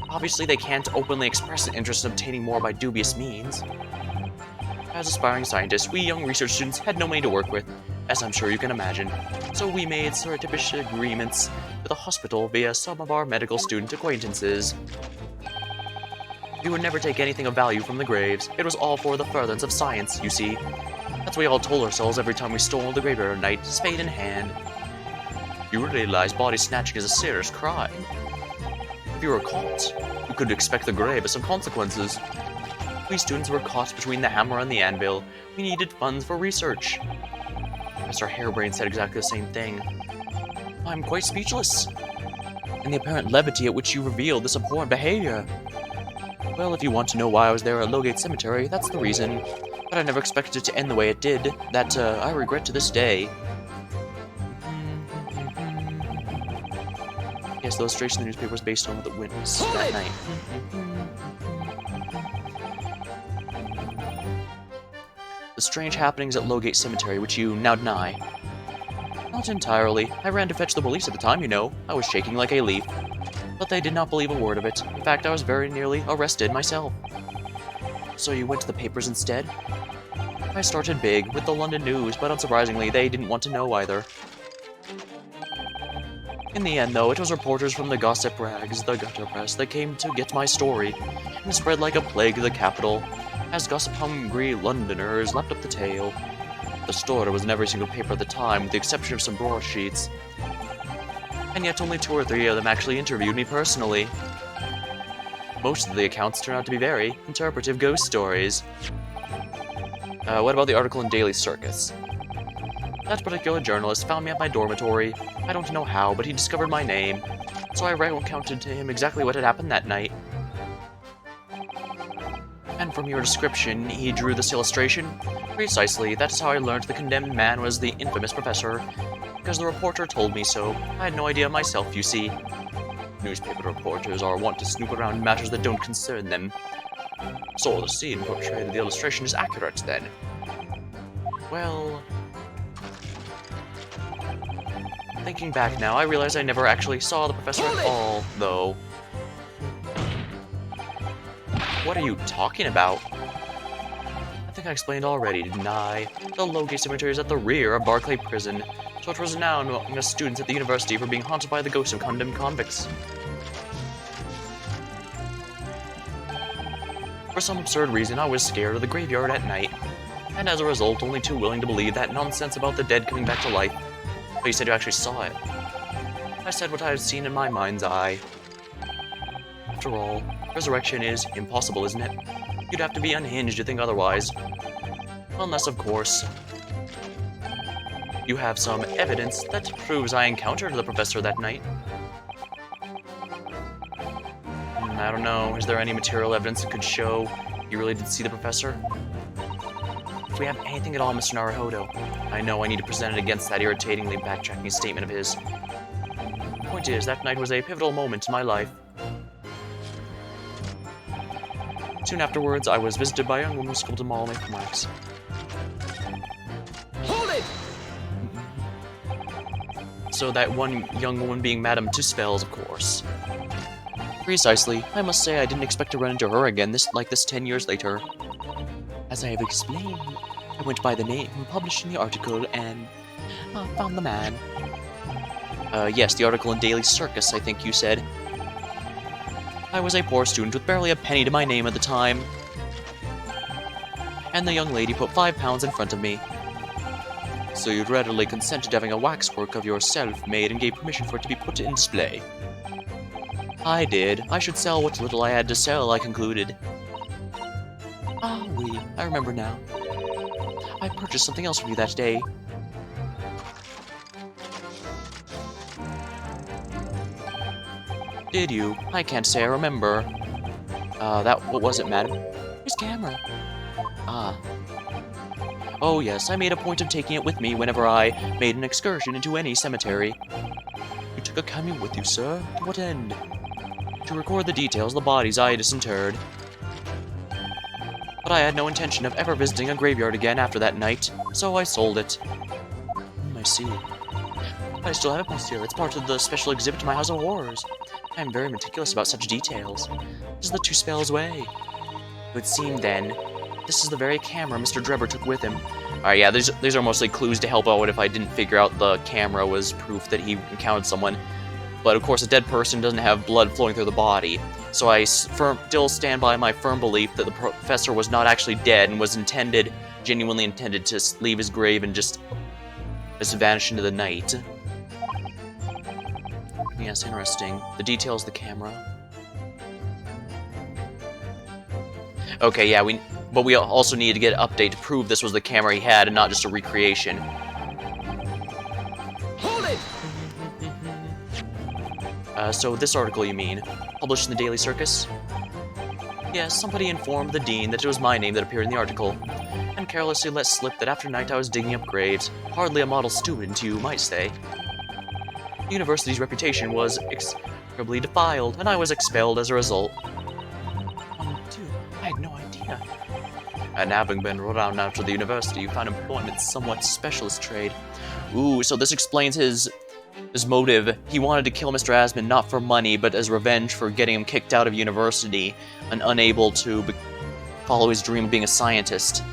Obviously, they can't openly express an interest in obtaining more by dubious means. As aspiring scientists, we young research students had no money to work with, as I'm sure you can imagine. So we made surreptitious agreements with the hospital via some of our medical student acquaintances. We would never take anything of value from the graves. It was all for the furtherance of science, you see. That's what we all told ourselves every time we stole the graveyard at night, spade in hand. You realize body snatching is a serious crime. If you were caught, you could expect the gravest of consequences. We students were caught between the hammer and the anvil. We needed funds for research. Mr. Harebrain said exactly the same thing. I'm quite speechless. And the apparent levity at which you revealed this abhorrent behavior. Well, if you want to know why I was there at Lowgate Cemetery, that's the reason. But I never expected it to end the way it did. That, I regret to this day. Yes, the illustration in the newspaper was based on what the witness that night. The strange happenings at Lowgate Cemetery, which you now deny. Not entirely. I ran to fetch the police at the time, you know. I was shaking like a leaf. But they did not believe a word of it. In fact, I was very nearly arrested myself. So you went to the papers instead? I started big, with the London News, but unsurprisingly, they didn't want to know either. In the end, though, it was reporters from the gossip rags, the gutter press, that came to get my story, and it spread like a plague to the capital, as gossip-hungry Londoners leapt up the tale. The story was in every single paper at the time, with the exception of some broadsheets. And yet only 2 or 3 of them actually interviewed me personally. Most of the accounts turned out to be very interpretive ghost stories. What about the article in Daily Circus? That particular journalist found me at my dormitory. I don't know how, but he discovered my name. So I recounted to him exactly what had happened that night. And from your description, he drew this illustration? Precisely, that is how I learned the condemned man was the infamous professor. Because the reporter told me so. I had no idea myself, you see. Newspaper reporters are wont to snoop around matters that don't concern them. So the scene portrayed in the illustration is accurate, then? Well... Thinking back now, I realize I never actually saw the professor at all, though. What are you talking about? I think I explained already, didn't I? The Lowgate Cemetery is at the rear of Barclay Prison, so it was renowned among the students at the university for being haunted by the ghosts of condemned convicts. For some absurd reason, I was scared of the graveyard at night, and as a result, only too willing to believe that nonsense about the dead coming back to life. But you said you actually saw it. I said what I had seen in my mind's eye. After all, resurrection is impossible, isn't it? You'd have to be unhinged to think otherwise. Unless, of course, you have some evidence that proves I encountered the professor that night. I don't know, is there any material evidence that could show you really did see the professor? If we have anything at all, Mr. Naruhodo, I know I need to present it against that irritatingly backtracking statement of his. The point is, that night was a pivotal moment in my life. Soon afterwards, I was visited by a young woman who scolded all my remarks. Hold it! So that one young woman being Madame Tuspels, of course. Precisely. I must say I didn't expect to run into her again like this 10 years later. As I have explained, I went by the name published in the article and found the man. Yes, the article in Daily Circus, I think you said. I was a poor student with barely a penny to my name at the time. And the young lady put £5 in front of me. So you'd readily consented to having a waxwork of yourself made and gave permission for it to be put in display. I did. I should sell what little I had to sell, I concluded. Ah, oui, I remember now. I purchased something else from you that day. Did you? I can't say I remember. What was it, madam? His camera. Ah. Oh yes, I made a point of taking it with me whenever I made an excursion into any cemetery. You took a camera with you, sir? To what end? To record the details of the bodies I disinterred. But I had no intention of ever visiting a graveyard again after that night, so I sold it. I see. I still have it, monsieur. It's part of the special exhibit to my House of Horrors. I am very meticulous about such details. This is the two spells way. It would seem, then, this is the very camera Mr. Drebber took with him. Alright, yeah, these are mostly clues to help out if I didn't figure out the camera was proof that he encountered someone. But, of course, a dead person doesn't have blood flowing through the body. So I still stand by my firm belief that the professor was not actually dead and was genuinely intended to leave his grave and just vanish into the night. Yes, interesting. The details of the camera. Okay, yeah, but we also needed to get an update to prove this was the camera he had and not just a recreation. Hold it! So this article, you mean? Published in the Daily Circus? Yes, somebody informed the dean that it was my name that appeared in the article, and carelessly let slip that after night I was digging up graves. Hardly a model student, you might say. The university's reputation was execrably defiled, and I was expelled as a result. Dude, I had no idea. And having been ruled out after the university, you found employment in somewhat specialist trade. Ooh, so this explains his motive. He wanted to kill Mr. Asmund not for money, but as revenge for getting him kicked out of university and unable to follow his dream of being a scientist.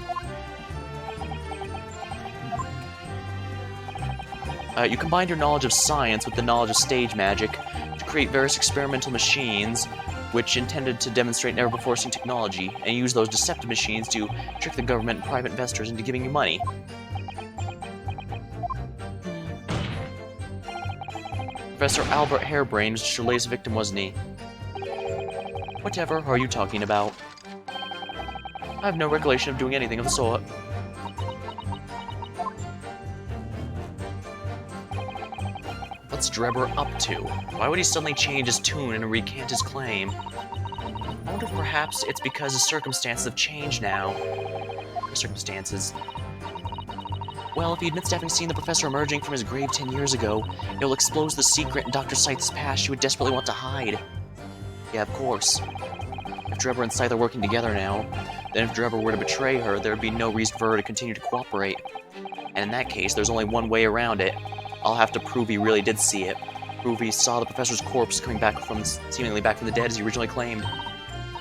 You combined your knowledge of science with the knowledge of stage magic to create various experimental machines which intended to demonstrate never-before-seen technology, and use those deceptive machines to trick the government and private investors into giving you money. Professor Albert Hairbrain was just your latest victim, wasn't he? Whatever are you talking about? I have no recollection of doing anything of the sort. What's Drebber up to? Why would he suddenly change his tune and recant his claim? I wonder if perhaps it's because his circumstances have changed now. His circumstances. Well, if he admits to having seen the professor emerging from his grave 10 years ago, it will expose the secret in Dr. Scythe's past she would desperately want to hide. Yeah, of course. If Drebber and Scythe are working together now, then if Drebber were to betray her, there would be no reason for her to continue to cooperate. And in that case, there's only one way around it. I'll have to prove he really did see it. Prove he saw the professor's corpse coming back seemingly back from the dead as he originally claimed.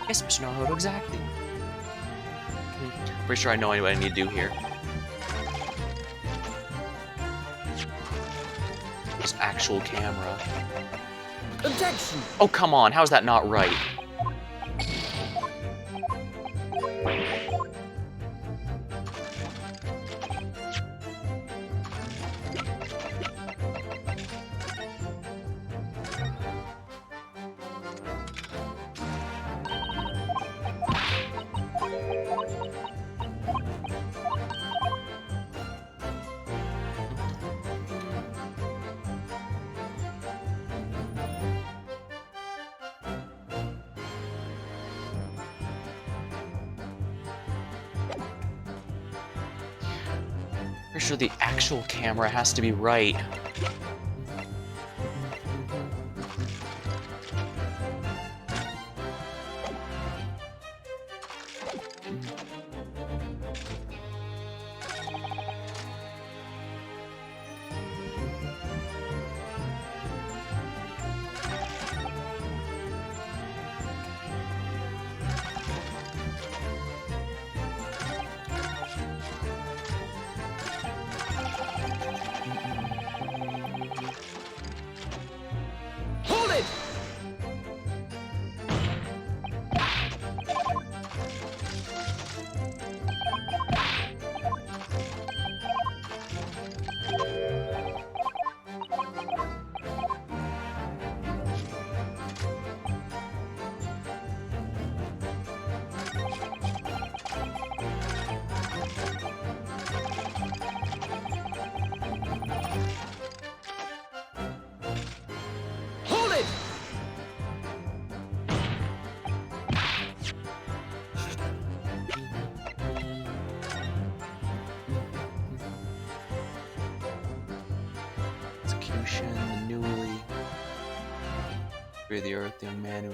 Yes, Mr. Naruto, exactly. Pretty sure I know what I need to do here. This actual camera. Objection! Oh, come on, how's that not right? Pretty sure the actual camera has to be right. Sushin, the newly free the earth, the young man who.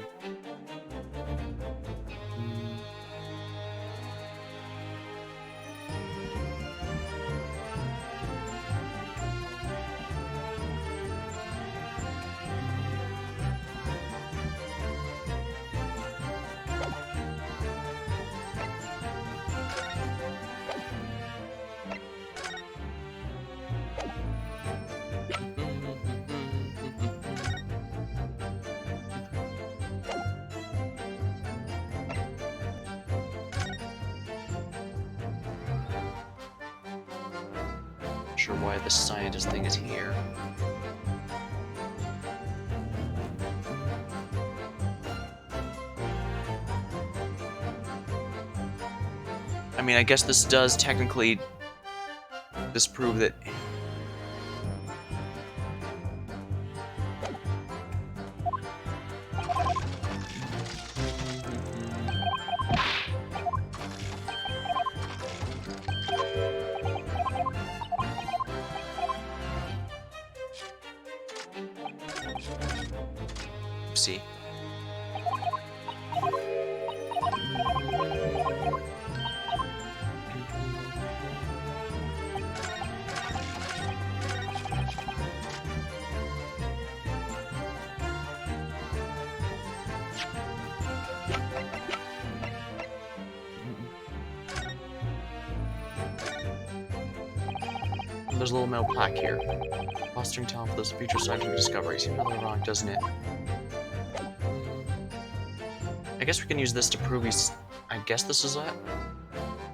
Sure why the scientist thing is here. I mean, I guess this does technically disprove that. See. There's a little metal plaque here. Fostering talent for those future scientific discoveries. Seems rather wrong, doesn't it? I guess we can use this to prove he's... I guess this is it?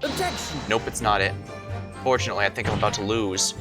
Objection! Nope, it's not it. Fortunately, I think I'm about to lose.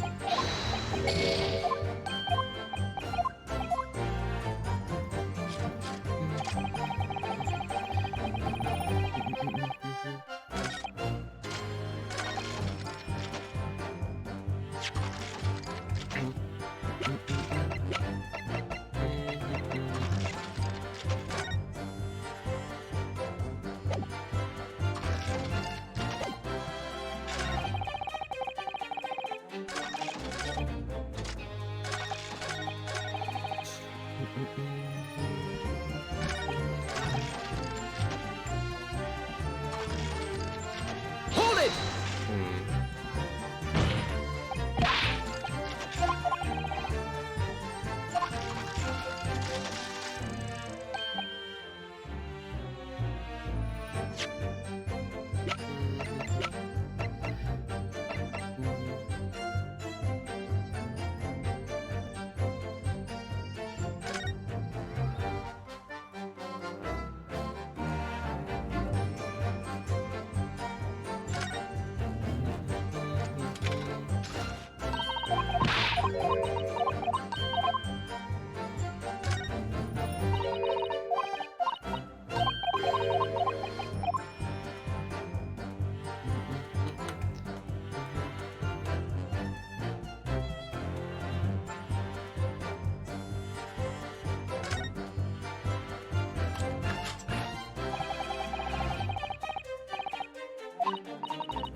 Hold it!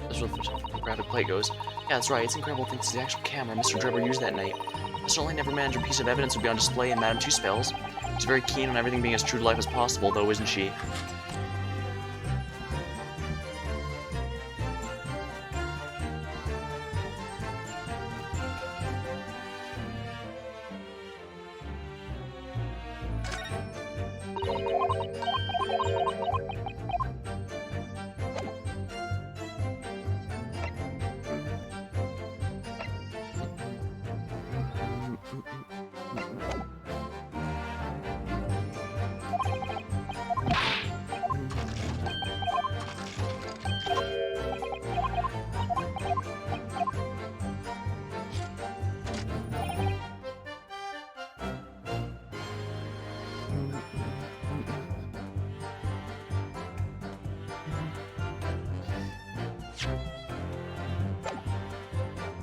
That's what the graphic plate goes. Yeah, that's right. It's incredible to think it's the actual camera Mr. Drebber used that night. Mr. Only never imagined a piece of evidence would be on display in Madame Two Spells. She's very keen on everything being as true to life as possible, though, isn't she?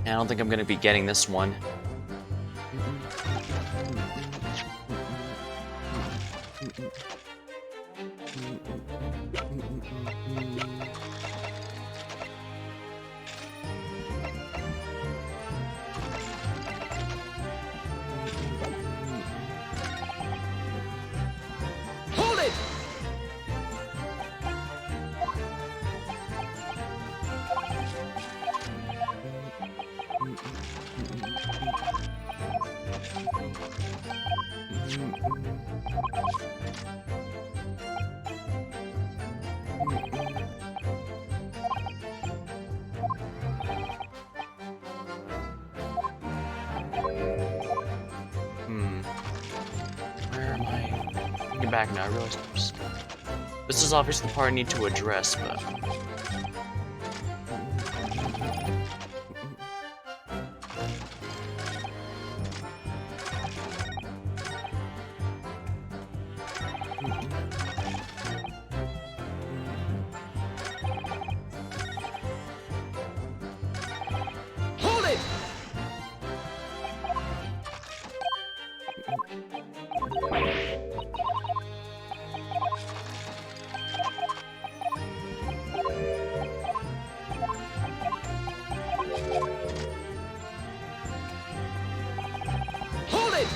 I don't think I'm going to be getting this one. looking back now, I realize this is obviously the part I need to address, but... Hold it! Hold it!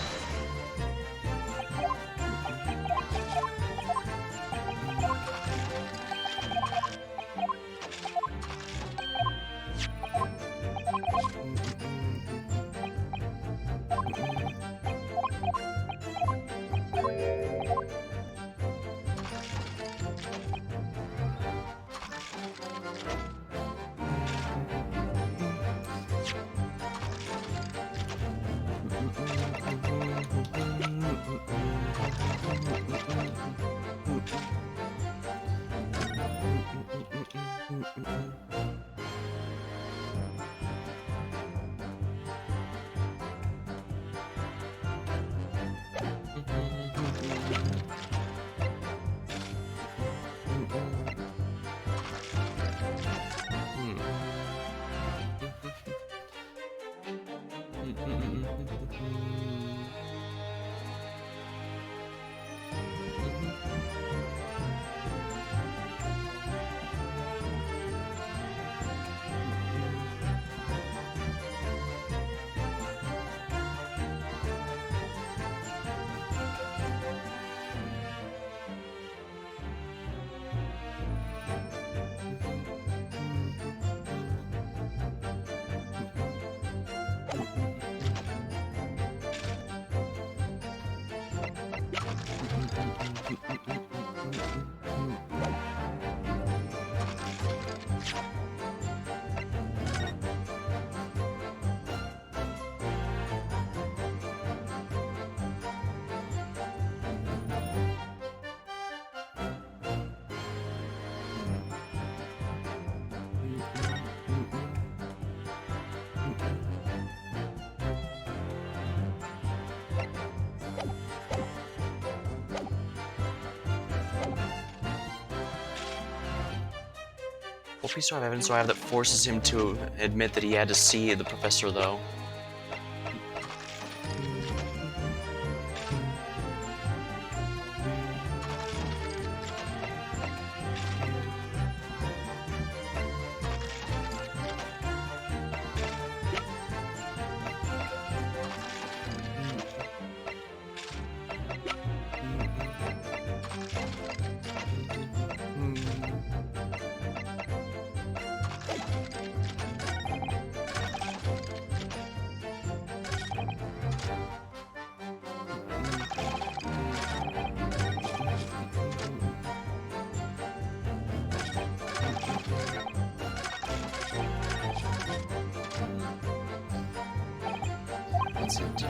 What piece of evidence do I have that forces him to admit that he had to see the professor, though? That's it.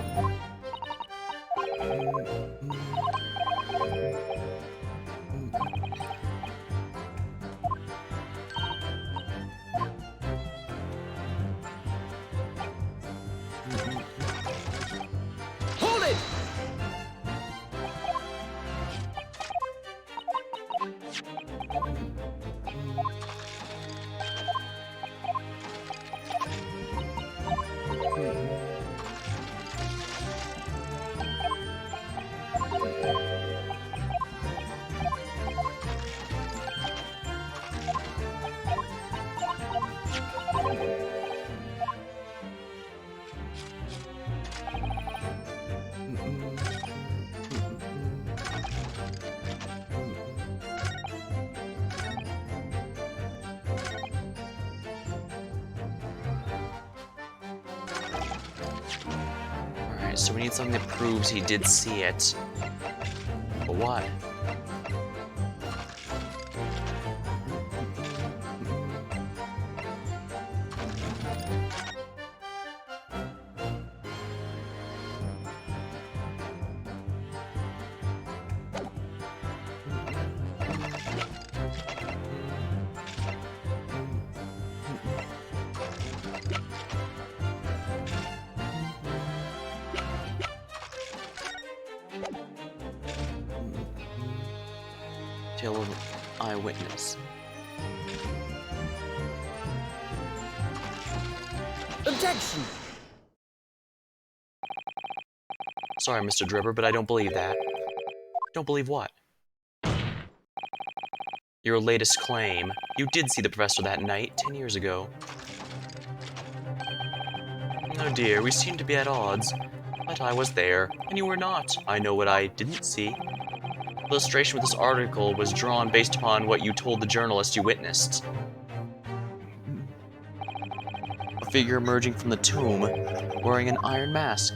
Hold it! Alright, so we need something that proves he did see it. But what? Tale of eyewitness. Objection! Sorry, Mr. Dribber, but I don't believe that. Don't believe what? Your latest claim. You did see the professor that night, 10 years ago. Oh dear, we seem to be at odds. But I was there, and you were not. I know what I didn't see. The illustration with this article was drawn based upon what you told the journalist you witnessed. A figure emerging from the tomb, wearing an iron mask.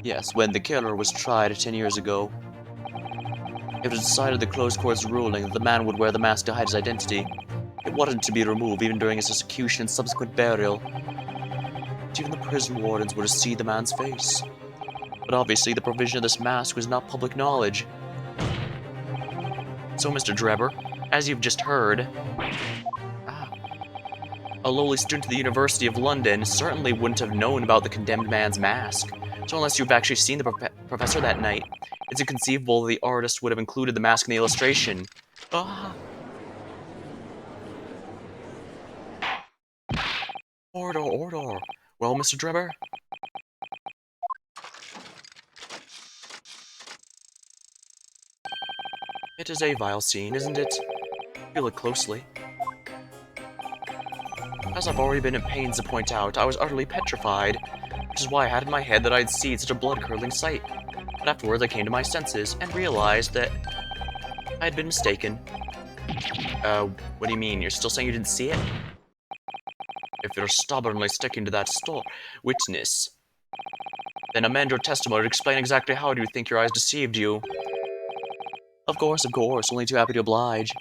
Yes, when the killer was tried 10 years ago, it was decided the closed court's ruling that the man would wear the mask to hide his identity. It wasn't to be removed even during his execution and subsequent burial. Even the prison wardens were to see the man's face. But obviously the provision of this mask was not public knowledge. So, Mr. Drebber, as you've just heard, a lowly student at the University of London certainly wouldn't have known about the condemned man's mask. So unless you've actually seen the professor that night, it's inconceivable the artist would have included the mask in the illustration. Order, order. Well, Mr. Drebber? It is a vile scene, isn't it? Feel it closely. As I've already been at pains to point out, I was utterly petrified, which is why I had in my head that I'd seen such a blood-curdling sight. But afterwards I came to my senses and realized that I had been mistaken. What do you mean? You're still saying you didn't see it? If you're stubbornly sticking to that witness, then amend your testimony to explain exactly how do you think your eyes deceived you. Of course, only too happy to oblige.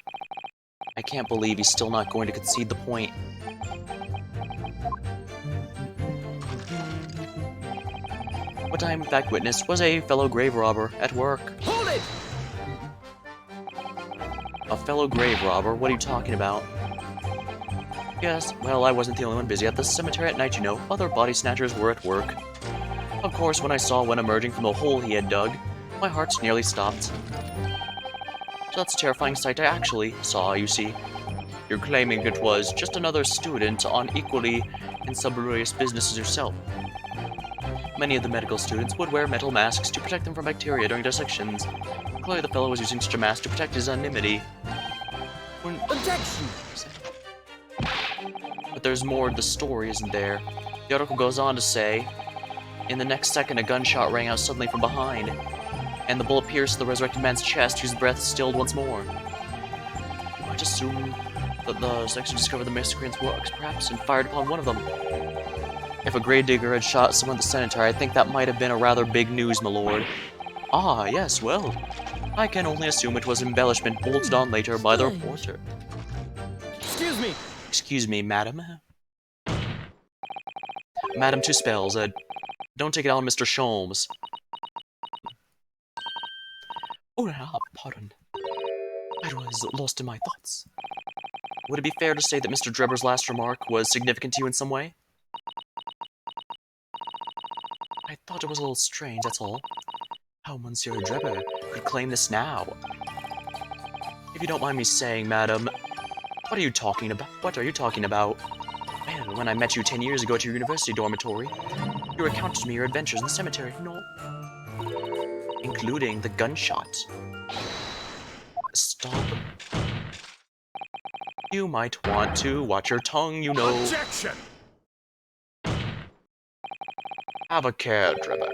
I can't believe he's still not going to concede the point. What I in fact witnessed was a fellow grave robber at work. Hold it! A fellow grave robber? What are you talking about? Yes, well, I wasn't the only one busy at the cemetery at night, you know. Other body snatchers were at work. Of course, when I saw one emerging from the hole he had dug, my heart nearly stopped. So that's a terrifying sight I actually saw, you see. You're claiming it was just another student on equally insalubrious business as yourself. Many of the medical students would wear metal masks to protect them from bacteria during dissections. Clearly the fellow was using such a mask to protect his anonymity. Objection! But there's more to the story, isn't there? The article goes on to say, in the next second a gunshot rang out suddenly from behind, and the bullet pierced the resurrected man's chest, whose breath stilled once more. You might assume that the section discovered the miscreant's works, perhaps, and fired upon one of them. If a grave digger had shot someone at the cemetery, I think that might have been a rather big news, my lord. Ah, yes, well, I can only assume it was embellishment bolted on later by the reporter. Excuse me! Excuse me, madam. Madam, two spells. Don't take it out on Mr. Sholmes. Oh, pardon. I was lost in my thoughts. Would it be fair to say that Mr. Drebber's last remark was significant to you in some way? I thought it was a little strange, that's all. How Monsieur Drebber could claim this now. If you don't mind me saying, madam, what are you talking about? What are you talking about? Well, when I met you 10 years ago at your university dormitory, you recounted to me your adventures in the cemetery, no? Including the gunshot. Stop. You might want to watch your tongue, you know. Objection! Have a care, Drebber.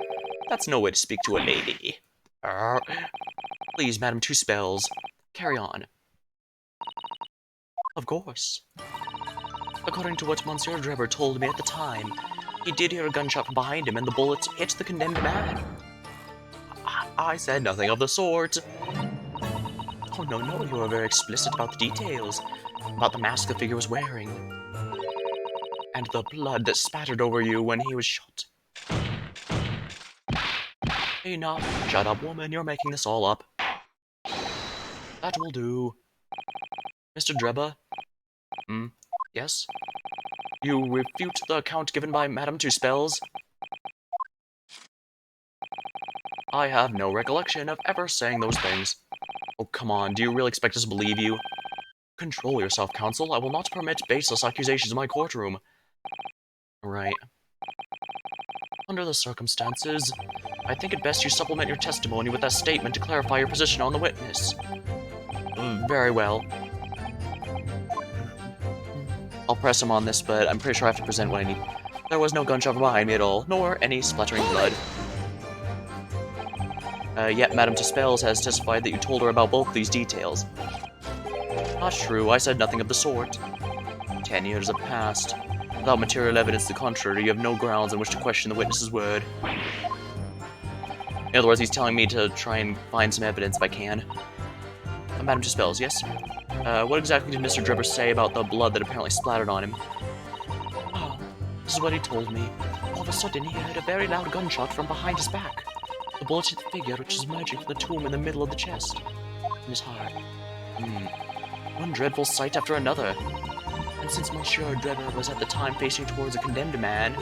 That's no way to speak to a lady. Please, madam, two spells. Carry on. Of course. According to what Monsieur Drebber told me at the time, he did hear a gunshot from behind him and the bullet hit the condemned man. I said nothing of the sort. Oh, no, you were very explicit about the details, about the mask the figure was wearing, and the blood that spattered over you when he was shot. Enough. Shut up, woman, you're making this all up. That will do. Mr. Drebber? Yes? You refute the account given by Madame Two Spells? I have no recollection of ever saying those things. Oh, come on, do you really expect us to believe you? Control yourself, counsel. I will not permit baseless accusations in my courtroom. Right. Under the circumstances, I think it best you supplement your testimony with that statement to clarify your position on the witness. Very well. I'll press him on this, but I'm pretty sure I have to present what I need. There was no gunshot behind me at all, nor any splattering blood. Yet Madame Tuspels has testified that you told her about both these details. Not true, I said nothing of the sort. 10 years have passed. Without material evidence to the contrary, you have no grounds on which to question the witness's word. In other words, he's telling me to try and find some evidence if I can. Madame Tuspels, yes? What exactly did Mr. Drebber say about the blood that apparently splattered on him? Oh, this is what he told me. All of a sudden, he heard a very loud gunshot from behind his back. The bullet hit the figure, which is emerging from the tomb in the middle of the chest. In his heart. One dreadful sight after another. And since Monsieur Drebber was at the time facing towards a condemned man,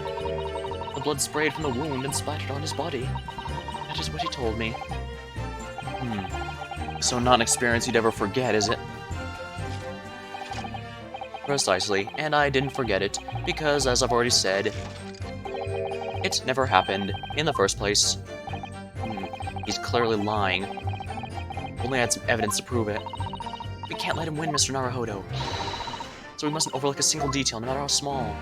the blood sprayed from the wound and splattered on his body. That is what he told me. So not an experience you'd ever forget, is it? Precisely, and I didn't forget it, because, as I've already said, it never happened in the first place. He's clearly lying. Only had some evidence to prove it. We can't let him win, Mr. Naruhodo. So we mustn't overlook a single detail, no matter how small.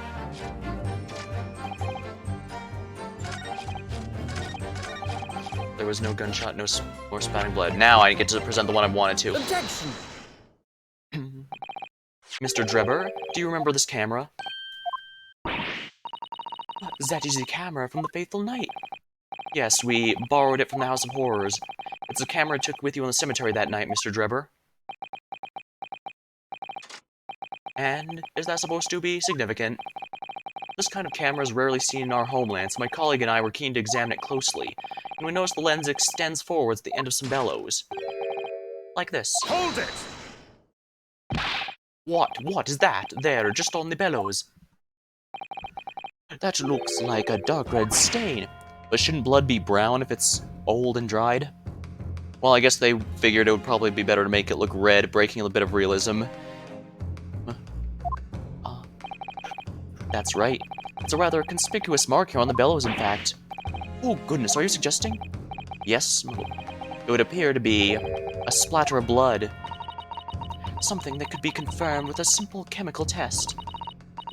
There was no gunshot, no more spatting blood. Now I get to present the one I wanted to. Objection! Mr. Drebber, do you remember this camera? That is the camera from the Faithful Knight. Yes, we borrowed it from the House of Horrors. It's the camera I took with you in the cemetery that night, Mr. Drebber. And is that supposed to be significant? This kind of camera is rarely seen in our homeland, so my colleague and I were keen to examine it closely, and we noticed the lens extends forwards at the end of some bellows. Like this. Hold it! What is that? There, just on the bellows. That looks like a dark red stain. But shouldn't blood be brown if it's old and dried? Well, I guess they figured it would probably be better to make it look red, breaking a bit of realism. That's right. It's a rather conspicuous mark here on the bellows, in fact. Oh, goodness, are you suggesting? Yes, it would appear to be a splatter of blood. Something that could be confirmed with a simple chemical test.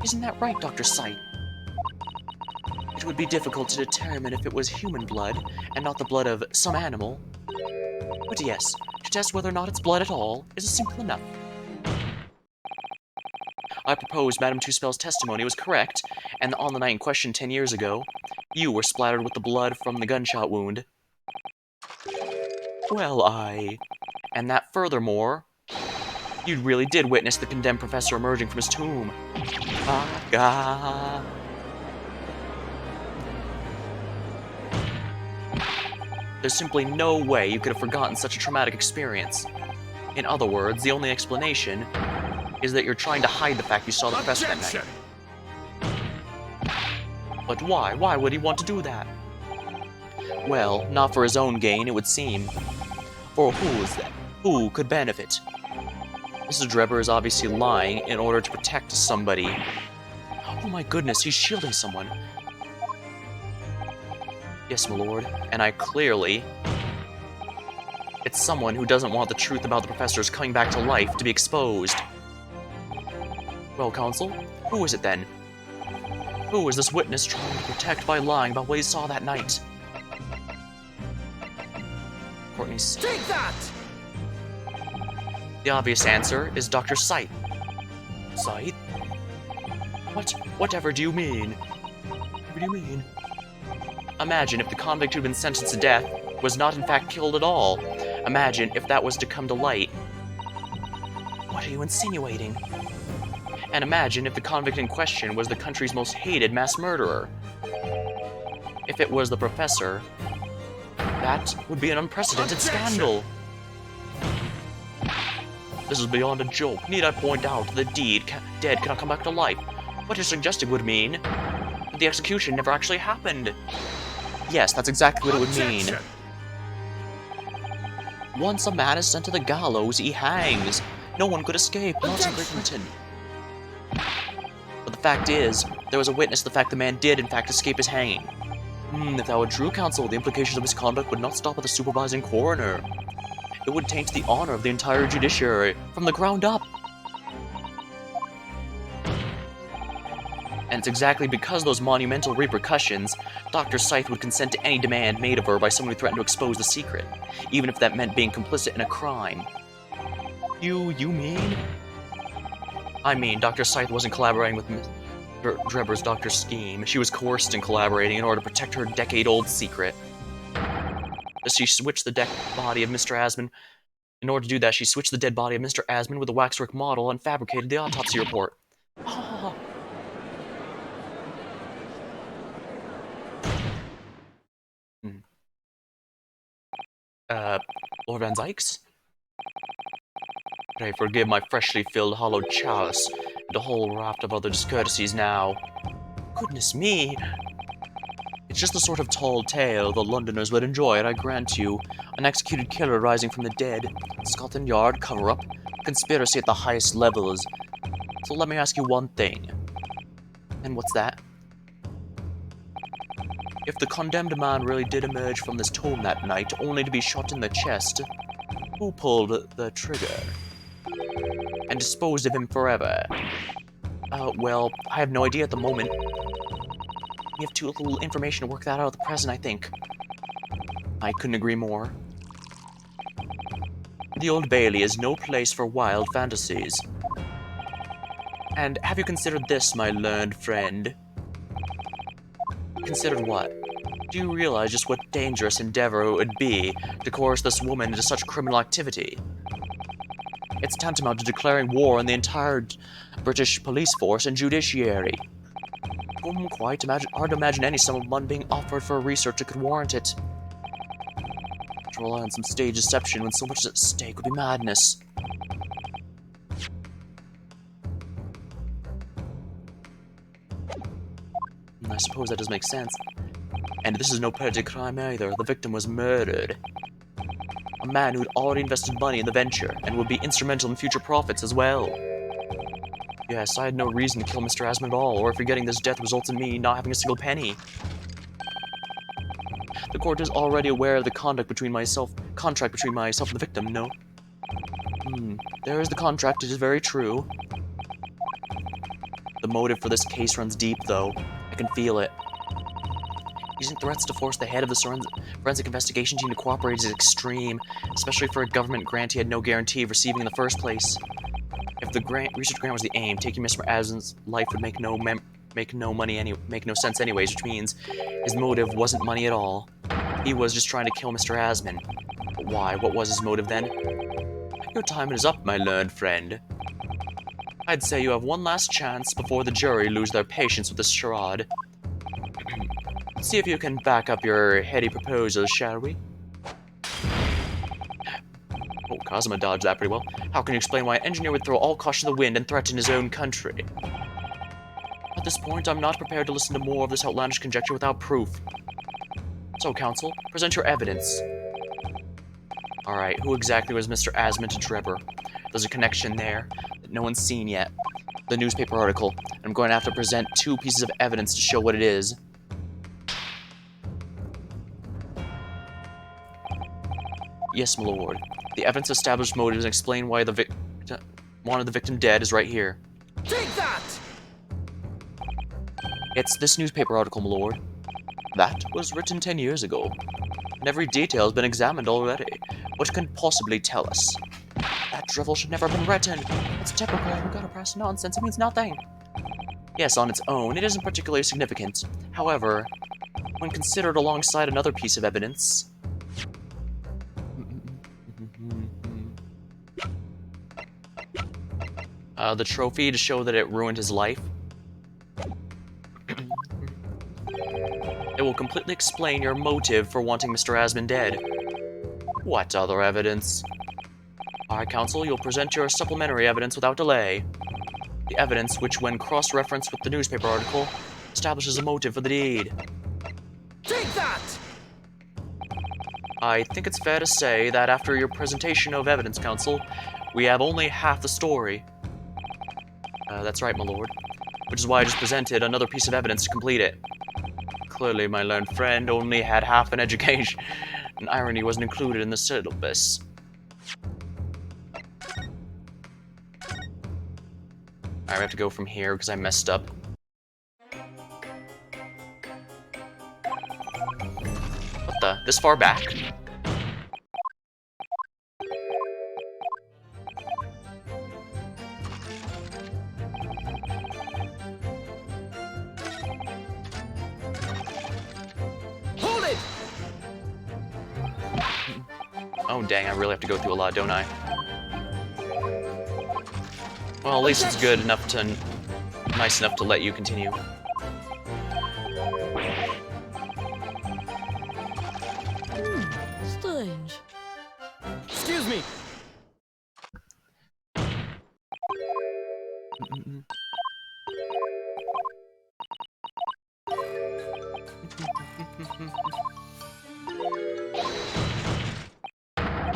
Isn't that right, Dr. Sight? It would be difficult to determine if it was human blood, and not the blood of some animal. But yes, to test whether or not it's blood at all is simple enough. I propose Madame Tuspel's testimony was correct, and on the night in question 10 years ago, you were splattered with the blood from the gunshot wound. Well, and that furthermore, you really did witness the condemned professor emerging from his tomb. There's simply no way you could have forgotten such a traumatic experience. In other words, the only explanation is that you're trying to hide the fact you saw the professor that night. But why? Why would he want to do that? Well, not for his own gain, it would seem. For who could benefit? Mr. Drebber is obviously lying in order to protect somebody. Oh my goodness, he's shielding someone. Yes, my lord, and it's someone who doesn't want the truth about the professors coming back to life to be exposed. Well, counsel, who is it then? Who is this witness trying to protect by lying about what he saw that night? Courtney's... Take that! The obvious answer is Dr. Sight. Sight? Whatever do you mean? What do you mean? Imagine if the convict who'd been sentenced to death was not in fact killed at all. Imagine if that was to come to light. What are you insinuating? And imagine if the convict in question was the country's most hated mass murderer. If it was the professor, that would be an unprecedented scandal. This is beyond a joke. Need I point out the dead cannot come back to life? What you're suggesting would mean that the execution never actually happened. Yes, that's exactly what it would mean. Once a man is sent to the gallows, he hangs. No one could escape, not in Great Britain. But the fact is, there was a witness to the fact the man did, in fact, escape his hanging. If that were true, counsel, the implications of his conduct would not stop at the supervising coroner. It would taint the honor of the entire judiciary, from the ground up. And it's exactly because of those monumental repercussions, Dr. Scythe would consent to any demand made of her by someone who threatened to expose the secret, even if that meant being complicit in a crime. You mean? I mean, Dr. Scythe wasn't collaborating with Mr. Drebber's doctor's scheme. She was coerced in collaborating in order to protect her decade-old secret. She switched the dead body of Mr. Asman. In order to do that, she switched the dead body of Mr. Asman with the Waxwork Model and fabricated the autopsy report. Oh. Lord Van Zykes? Pray forgive my freshly filled hollow chalice, and a whole raft of other discourtesies now. Goodness me! It's just the sort of tall tale the Londoners would enjoy, I grant you. An executed killer rising from the dead, Scotland Yard cover-up, conspiracy at the highest levels. So let me ask you one thing. And what's that? If the condemned man really did emerge from this tomb that night, only to be shot in the chest, who pulled the trigger? And disposed of him forever? Well, I have no idea at the moment. We have too little information to work that out at the present, I think. I couldn't agree more. The Old Bailey is no place for wild fantasies. And have you considered this, my learned friend? Considered what? Do you realize just what dangerous endeavor it would be to coerce this woman into such criminal activity? It's tantamount to declaring war on the entire British police force and judiciary. Quite hard to imagine any sum of money being offered for research that could warrant it. To rely on some stage deception when so much is at stake would be madness. I suppose that does make sense. And this is no petty crime either. The victim was murdered. A man who had already invested money in the venture and would be instrumental in future profits as well. Yes, I had no reason to kill Mr. Asman at all, or if forgetting this death results in me not having a single penny. The court is already aware of the contract between myself and the victim, no? There is the contract, it is very true. The motive for this case runs deep, though. I can feel it. Using threats to force the head of the forensic investigation team to cooperate is extreme, especially for a government grant he had no guarantee of receiving in the first place. If the research grant was the aim, taking Mr. Asman's life would make no sense anyways, which means his motive wasn't money at all. He was just trying to kill Mr. Asman. But why? What was his motive then? Your time is up, my learned friend. I'd say you have one last chance before the jury lose their patience with this charade. Let's see if you can back up your heady proposals, shall we? Oh, Kazuma dodged that pretty well. How can you explain why an engineer would throw all caution to the wind and threaten his own country? At this point, I'm not prepared to listen to more of this outlandish conjecture without proof. So, counsel, present your evidence. Alright, who exactly was Mr. Asman to Drebber? There's a connection there that no one's seen yet. The newspaper article. I'm going to have to present 2 pieces of evidence to show what it is. Yes, my lord. The evidence of established motives and explain why the victim wanted the victim dead is right here. Take that! It's this newspaper article, my lord. That was written 10 years ago. And every detail has been examined already. What can it possibly tell us? That drivel should never have been written. It's typical gutter press nonsense. It means nothing. Yes, on its own, it isn't particularly significant. However, when considered alongside another piece of evidence... the trophy to show that it ruined his life. It will completely explain your motive for wanting Mr. Asman dead. What other evidence? Alright, counsel, you'll present your supplementary evidence without delay. The evidence which, when cross-referenced with the newspaper article, establishes a motive for the deed. Take that! I think it's fair to say that after your presentation of evidence, Counsel, we have only half the story. That's right, my lord. Which is why I just presented another piece of evidence to complete it. Clearly, my learned friend only had half an education, and irony wasn't included in the syllabus. Alright, we have to go from here because I messed up. What the? This far back? Hold it! Oh dang, I really have to go through a lot, don't I? Well, at least it's good enough to... nice enough to let you continue. Strange. Excuse me.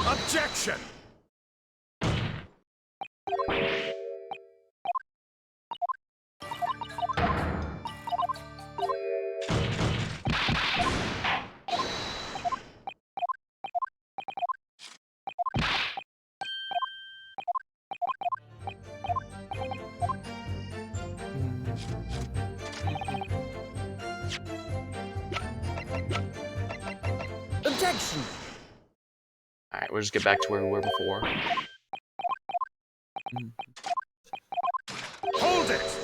Objection! Objection! Alright, we'll just get back to where we were before. Hold it!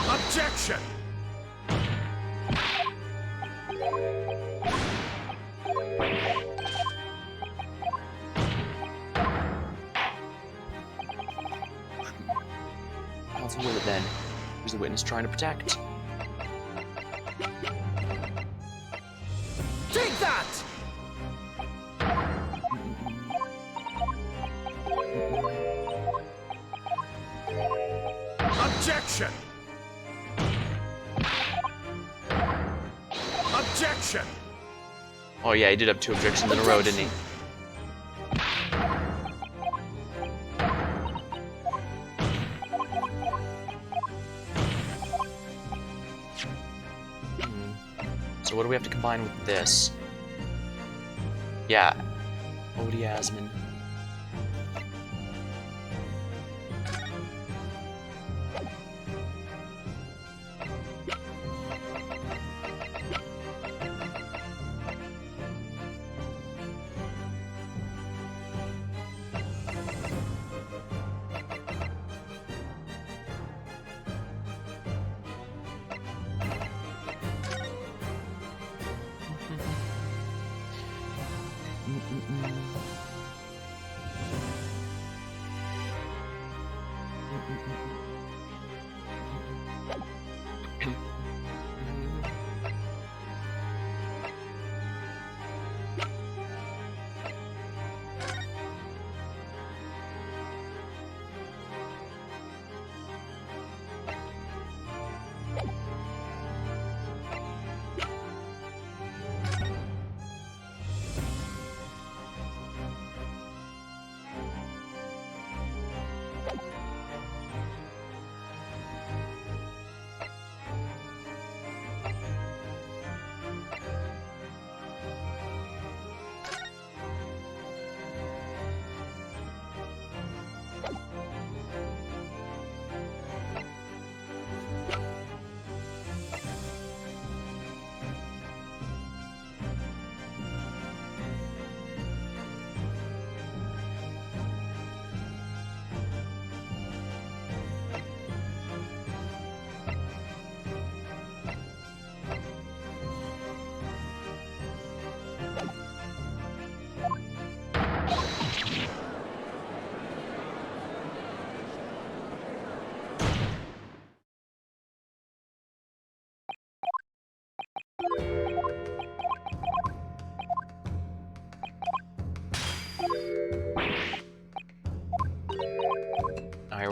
Objection! How's with it then? Who's the witness trying to protect? Take that! Objection! Objection! Oh yeah, he did have 2 objections in a row, didn't he? So what do we have to combine with this? Yeah. Odiasmin.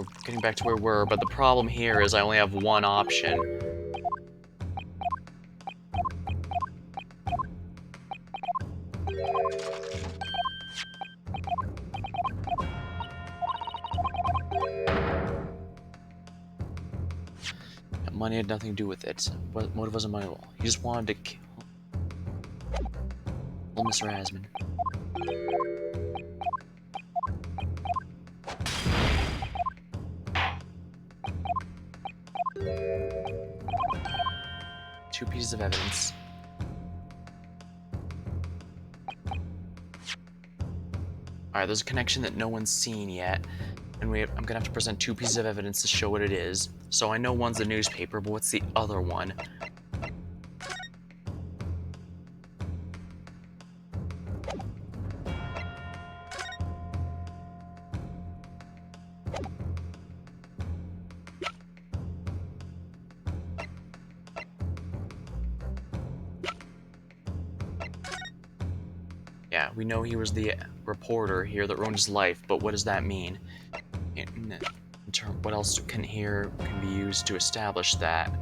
we're getting back to where we were, but the problem here is I only have one option. Money had nothing to do with it. What motive wasn't money at all. He just wanted to kill Mr. Asman. Two pieces of evidence. Alright, there's a connection that no one's seen yet. And I'm gonna have to present two pieces of evidence to show what it is. So I know one's the newspaper, but what's the other one? Yeah, we know he was the reporter here that ruined his life, but what does that mean? What else can be used to establish that?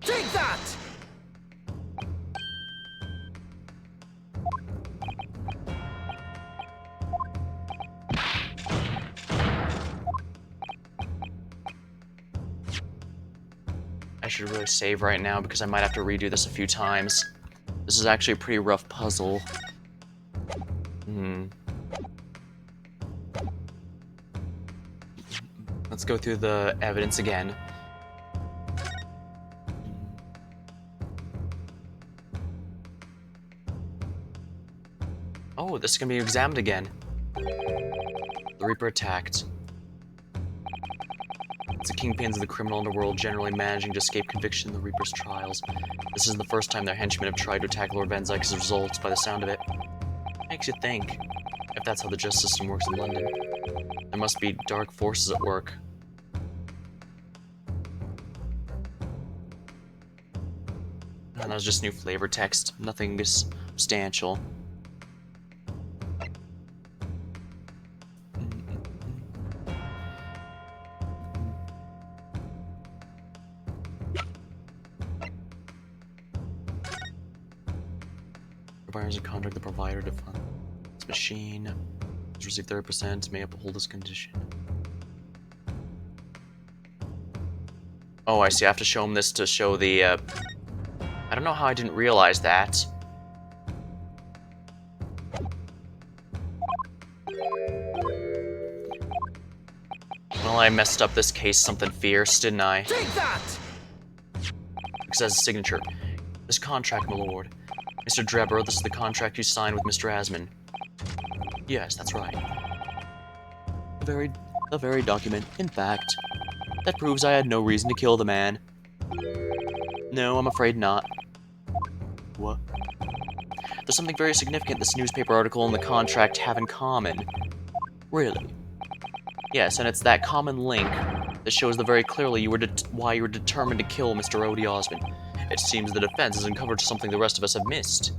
Take that! I should really save right now because I might have to redo this a few times. This is actually a pretty rough puzzle. Let's go through the evidence again. Oh, this is gonna be examined again. The Reaper attacked. It's the kingpins of the criminal underworld generally managing to escape conviction in the Reaper's trials. This isn't the first time their henchmen have tried to attack Lord Van Zyke's results by the sound of it. Makes you think, if that's how the justice system works in London. There must be dark forces at work. And that was just new flavor text, nothing substantial. Requires a contract the provider to fund this machine. Has received 30%, may uphold this condition. Oh, I see. I have to show him this to show the, I don't know how I didn't realize that. Well, I messed up this case something fierce, didn't I? Take that! Because it has a signature. This contract, my lord. Mr. Drebber, this is the contract you signed with Mr. Asman. Yes, that's right. The very document, in fact. That proves I had no reason to kill the man. No, I'm afraid not. What? There's something very significant this newspaper article and the contract have in common. Really? Yes, and it's that common link that shows very clearly why you were determined to kill Mr. Odie Osmond. It seems the defense has uncovered something the rest of us have missed.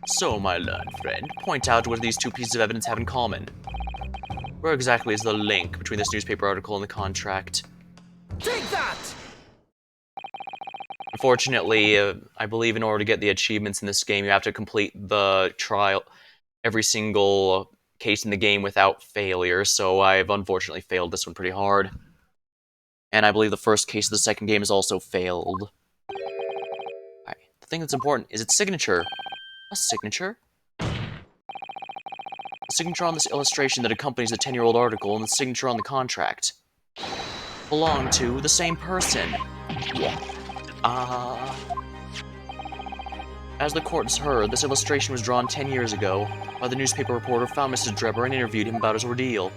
So, my learned friend, point out what these two pieces of evidence have in common. Where exactly is the link between this newspaper article and the contract? Take that! Unfortunately, I believe in order to get the achievements in this game, you have to complete the trial, every single case in the game without failure, so I've unfortunately failed this one pretty hard. And I believe the first case of the second game has also failed. Alright, the thing that's important is its signature. A signature? The signature on this illustration that accompanies the 10-year-old article and the signature on the contract belong to the same person. As the court has heard, this illustration was drawn 10 years ago by the newspaper reporter who found Mr. Drebber and interviewed him about his ordeal.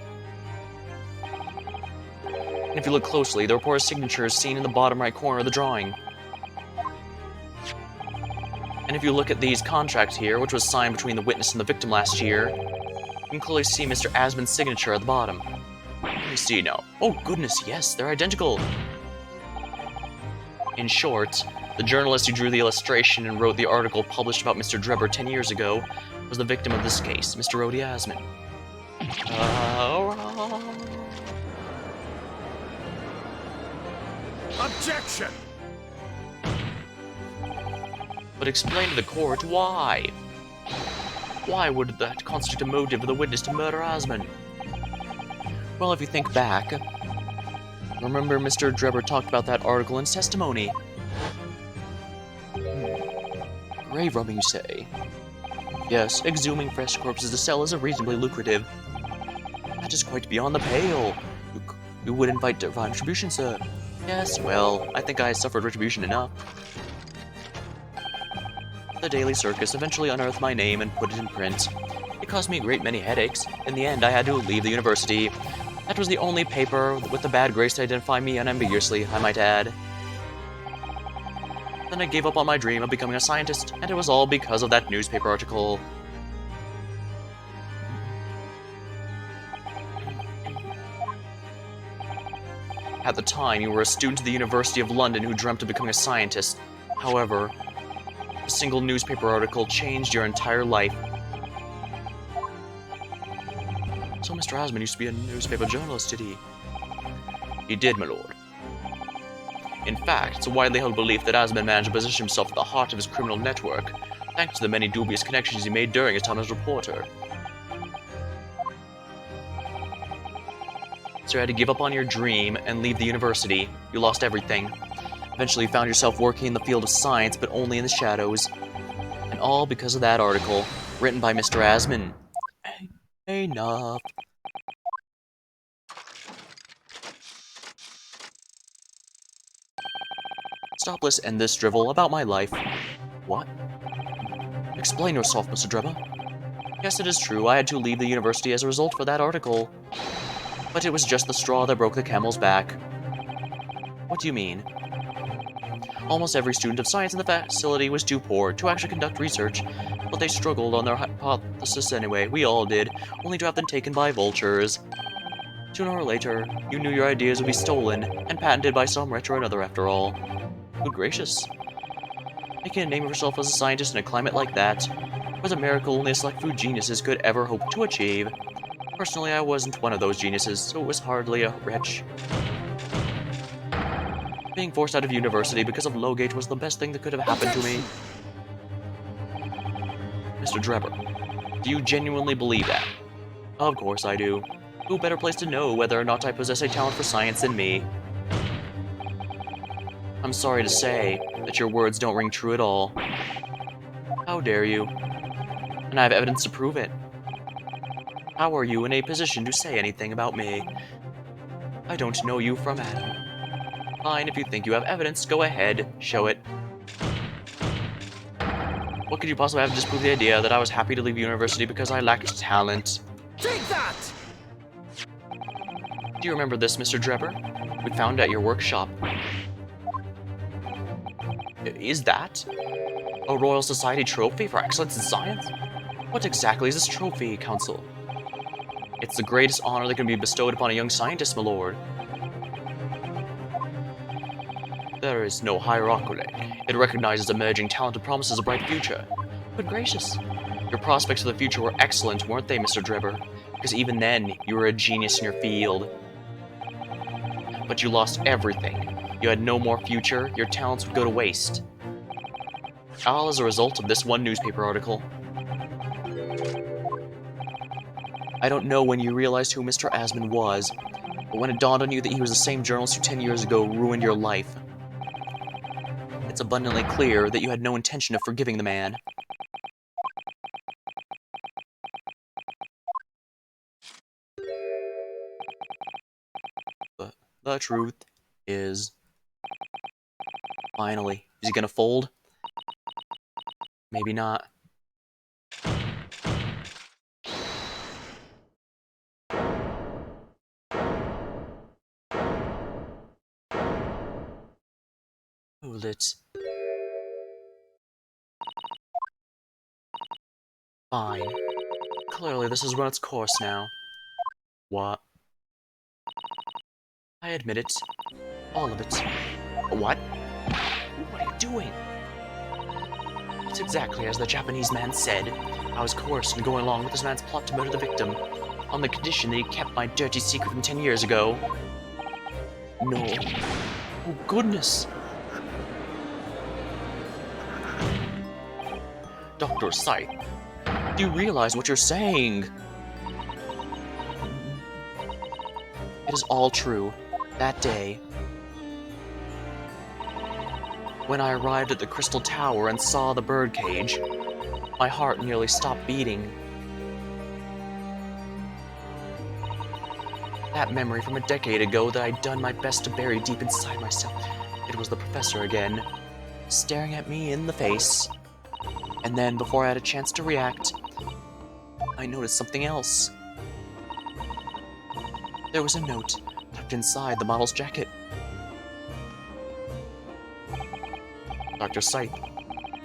And if you look closely, the reporter's signature is seen in the bottom right corner of the drawing. And if you look at these contracts here, which was signed between the witness and the victim last year, you can clearly see Mr. Asman's signature at the bottom. Let me see now. Oh goodness, yes, they're identical! In short, the journalist who drew the illustration and wrote the article published about Mr. Drebber 10 years ago was the victim of this case, Mr. Rody Asman. Objection! But explain to the court why. Why would that constitute a motive for the witness to murder Asman? Well, if you think back, remember Mr. Drebber talked about that article in his testimony. Grave robbing, you say? Yes, exhuming fresh corpses to sell is reasonably lucrative. That is quite beyond the pale. You would invite divine retribution, sir. Yes, well, I think I suffered retribution enough. The Daily Circus eventually unearthed my name and put it in print. It caused me a great many headaches. In the end, I had to leave the university. That was the only paper with the bad grace to identify me unambiguously, I might add. Then I gave up on my dream of becoming a scientist, and it was all because of that newspaper article. At the time, you were a student at the University of London who dreamt of becoming a scientist. However, a single newspaper article changed your entire life. So Mr. Asman used to be a newspaper journalist, did he? He did, my lord. In fact, it's a widely held belief that Asman managed to position himself at the heart of his criminal network, thanks to the many dubious connections he made during his time as a reporter. So you had to give up on your dream and leave the university. You lost everything. Eventually you found yourself working in the field of science, but only in the shadows. And all because of that article, written by Mr. Asman. Enough. Stop, let's end this drivel about my life. What? Explain yourself, Mr. Drebber. Yes, it is true, I had to leave the university as a result for that article. But it was just the straw that broke the camel's back. What do you mean? Almost every student of science in the facility was too poor to actually conduct research, but they struggled on their hypothesis anyway. We all did, only to have them taken by vultures. Sooner or later, you knew your ideas would be stolen and patented by some wretch or another after all. Good gracious. Making a name of yourself as a scientist in a climate like that was a miracle only a select few geniuses could ever hope to achieve. Personally, I wasn't one of those geniuses, so it was hardly a wretch. Being forced out of university because of Lowgate was the best thing that could have happened to me. Mr. Drebber, do you genuinely believe that? Of course I do. Who better place to know whether or not I possess a talent for science than me? I'm sorry to say that your words don't ring true at all. How dare you? And I have evidence to prove it. How are you in a position to say anything about me? I don't know you from Adam. Fine, if you think you have evidence, go ahead, show it. What could you possibly have to disprove the idea that I was happy to leave university because I lacked talent? Take that! Do you remember this, Mr. Drebber? We found it at your workshop. Is that a Royal Society trophy for excellence in science? What exactly is this trophy, Counsel? It's the greatest honor that can be bestowed upon a young scientist, my lord. There is no hierarchy. It recognizes emerging talent and promises a bright future. Good gracious. Your prospects for the future were excellent, weren't they, Mr. Drebber? Because even then, you were a genius in your field. But you lost everything. You had no more future, your talents would go to waste. All as a result of this one newspaper article. I don't know when you realized who Mr. Asman was, But when it dawned on you that he was the same journalist who 10 years ago ruined your life, it's abundantly clear that you had no intention of forgiving the man. But the truth is, finally, is he gonna fold? Maybe not. Hold it. Fine. Clearly, this has run its course now. What? I admit it. All of it. What? What are you doing? It's exactly as the Japanese man said. I was coerced into going along with this man's plot to murder the victim, on the condition that he kept my dirty secret from 10 years ago. No. Oh, goodness. Dr. Scythe, do you realize what you're saying? It is all true. That day, when I arrived at the Crystal Tower and saw the birdcage, my heart nearly stopped beating. That memory from a decade ago that I'd done my best to bury deep inside myself. It was the professor again, staring at me in the face. And then, before I had a chance to react, I noticed something else. There was a note tucked inside the model's jacket. Dr. Scythe,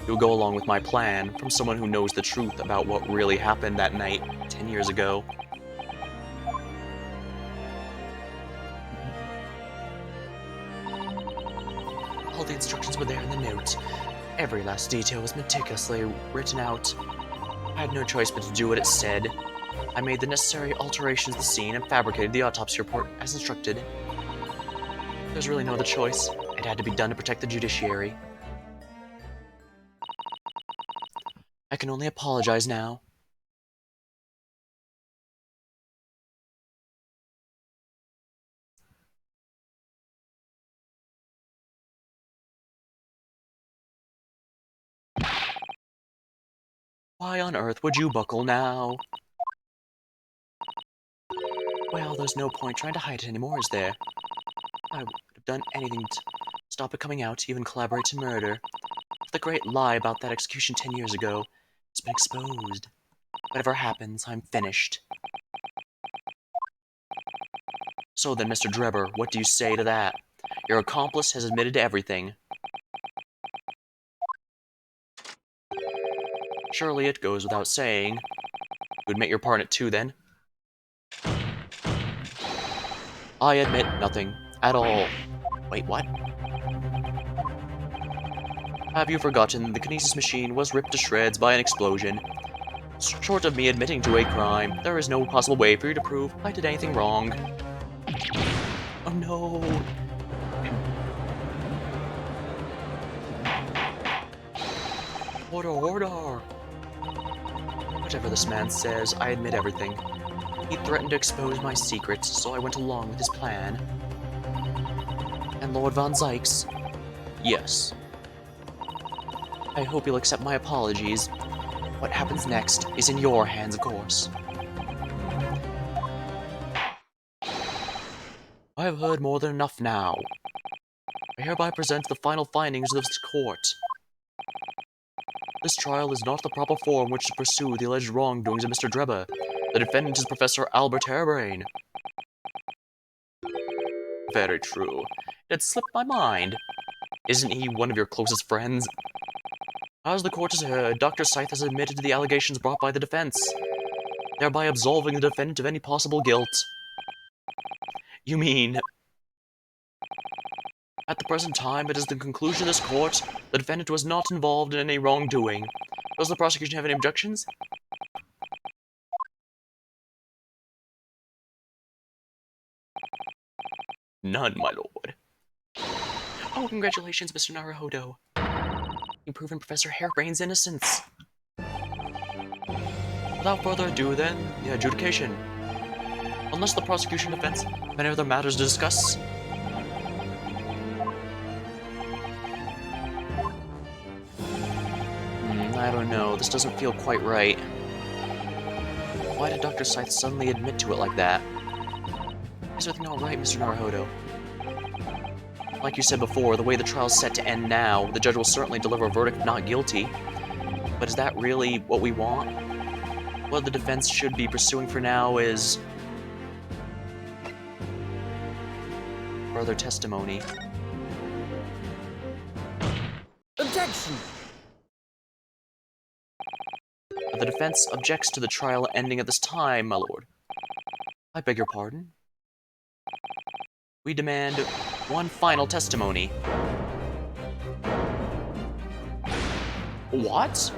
you'll go along with my plan from someone who knows the truth about what really happened that night 10 years ago. All the instructions were there in the note. Every last detail was meticulously written out. I had no choice but to do what it said. I made the necessary alterations to the scene and fabricated the autopsy report as instructed. There's really no other choice. It had to be done to protect the judiciary. I can only apologize now. Why on earth would you buckle now? Well, there's no point trying to hide it anymore, is there? I would have done anything to stop it coming out, even collaborate to murder. The great lie about that execution 10 years ago has been exposed. Whatever happens, I'm finished. So then, Mr. Drebber, what do you say to that? Your accomplice has admitted to everything. Surely it goes without saying. You admit your part in it too, then? I admit nothing. At all. Wait, what? Have you forgotten the kinesis machine was ripped to shreds by an explosion? Short of me admitting to a crime, there is no possible way for you to prove I did anything wrong. Oh no! Order, order! Whatever this man says, I admit everything. He threatened to expose my secrets, so I went along with his plan. And Lord Von Zykes? Yes. I hope you'll accept my apologies. What happens next is in your hands, of course. I've heard more than enough now. I hereby present the final findings of this court. This trial is not the proper forum in which to pursue the alleged wrongdoings of Mr. Drebber. The defendant is Professor Albert Harebrain. Very true. It had slipped my mind. Isn't he one of your closest friends? As the court has heard, Dr. Scythe has admitted to the allegations brought by the defense, thereby absolving the defendant of any possible guilt. You mean... At the present time, it is the conclusion of this court, the defendant was not involved in any wrongdoing. Does the prosecution have any objections? None, my lord. Oh, congratulations, Mr. Naruhodo. You've proven Professor Harebrain's innocence. Without further ado, then, the adjudication. Unless the prosecution defense have any other matters to discuss. I don't know. This doesn't feel quite right. Why did Dr. Scythe suddenly admit to it like that? Is everything alright, Mr. Naruhodo? Like you said before, the way the trial's set to end now, the judge will certainly deliver a verdict of not guilty. But is that really what we want? What the defense should be pursuing for now is further testimony. Objection! The defense objects to the trial ending at this time, my lord. I beg your pardon? We demand one final testimony. What?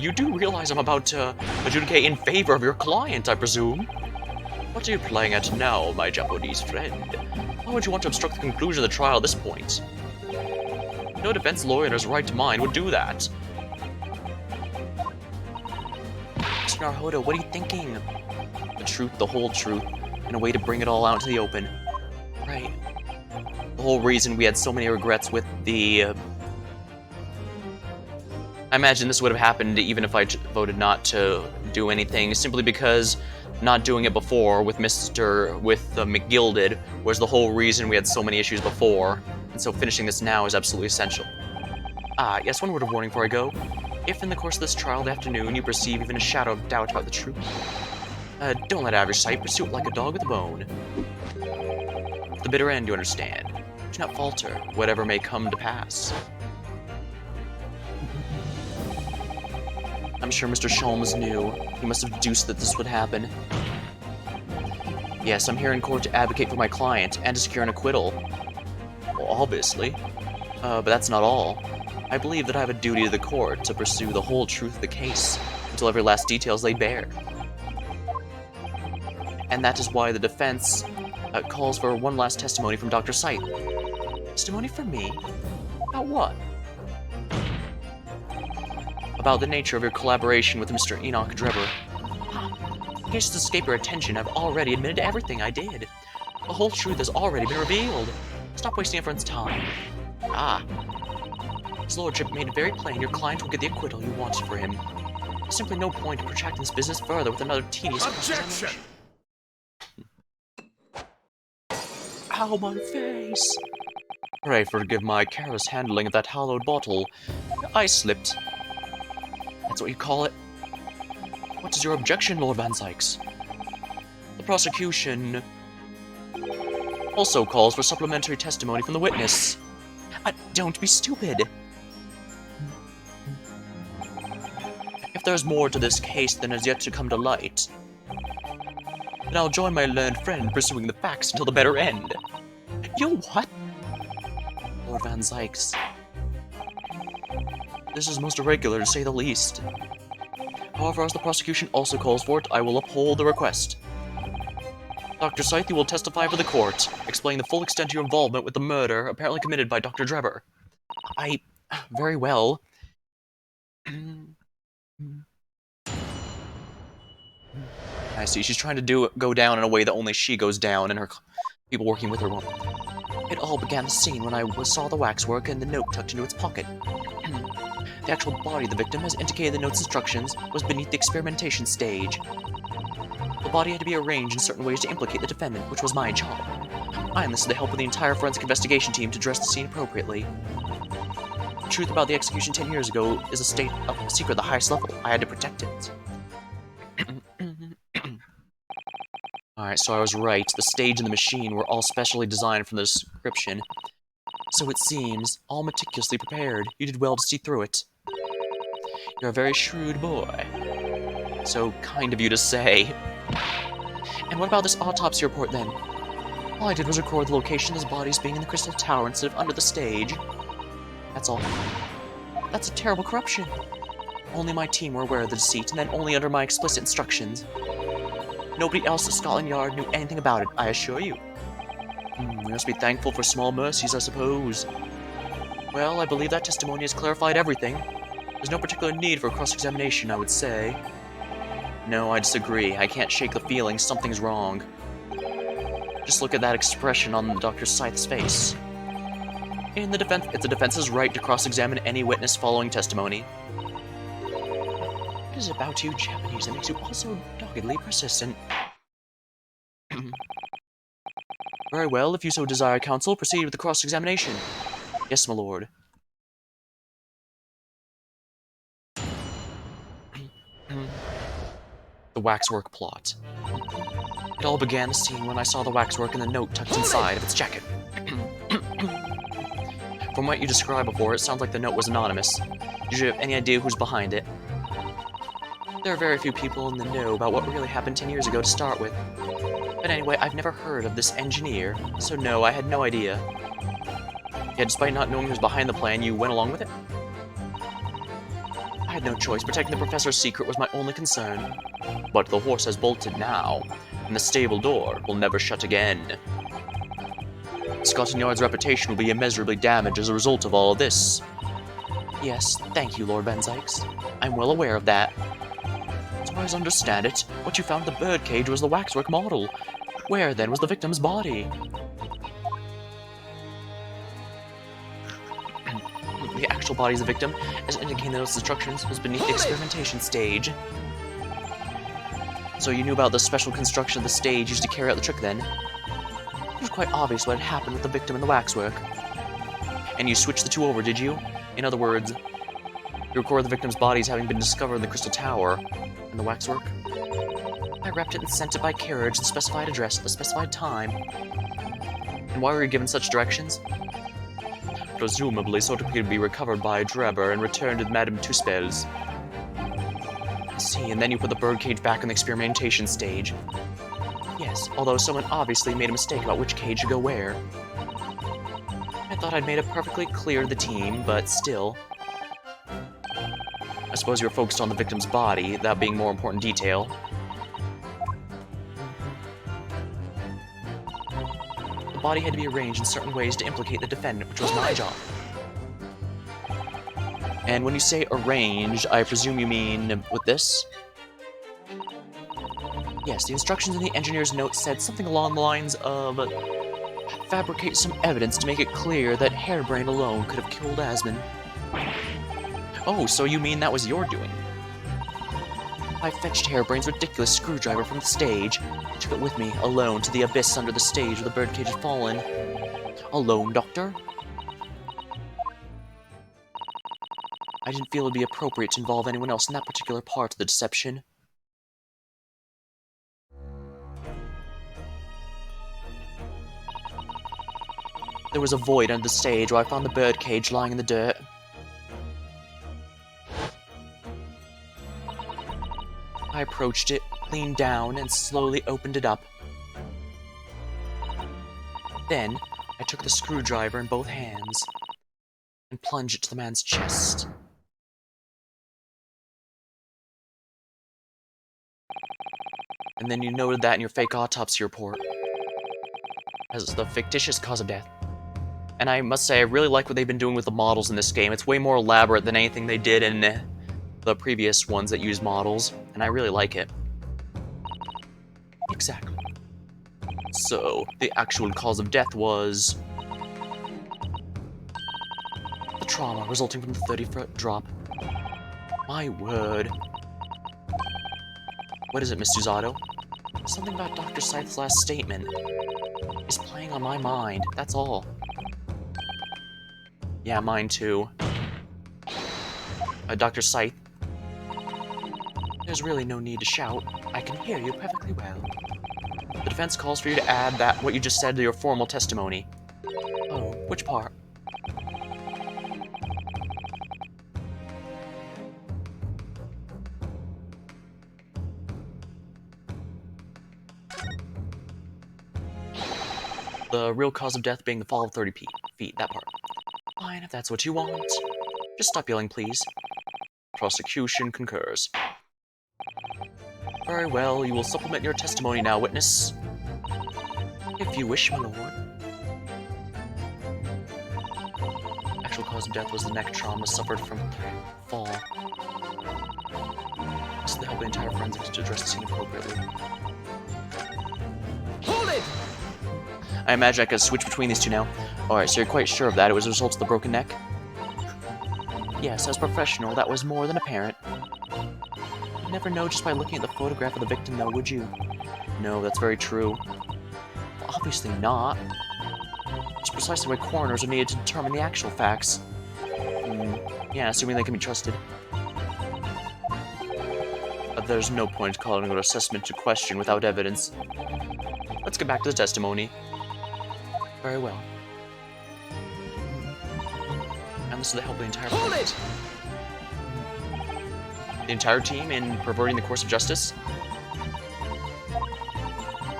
You do realize I'm about to adjudicate in favor of your client, I presume? What are you playing at now, my Japanese friend? Why would you want to obstruct the conclusion of the trial at this point? No defense lawyer in his right mind would do that. Mr. Naruhodo, what are you thinking? The truth, the whole truth, and a way to bring it all out into the open. Right. The whole reason we had so many regrets with the... I imagine this would have happened even if I voted not to do anything, simply because not doing it before with McGilded was the whole reason we had so many issues before, and so finishing this now is absolutely essential. Ah, yes, one word of warning before I go. If in the course of this trial this afternoon you perceive even a shadow of doubt about the truth, don't let it out of your sight, pursue it like a dog with a bone. To the bitter end, you understand. Do not falter, whatever may come to pass. I'm sure Mr. Sholmes knew. He must have deduced that this would happen. Yes, I'm here in court to advocate for my client and to secure an acquittal. Well, obviously. But that's not all. I believe that I have a duty to the court to pursue the whole truth of the case until every last detail is laid bare. And that is why the defense calls for one last testimony from Dr. Scythe. Testimony from me? About what? About the nature of your collaboration with Mr. Enoch Drebber. In case to escape your attention, I've already admitted to everything I did. The whole truth has already been revealed. Stop wasting everyone's time. Ah. His lordship made it very plain your client will get the acquittal you wanted for him. There's simply no point in protracting this business further with another tedious Objection! Ow, my face! Pray forgive my careless handling of that hallowed bottle. I slipped. That's what you call it? What is your objection, Lord Van Sykes? The prosecution also calls for supplementary testimony from the witness. Don't be stupid. If there's more to this case than has yet to come to light, then I'll join my learned friend pursuing the facts until the bitter end. You what? Lord Van Sykes. This is most irregular, to say the least. However, as the prosecution also calls for it, I will uphold the request. Dr. Scythe, you will testify for the court, explaining the full extent of your involvement with the murder apparently committed by Dr. Drebber. Very well. I see, she's trying to go down in a way that only she goes down and her people working with her won't. It all began the scene when I saw the waxwork and the note tucked into its pocket. The actual body of the victim, as indicated in the note's instructions, was beneath the experimentation stage. The body had to be arranged in certain ways to implicate the defendant, which was my job. I enlisted the help of the entire forensic investigation team to dress the scene appropriately. The truth about the execution 10 years ago is a state of secret at the highest level. I had to protect it. Alright, so I was right. The stage and the machine were all specially designed from the description. So it seems, all meticulously prepared. You did well to see through it. You're a very shrewd boy. So kind of you to say. And what about this autopsy report, then? All I did was record the location of his bodies being in the Crystal Tower instead of under the stage. That's all. That's a terrible corruption. Only my team were aware of the deceit, and then only under my explicit instructions. Nobody else at Scotland Yard knew anything about it, I assure you. We must be thankful for small mercies, I suppose. Well, I believe that testimony has clarified everything. There's no particular need for cross-examination, I would say. No, I disagree. I can't shake the feeling something's wrong. Just look at that expression on Dr. Scythe's face. It's a defense's right to cross-examine any witness following testimony. What is it about you Japanese that makes you also doggedly persistent? Very well, if you so desire, counsel, proceed with the cross-examination. Yes, my lord. The waxwork plot. It all began the scene when I saw the waxwork in the note tucked inside of its jacket. From what you described before, it sounds like the note was anonymous. Did you have any idea who's behind it? There are very few people in the know about what really happened 10 years ago to start with. But anyway, I've never heard of this engineer, so no, I had no idea. Yet despite not knowing who was behind the plan, you went along with it? I had no choice. Protecting the professor's secret was my only concern. But the horse has bolted now, and the stable door will never shut again. Scotland Yard's reputation will be immeasurably damaged as a result of all this. Yes, thank you, Lord Benzikes. I'm well aware of that. As far as I understand it, what you found in the birdcage was the Waxwork Model. Where, then, was the victim's body? The actual body of the victim, as indicated in those instructions, was beneath the experimentation stage. So you knew about the special construction of the stage used to carry out the trick, then? It was quite obvious what had happened with the victim and the waxwork. And you switched the two over, did you? In other words, you recorded the victim's body as having been discovered in the Crystal Tower, and the waxwork? I wrapped it and sent it by carriage to the specified address at the specified time. And why were you given such directions? Presumably so it could be recovered by Drebber and returned to Madame Tuspel's. I see, and then you put the birdcage back in the experimentation stage. Yes, although someone obviously made a mistake about which cage should go where. I thought I'd made it perfectly clear to the team, but still. I suppose you were focused on the victim's body, that being more important detail. The body had to be arranged in certain ways to implicate the defendant, which was my job. And when you say arranged, I presume you mean with this? Yes, the instructions in the engineer's note said something along the lines of fabricate some evidence to make it clear that Harebrained alone could have killed Asmund. Oh, so you mean that was your doing? I fetched Harebrain's ridiculous screwdriver from the stage, took it with me, alone, to the abyss under the stage where the birdcage had fallen. Alone, Doctor? I didn't feel it would be appropriate to involve anyone else in that particular part of the deception. There was a void under the stage where I found the birdcage lying in the dirt. I approached it, leaned down, and slowly opened it up. Then, I took the screwdriver in both hands and plunged it to the man's chest. And then you noted that in your fake autopsy report as the fictitious cause of death. And I must say, I really like what they've been doing with the models in this game. It's way more elaborate than anything they did in the previous ones that use models, and I really like it. Exactly. So, the actual cause of death was the trauma resulting from the 30-foot drop. My word. What is it, Miss Susato? Something about Dr. Scythe's last statement is playing on my mind, that's all. Yeah, mine too. Dr. Scythe. There's really no need to shout. I can hear you perfectly well. The defense calls for you to add that what you just said to your formal testimony. Oh, which part? The real cause of death being the fall of 30 feet, that part. Fine, if that's what you want. Just stop yelling, please. Prosecution concurs. Very well, you will supplement your testimony now, witness. If you wish, my lord. Actual cause of death was the neck trauma suffered from fall. This is to help the entire forensics to address the scene appropriately. Hold it! I imagine I could switch between these two now. Alright, so you're quite sure of that? It was a result of the broken neck? Yes, as professional, that was more than apparent. You'd never know just by looking at the photograph of the victim, though, would you? No, that's very true. Well, obviously not. It's precisely why coroners are needed to determine the actual facts. Yeah, assuming they can be trusted. But there's no point calling an assessment to question without evidence. Let's get back to the testimony. Very well. And this is the help of the entire Hold it! The entire team in perverting the course of justice?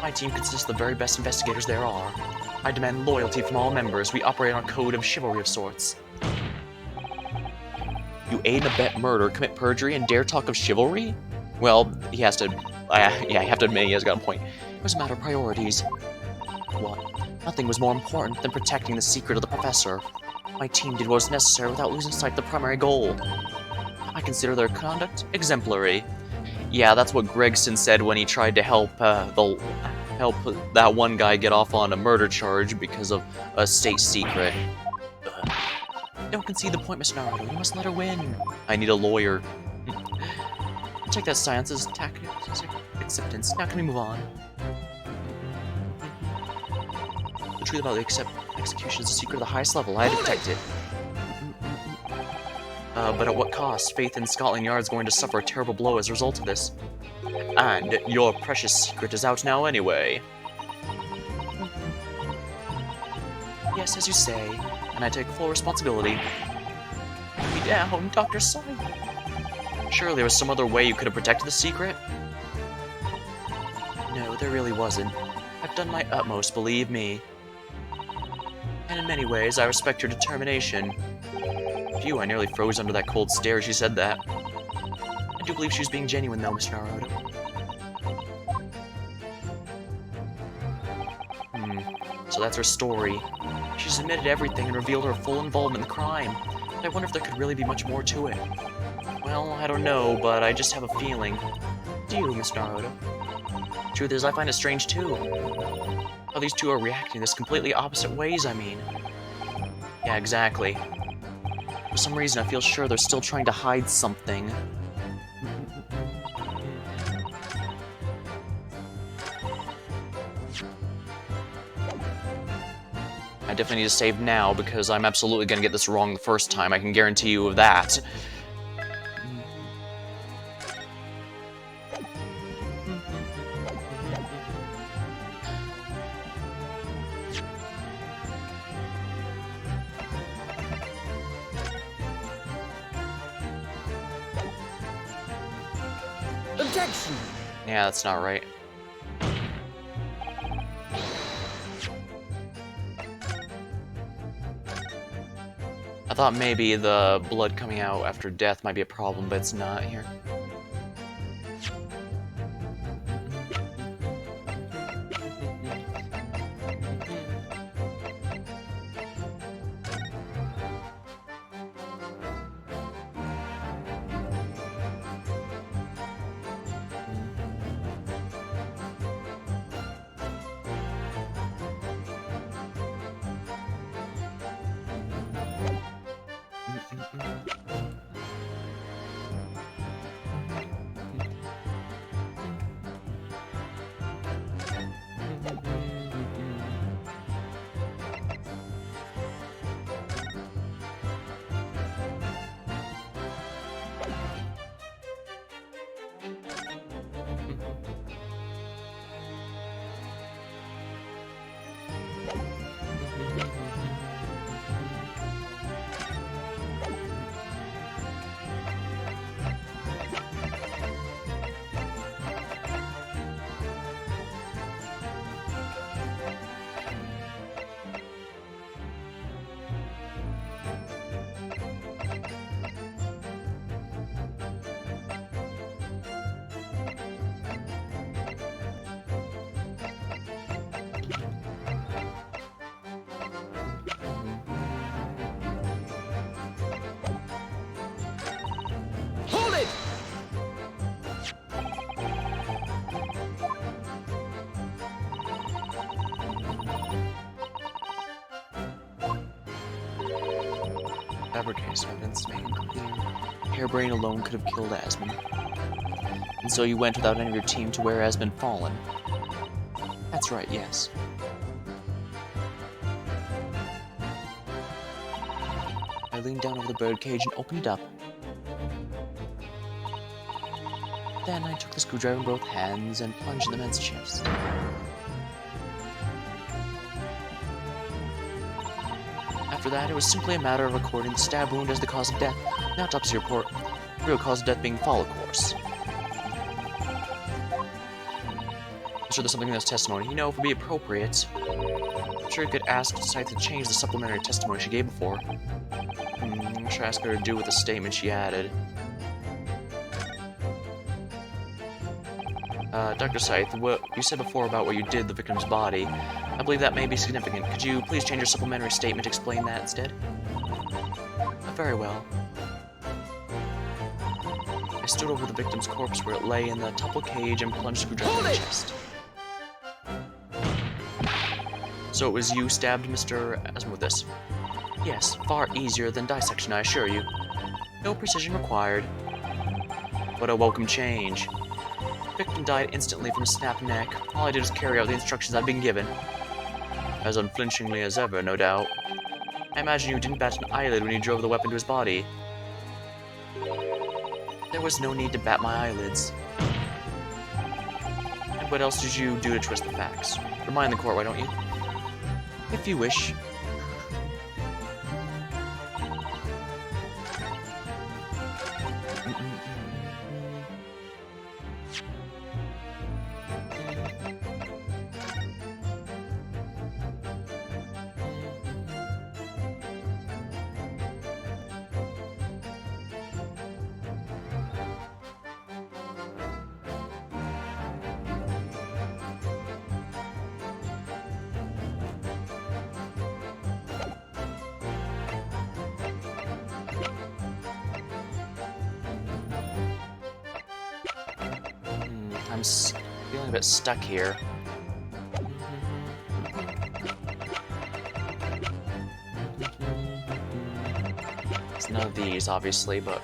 My team consists of the very best investigators there are. I demand loyalty from all members. We operate on a code of chivalry of sorts. You aid and abet murder, commit perjury, and dare talk of chivalry? Well, he has to... yeah, I have to admit he has got a point. It was a matter of priorities. What? Nothing was more important than protecting the secret of the professor. My team did what was necessary without losing sight of the primary goal. I consider their conduct exemplary. Yeah, that's what Gregson said when he tried to help that one guy get off on a murder charge because of a state secret. Don't concede the point, Mr. Naruto. You must let her win. I need a lawyer. Check that science as tactic acceptance. Now can we move on? The truth about the execution is a secret of the highest level. I had to protect it. But at what cost? Faith in Scotland Yard is going to suffer a terrible blow as a result of this. And your precious secret is out now anyway. Yes, as you say, and I take full responsibility. Put me down, Dr. Sai. Surely there was some other way you could have protected the secret? No, there really wasn't. I've done my utmost, believe me. And in many ways, I respect your determination. Phew, I nearly froze under that cold stare as she said that. I do believe she was being genuine, though, Mr. Naruto. So that's her story. She's admitted everything and revealed her full involvement in the crime. But I wonder if there could really be much more to it. Well, I don't know, but I just have a feeling. Do you, Mr. Naruto? Truth is, I find it strange, too. How these two are reacting this completely opposite ways, I mean. Yeah, exactly. For some reason, I feel sure they're still trying to hide something. I definitely need to save now, because I'm absolutely going to get this wrong the first time. I can guarantee you of that. Objection! Yeah, that's not right. I thought maybe the blood coming out after death might be a problem, but it's not here. Fabricates evidence made clear. Hairbrain alone could have killed Asmund. And so you went without any of your team to where Asmund fallen. That's right, yes. I leaned down over the birdcage and opened it up. Then I took the screwdriver in both hands and plunged in the man's chest. After that, it was simply a matter of recording the stab wound as the cause of death, the autopsy report, the real cause of death being fall, of course. I'm sure there's something in this testimony. You know, if it would be appropriate, I'm sure you could ask the site to change the supplementary testimony she gave before. I'm sure I asked her to do with the statement she added. Dr. Scythe, what you said before about what you did to the victim's body, I believe that may be significant. Could you please change your supplementary statement to explain that instead? Very well. I stood over the victim's corpse where it lay in the topple cage and plunged a screwdriver in the chest. So it was you stabbed Mr. Asmund with this? Yes, far easier than dissection, I assure you. No precision required. What a welcome change. The victim died instantly from a snapped neck. All I did was carry out the instructions I'd been given. As unflinchingly as ever, no doubt. I imagine you didn't bat an eyelid when you drove the weapon to his body. There was no need to bat my eyelids. And what else did you do to twist the facts? Remind the court, why don't you? If you wish. I'm feeling a bit stuck here. It's none of these, obviously, but...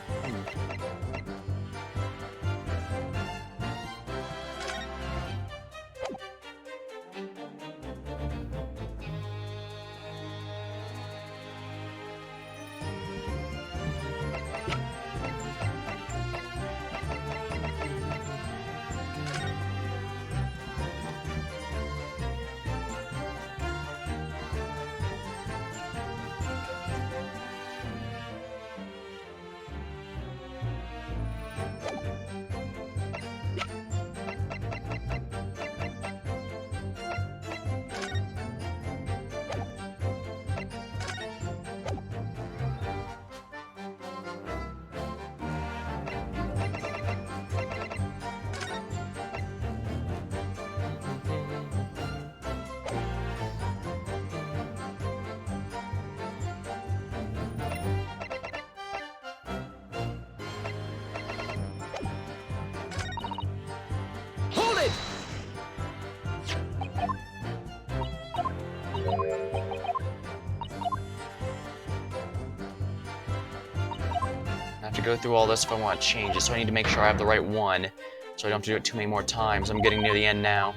I have to go through all this if I want to change it, so I need to make sure I have the right one, so I don't have to do it too many more times. I'm getting near the end now.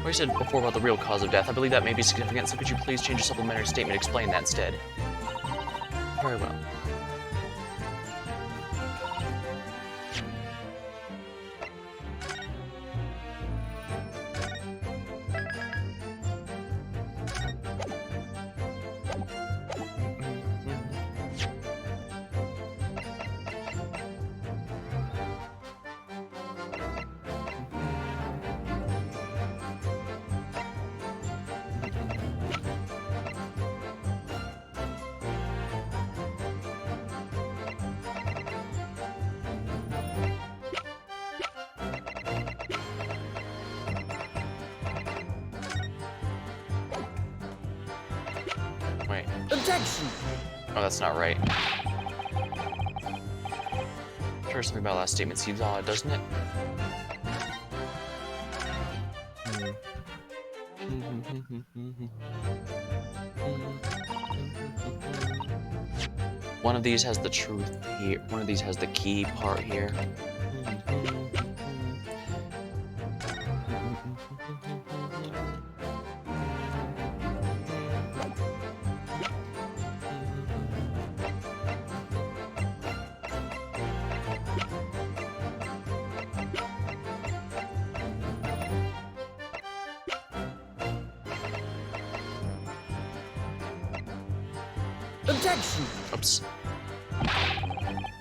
What you said before about the real cause of death, I believe that may be significant, so could you please change your supplementary statement to explain that instead? Very well. Wait. Objection! Oh, that's not right. Sure, something about last statement seems odd, doesn't it? One of these has the truth here. One of these has the key part here. Objection! Oops.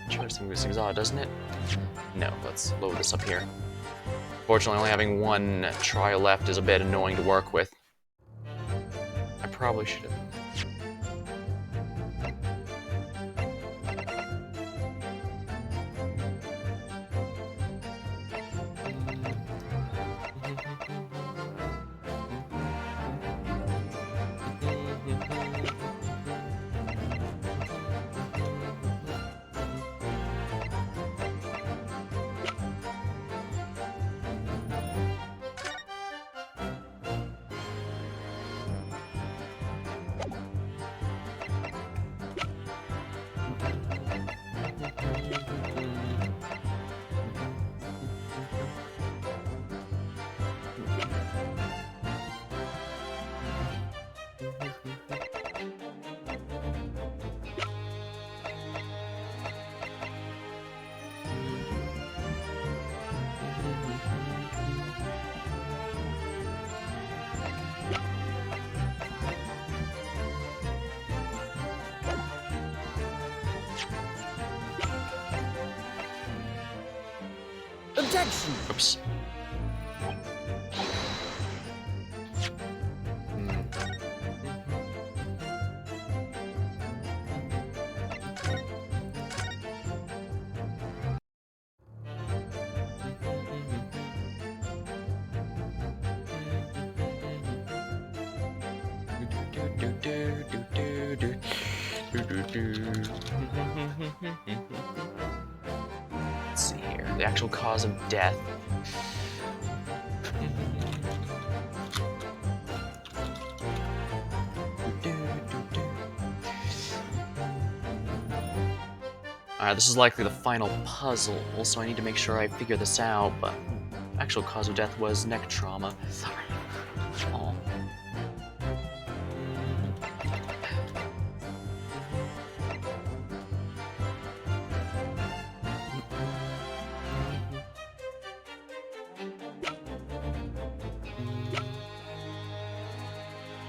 Sure, this thing's odd, doesn't it? No, let's load this up here. Fortunately, only having one trial left is a bit annoying to work with. I probably should have. Objection! Oops. Let's see here. The actual cause of death. Alright, this is likely the final puzzle, so I need to make sure I figure this out, but actual cause of death was neck trauma. Aw.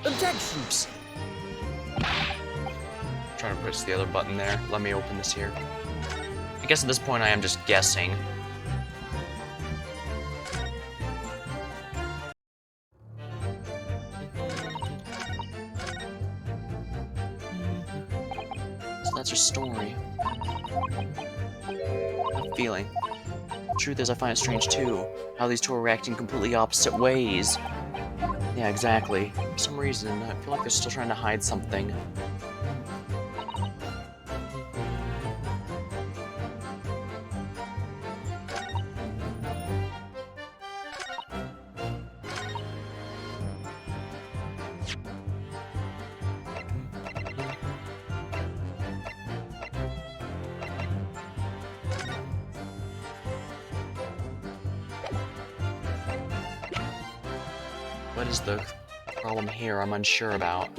Objections! Trying to push the other button there. Let me open this here. I guess at this point I am just guessing. So that's her story. I'm feeling. The truth is, I find it strange too, how these two are reacting completely opposite ways. Yeah, exactly. For some reason, I feel like they're still trying to hide something. What is the problem here I'm unsure about?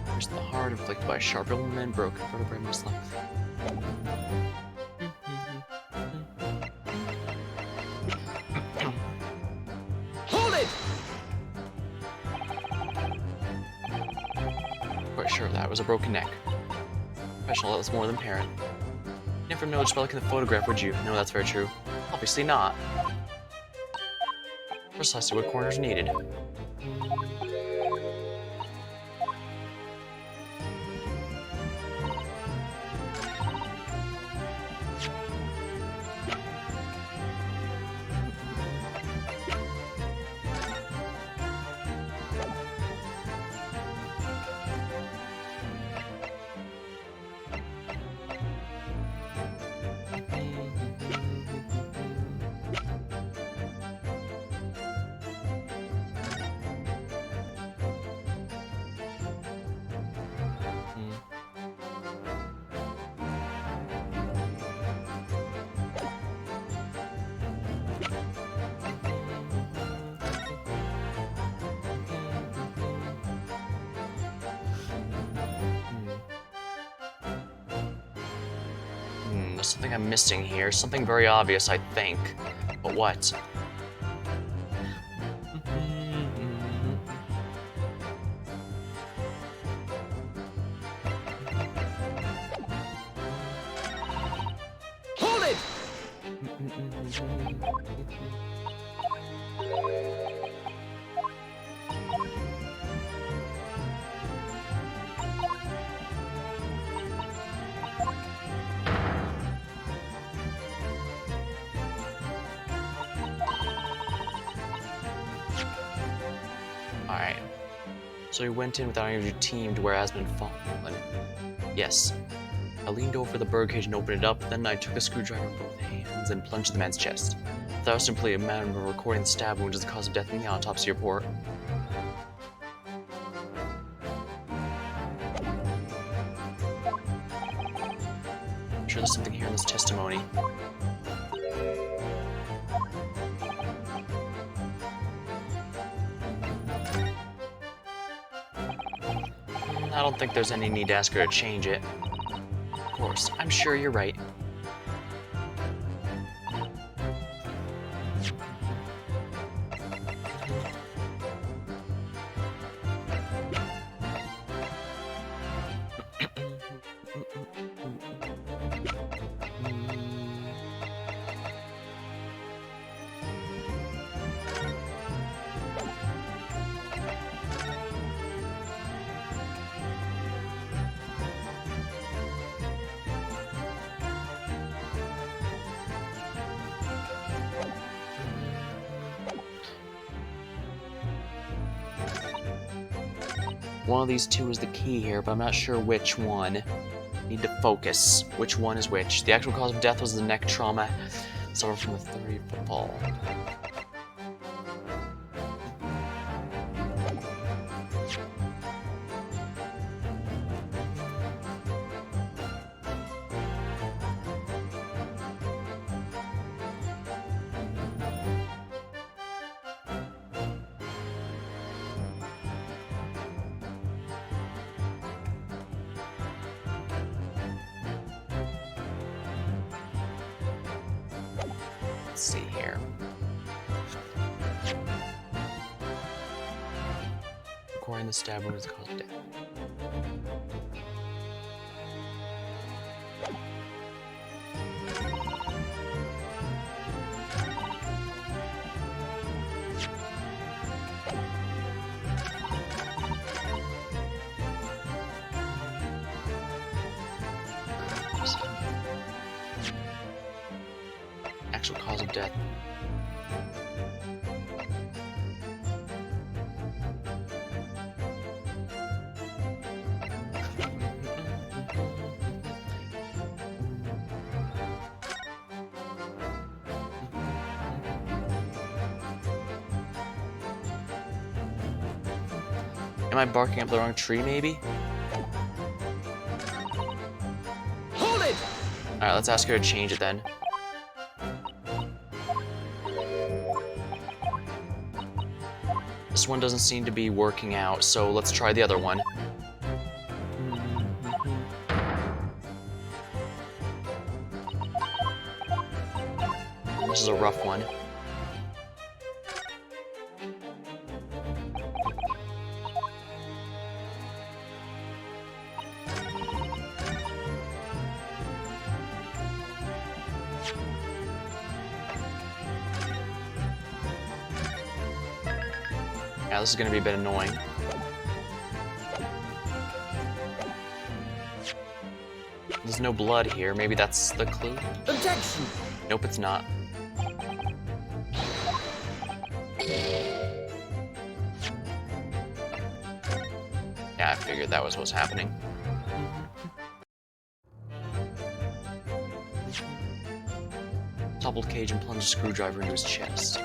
There's the heart inflicted by a sharp element, broken vertebrae most likely. Hold it! Sure, that was a broken neck. Professional, that's more than parent. You never know just by looking at the photograph, would you? No, that's very true. Obviously not. Precisely what corners needed. There's something I'm missing here. Something very obvious, I think. But what? Hold it! Alright. So he went in without any of your team to where it has been fallen. Yes. I leaned over the birdcage and opened it up, then I took a screwdriver in both hands and plunged the man's chest. That was simply a matter of recording the stab wound as the cause of death in the autopsy report. I'm sure there's something here in this testimony. I don't think there's any need to ask her to change it. Of course, I'm sure you're right. One of these two is the key here, but I'm not sure which one. Need to focus. Which one is which? The actual cause of death was the neck trauma suffered from a 30-foot fall. Let's see here. Recording the stab wound is the cause of death. Actual cause of death. Am I barking up the wrong tree, maybe? Hold it! Alright, let's ask her to change it then. This one doesn't seem to be working out, so let's try the other one. This is a rough one. Yeah, this is gonna be a bit annoying. There's no blood here. Maybe that's the clue? Objection! Nope, it's not. Yeah, I figured that was what's happening. Toppled cage and plunged a screwdriver into his chest.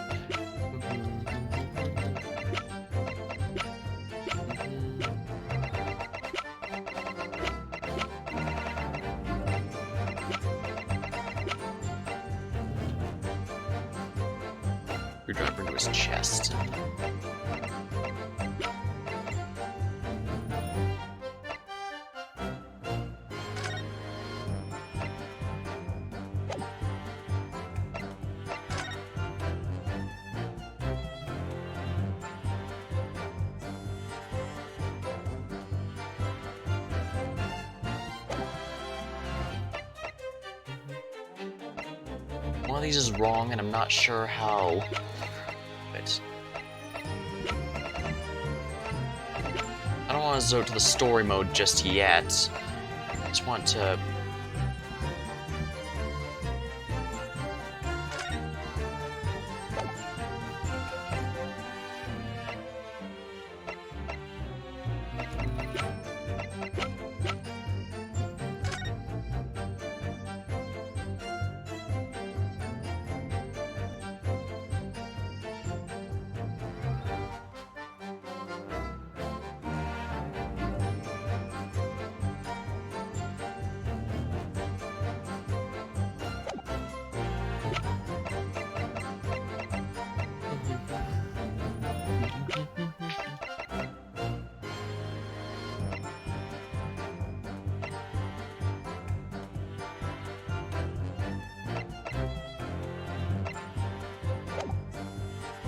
Screwdriver into his chest. One of these is wrong, and I'm not sure how. But I don't want to go to the story mode just yet. I just want to.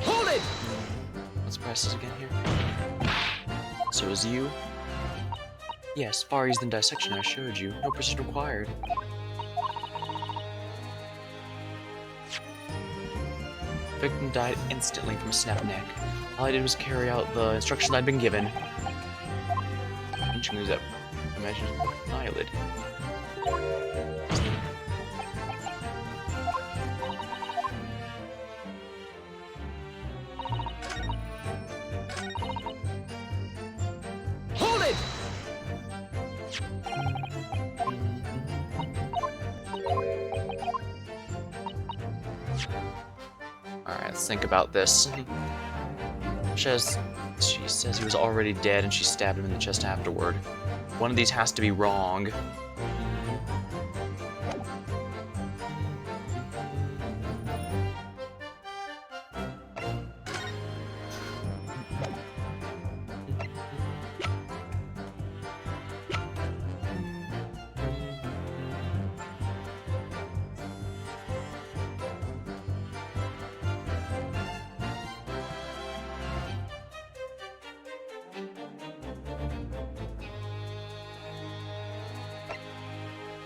Hold it! Let's press this again here. So is you? Yes, far easier than dissection, I showed you. No precision required. Victim died instantly from a snapped neck. All I did was carry out the instructions I'd been given. Pinching moves up. Imagine an eyelid. Hold it! Alright, let's think about this. She says he was already dead and she stabbed him in the chest afterward. One of these has to be wrong.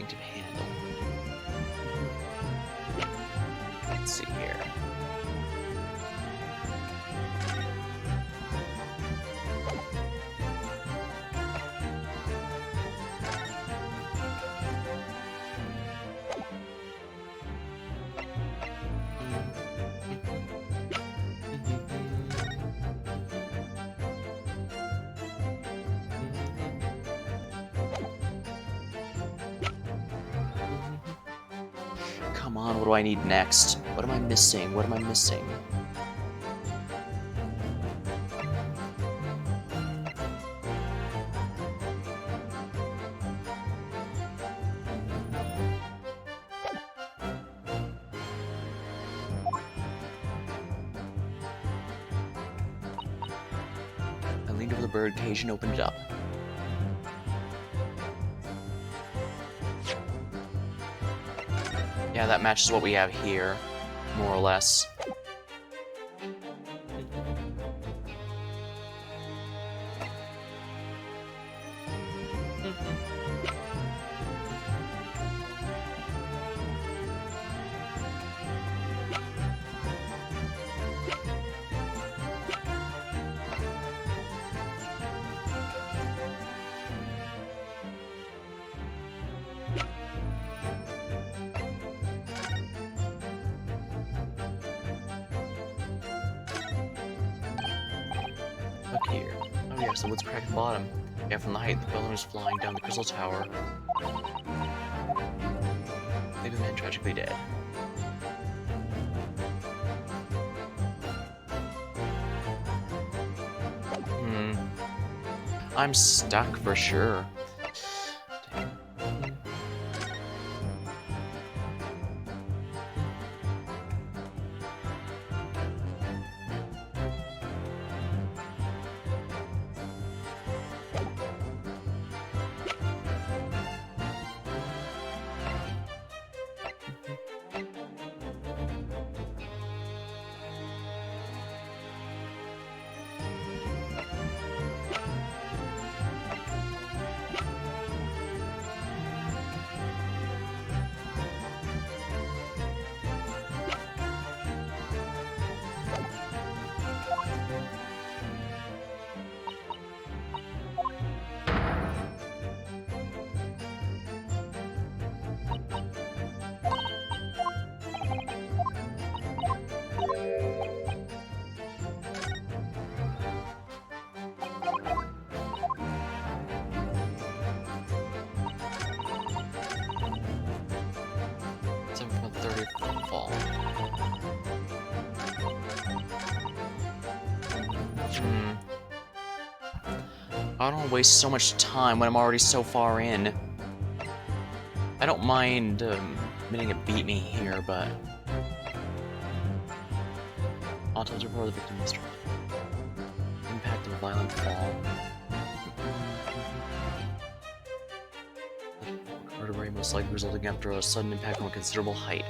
To handle. Let's see here. Come on, what do I need next? What am I missing? What am I missing? I leaned over the bird cage and opened it up. Yeah, that matches what we have here, more or less. look here. Oh yes, the wood's cracked at the bottom. Yeah, from the height, the building was flying down the crystal tower. Leave the man tragically dead. I'm stuck for sure. Fall. I don't want to waste so much time when I'm already so far in. I don't mind admitting it beat me here, but Auto report the victim history. Impact of a violent fall. The vertebrae most likely resulting after a sudden impact from a considerable height.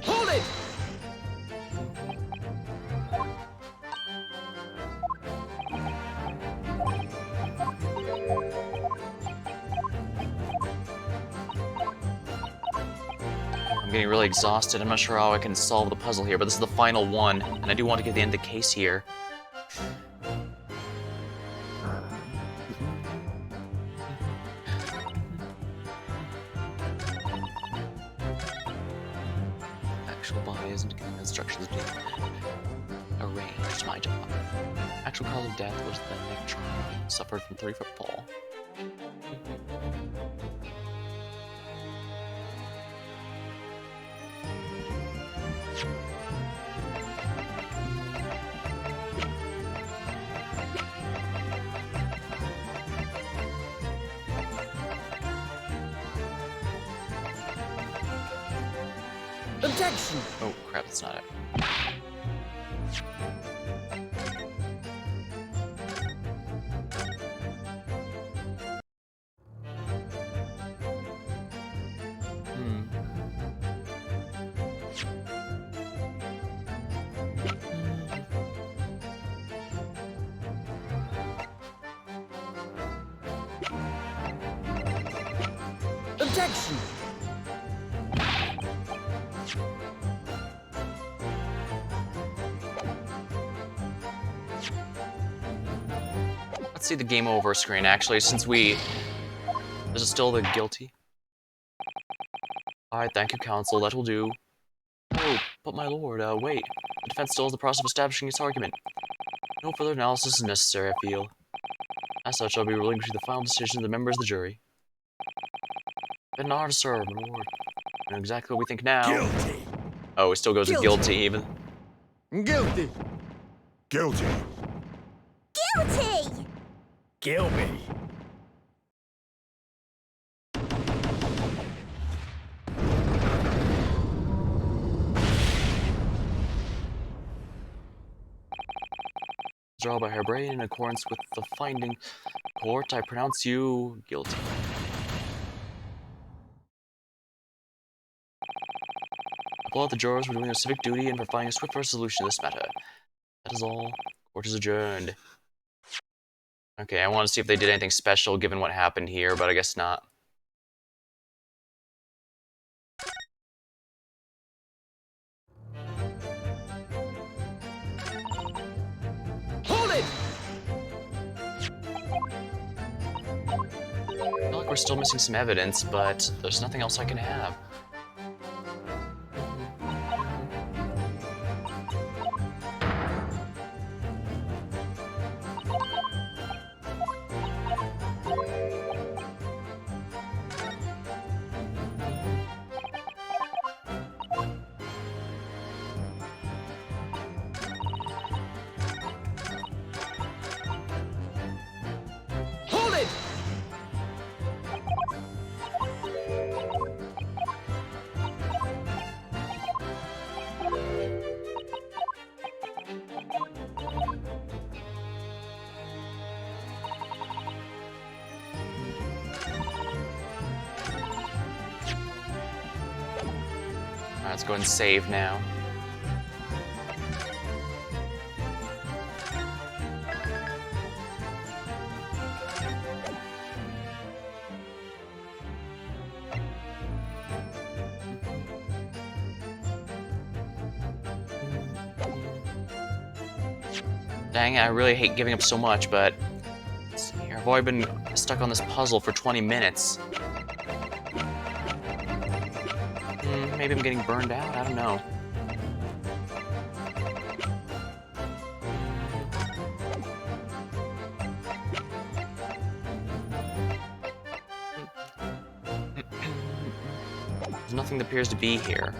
Hold it! I'm getting really exhausted. I'm not sure how I can solve the puzzle here, but this is the final one, and I do want to get the end of the case here. Actual body isn't giving instructions being arranged. It's my job. Actual cause of death was the neck trauma. Suffered from 3-foot fall. Objection! Oh crap, that's not it. Objection! Let's see the game over screen, actually, since we... This is still the guilty. Alright, thank you, counsel, that will do. Oh, but my lord, wait. The defense still has the process of establishing its argument. No further analysis is necessary, I feel. As such, I'll be relinquishing the final decision to the members of the jury. Been an honor to serve, my lord. I know exactly what we think now. Guilty! Oh, it still goes with guilty, even. Guilty! Guilty. Guilty! Kill me! Draw by her brain in accordance with the finding. Court, I pronounce you guilty. Applaud the jurors for doing their civic duty and for finding a swift resolution to this matter. That is all. Court is adjourned. Okay, I want to see if they did anything special given what happened here, but I guess not. Hold it! I feel like we're still missing some evidence, but there's nothing else I can have. Hold it! Alright, let's go ahead and save now. Dang it, I really hate giving up so much, but let's see here. I've already been stuck on this puzzle for 20 minutes. Maybe I'm getting burned out, I don't know. There's nothing that appears to be here.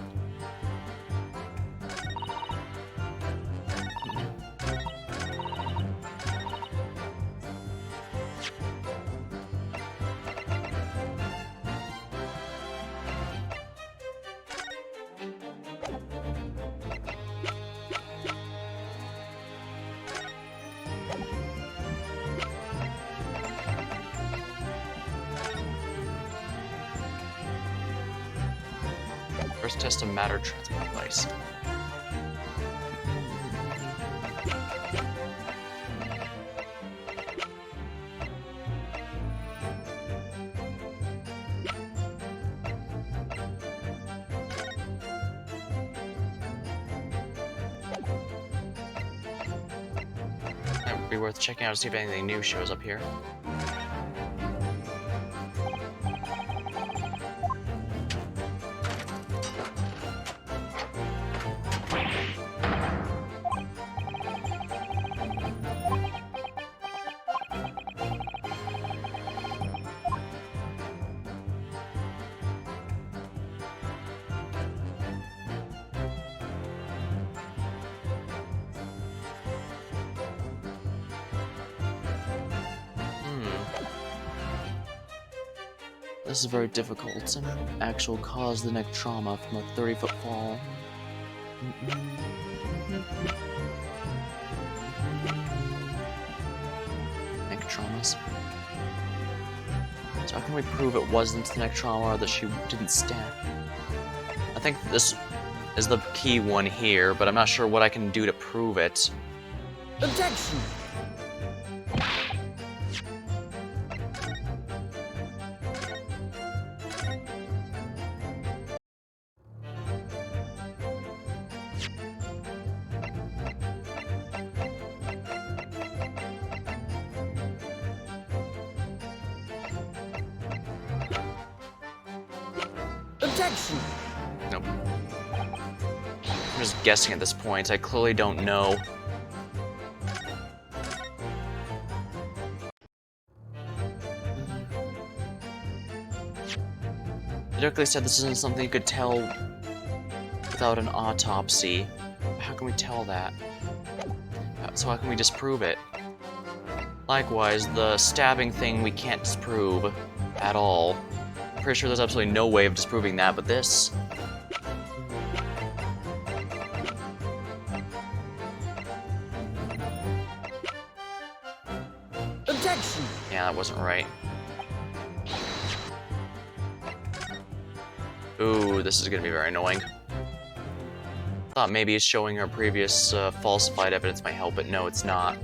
First test of matter transport device. That would be worth checking out to see if anything new shows up here. This is very difficult. It's an actual cause of the neck trauma from a 30-foot fall. Neck traumas. So how can we prove it wasn't the neck trauma or that she didn't stab? I think this is the key one here, but I'm not sure what I can do to prove it. Objection! Objection! Nope. I'm just guessing at this point. I clearly don't know. It directly said this isn't something you could tell without an autopsy. How can we tell that? So how can we disprove it? Likewise, the stabbing thing we can't disprove at all. I'm pretty sure there's absolutely no way of disproving that, but this... Objection! Yeah, that wasn't right. Ooh, this is gonna be very annoying. Thought maybe showing our previous falsified evidence might help, but no, it's not.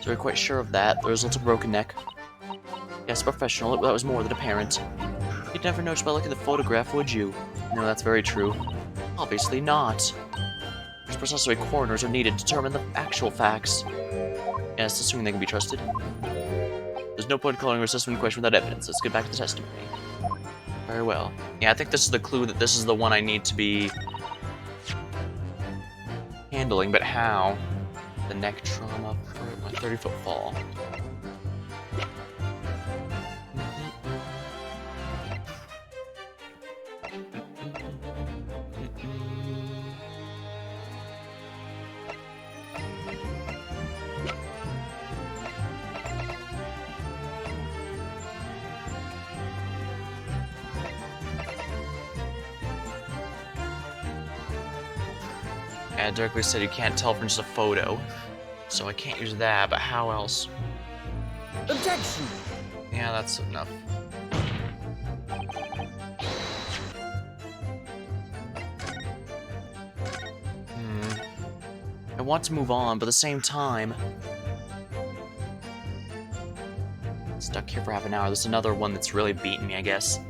So you're quite sure of that? The result of a broken neck? Yes, professional. That was more than apparent. You'd never notice by looking at the photograph, would you? No, that's very true. Obviously not. There's precisely why coroners are needed to determine the actual facts. Yes, assuming they can be trusted. There's no point in calling a assessment in question without evidence. Let's get back to the testimony. Very well. Yeah, I think this is the clue that this is the one I need to be handling, but how? The neck trauma for my 30-foot fall. And directly said you can't tell from just a photo, so I can't use that, but how else? Objection! Yeah, that's enough. I want to move on, but at the same time... Stuck here for half an hour. There's another one that's really beating me, I guess.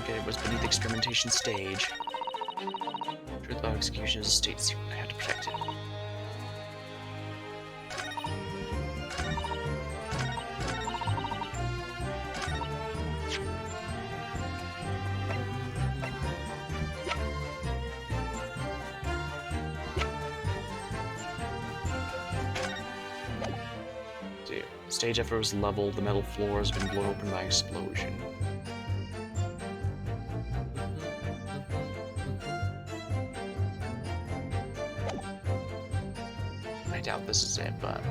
It was beneath the experimentation stage. Truth about execution is a state secret. I have to protect it. Stage after it was leveled, the metal floor has been blown open by an explosion. I doubt this is it, but...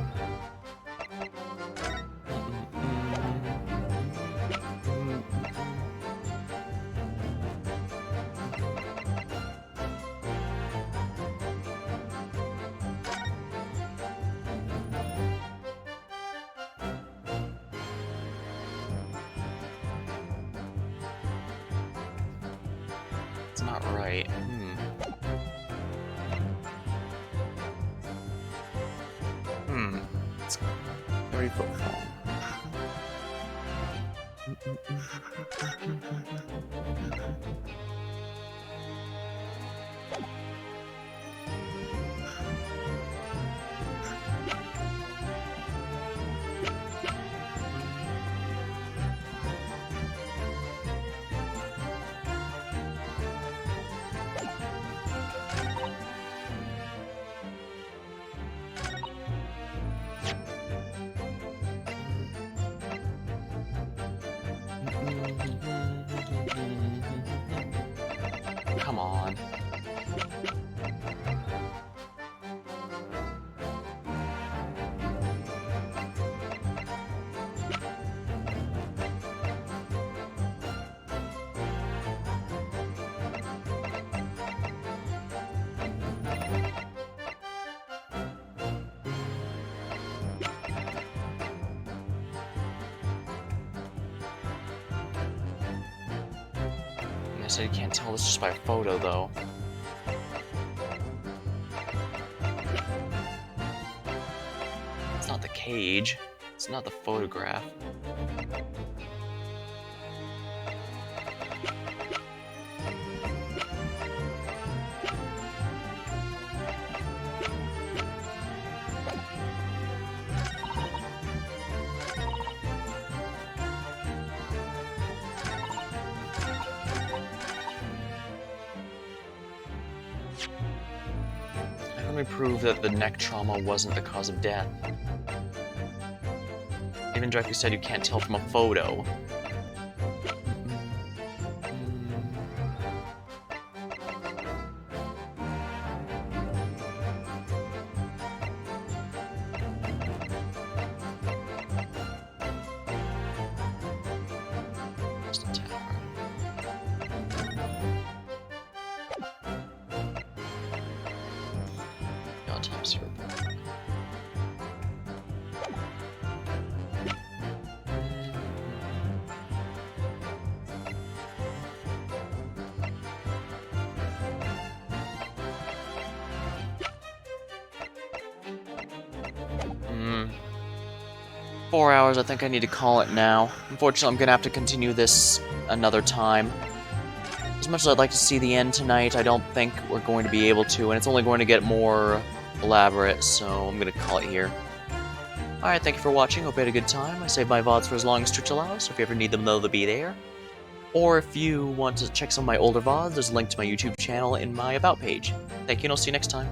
It's not right. It's 30-foot fall. Come on. I said you can't tell this just by a photo, though. It's not the cage. It's not the photograph. Let me prove that the neck trauma wasn't the cause of death. Even directly said you can't tell from a photo. Autopsy report. Hmm. 4 hours, I think I need to call it now. Unfortunately, I'm gonna have to continue this another time. As much as I'd like to see the end tonight, I don't think we're going to be able to, and it's only going to get more elaborate, so I'm gonna call it here. Alright, thank you for watching, hope you had a good time. I save my VODs for as long as Twitch allows, so if you ever need them, they'll be there. Or if you want to check some of my older VODs, there's a link to my YouTube channel in my About page. Thank you, and I'll see you next time.